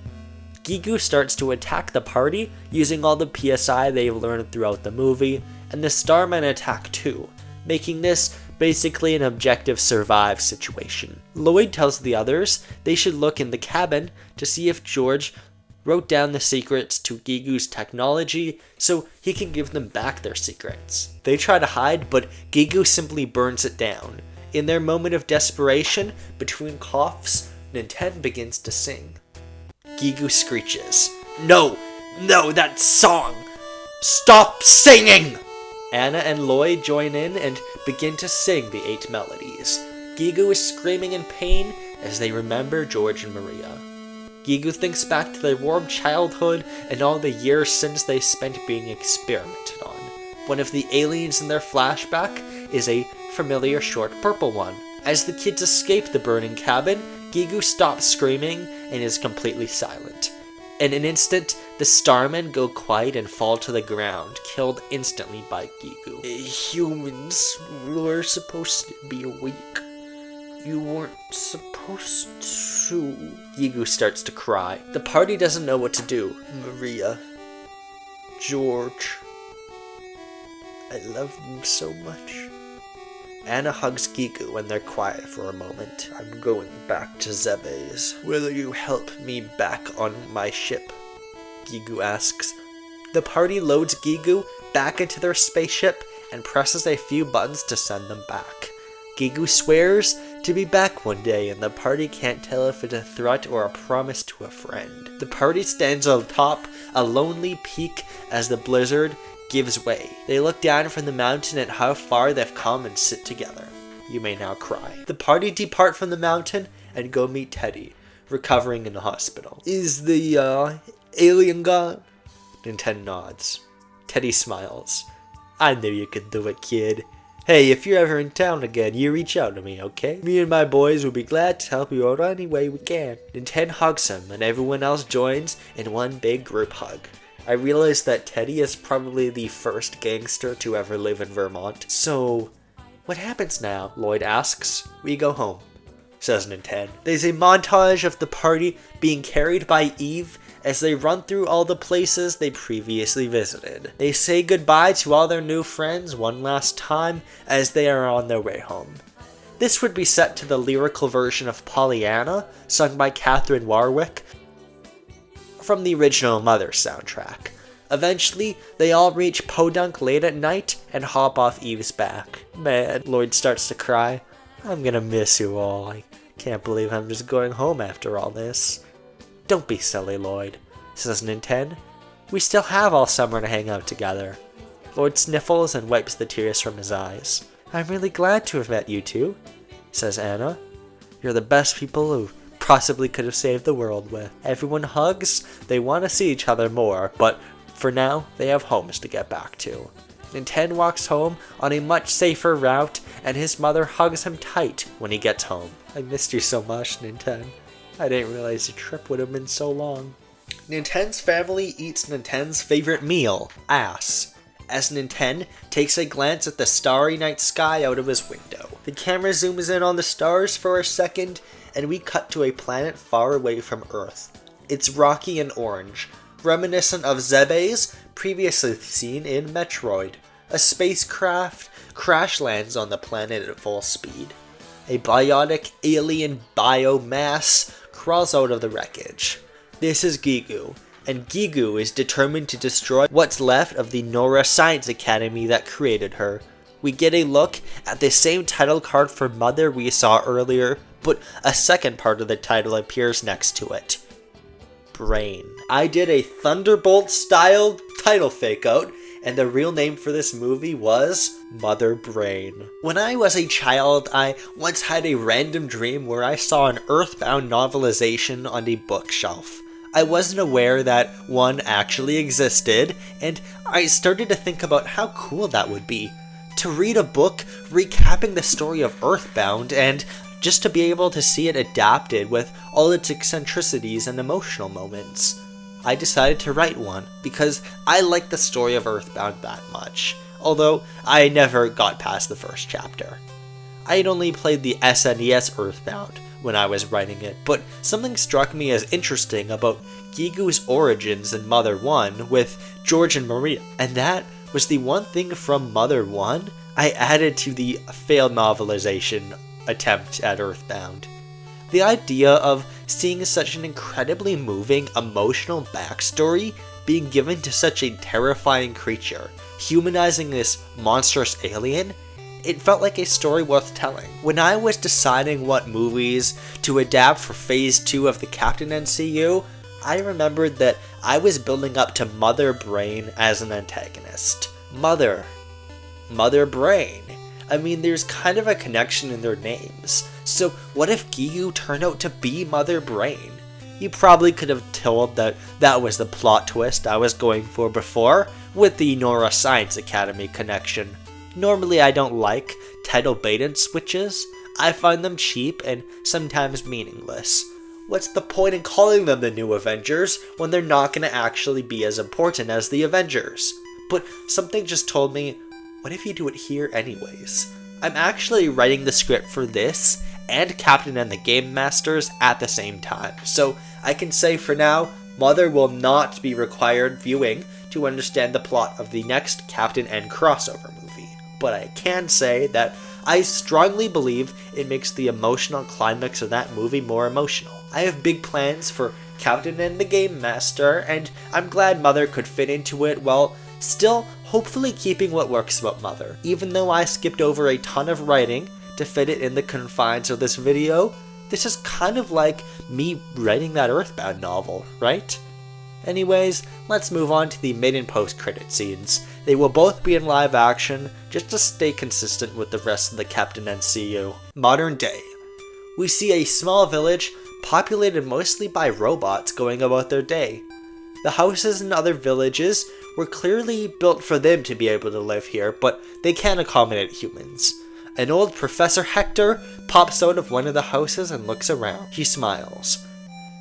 Gigu starts to attack the party using all the PSI they've learned throughout the movie, and the Starmen attack too, making this basically an objective survive situation. Lloyd tells the others they should look in the cabin to see if George wrote down the secrets to Gigu's technology so he can give them back their secrets. They try to hide, but Gigu simply burns it down. In their moment of desperation, between coughs, Ninten begins to sing. Gigu screeches, No, that song! Stop singing!" Anna and Lloyd join in and begin to sing the 8 melodies. Gigu is screaming in pain as they remember George and Maria. Gigu thinks back to their warm childhood and all the years since they spent being experimented on. One of the aliens in their flashback is a familiar short purple one. As the kids escape the burning cabin, Gigu stops screaming and is completely silent. In an instant, the Starmen go quiet and fall to the ground, killed instantly by Gigu. "Humans were supposed to be awake. You weren't supposed to..." Gigu starts to cry. The party doesn't know what to do. "Maria, George, I love them so much. Anna hugs Gigu when they're quiet for a moment. I'm going back to Zebes. Will you help me back on my ship? Gigu asks. The party loads Gigu back into their spaceship and presses a few buttons to send them back. Gigu swears to be back one day, and the party can't tell if it's a threat or a promise to a friend. The party stands atop a lonely peak as the blizzard gives way. They look down from the mountain at how far they've come and sit together. You may now cry. The party depart from the mountain and go meet Teddy, recovering in the hospital. Is the, alien gone? Nintendo nods. Teddy smiles. I knew you could do it, kid. Hey, if you're ever in town again, you reach out to me, okay? Me and my boys will be glad to help you out any way we can. Nintendo hugs him, and everyone else joins in one big group hug. I realize that Teddy is probably the first gangster to ever live in Vermont. So, what happens now? Lloyd asks. We go home, says Nintendo. There's a montage of the party being carried by Eve as they run through all the places they previously visited. They say goodbye to all their new friends one last time as they are on their way home. This would be set to the lyrical version of Pollyanna, sung by Catherine Warwick, from the original Mother soundtrack. Eventually, they all reach Podunk late at night and hop off Eve's back. Man, Lloyd starts to cry. I'm gonna miss you all. I can't believe I'm just going home after all this. Don't be silly, Lloyd, says Nintendo. We still have all summer to hang out together. Lloyd sniffles and wipes the tears from his eyes. I'm really glad to have met you two, says Anna. You're the best people who possibly could have saved the world with. Everyone hugs. They want to see each other more, but for now, they have homes to get back to. Nintendo walks home on a much safer route, and his mother hugs him tight when he gets home. I missed you so much, Nintendo. I didn't realize the trip would have been so long. Nintendo's family eats Nintendo's favorite meal, ass, as Nintendo takes a glance at the starry night sky out of his window. The camera zooms in on the stars for a second, and we cut to a planet far away from Earth. It's rocky and orange, reminiscent of Zebes, previously seen in Metroid. A spacecraft crash lands on the planet at full speed. A biotic alien biomass crawls out of the wreckage. This is Gigu, and Gigu is determined to destroy what's left of the Nora Science Academy that created her. We get a look at the same title card for Mother we saw earlier, but a second part of the title appears next to it. Brain. I did a Thunderbolt-style title fake-out, and the real name for this movie was Mother Brain. When I was a child, I once had a random dream where I saw an Earthbound novelization on a bookshelf. I wasn't aware that one actually existed, and I started to think about how cool that would be. To read a book recapping the story of Earthbound, and just to be able to see it adapted with all its eccentricities and emotional moments. I decided to write one because I liked the story of Earthbound that much, although I never got past the first chapter. I had only played the SNES Earthbound when I was writing it, but something struck me as interesting about Gigu's origins in Mother 1 with George and Maria, and that was the one thing from Mother 1 I added to the failed novelization attempt at Earthbound. The idea of seeing such an incredibly moving, emotional backstory being given to such a terrifying creature, humanizing this monstrous alien, it felt like a story worth telling. When I was deciding what movies to adapt for Phase 2 of the Captain NCU, I remembered that I was building up to Mother Brain as an antagonist. Mother Brain. I mean, there's kind of a connection in their names. So what if Gigu turned out to be Mother Brain? You probably could have told that that was the plot twist I was going for before, with the Nora Science Academy connection. Normally I don't like title bait and switches. I find them cheap and sometimes meaningless. What's the point in calling them the New Avengers when they're not going to actually be as important as the Avengers? But something just told me, what if you do it here anyways? I'm actually writing the script for this and Captain and the Game Masters at the same time, so I can say for now, Mother will not be required viewing to understand the plot of the next Captain N crossover movie. But I can say that I strongly believe it makes the emotional climax of that movie more emotional. I have big plans for Captain and the Game Master, and I'm glad Mother could fit into it while still hopefully keeping what works about Mother. Even though I skipped over a ton of writing to fit it in the confines of this video, this is kind of like me writing that Earthbound novel, right? Anyways, let's move on to the mid and post-credit scenes. They will both be in live action, just to stay consistent with the rest of the Captain MCU. Modern day. We see a small village populated mostly by robots going about their day. The houses in other villages were clearly built for them to be able to live here, but they can't accommodate humans. An old Professor Hector pops out of one of the houses and looks around. He smiles.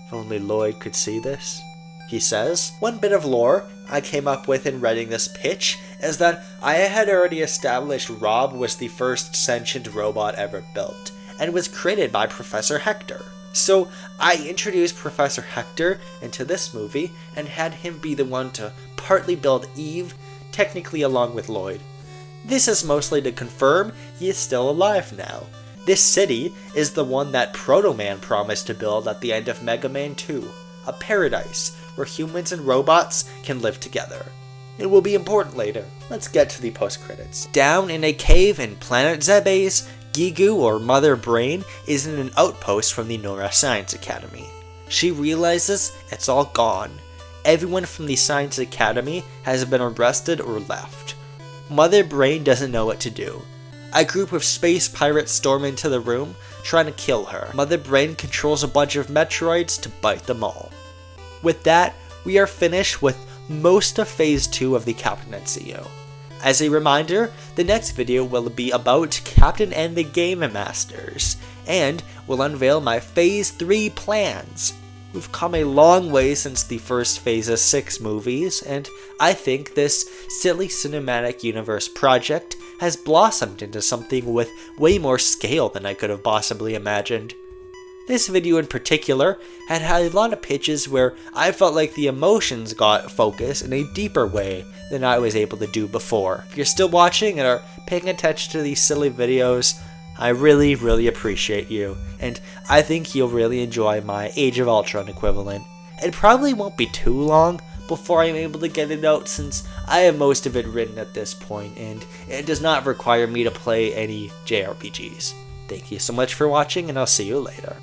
If only Lloyd could see this, he says. One bit of lore I came up with in writing this pitch is that I had already established Rob was the first sentient robot ever built, and was created by Professor Hector. So I introduced Professor Hector into this movie and had him be the one to partly build Eve, technically along with Lloyd. This is mostly to confirm he is still alive now. This city is the one that Proto Man promised to build at the end of Mega Man 2, a paradise where humans and robots can live together. It will be important later. Let's get to the post-credits. Down in a cave in Planet Zebes, Gigu, or Mother Brain, is in an outpost from the Nora Science Academy. She realizes it's all gone. Everyone from the Science Academy has been arrested or left. Mother Brain doesn't know what to do. A group of space pirates storm into the room, trying to kill her. Mother Brain controls a bunch of Metroids to bite them all. With that, we are finished with most of Phase 2 of the Captain MCU. As a reminder, the next video will be about Captain and the Game Masters, and will unveil my Phase 3 plans. We've come a long way since the first Phase 6 movies, and I think this silly cinematic universe project has blossomed into something with way more scale than I could have possibly imagined. This video in particular had a lot of pitches where I felt like the emotions got focused in a deeper way than I was able to do before. If you're still watching and are paying attention to these silly videos, I really appreciate you, and I think you'll really enjoy my Age of Ultron equivalent. It probably won't be too long before I'm able to get it out, since I have most of it written at this point, and it does not require me to play any JRPGs. Thank you so much for watching, and I'll see you later.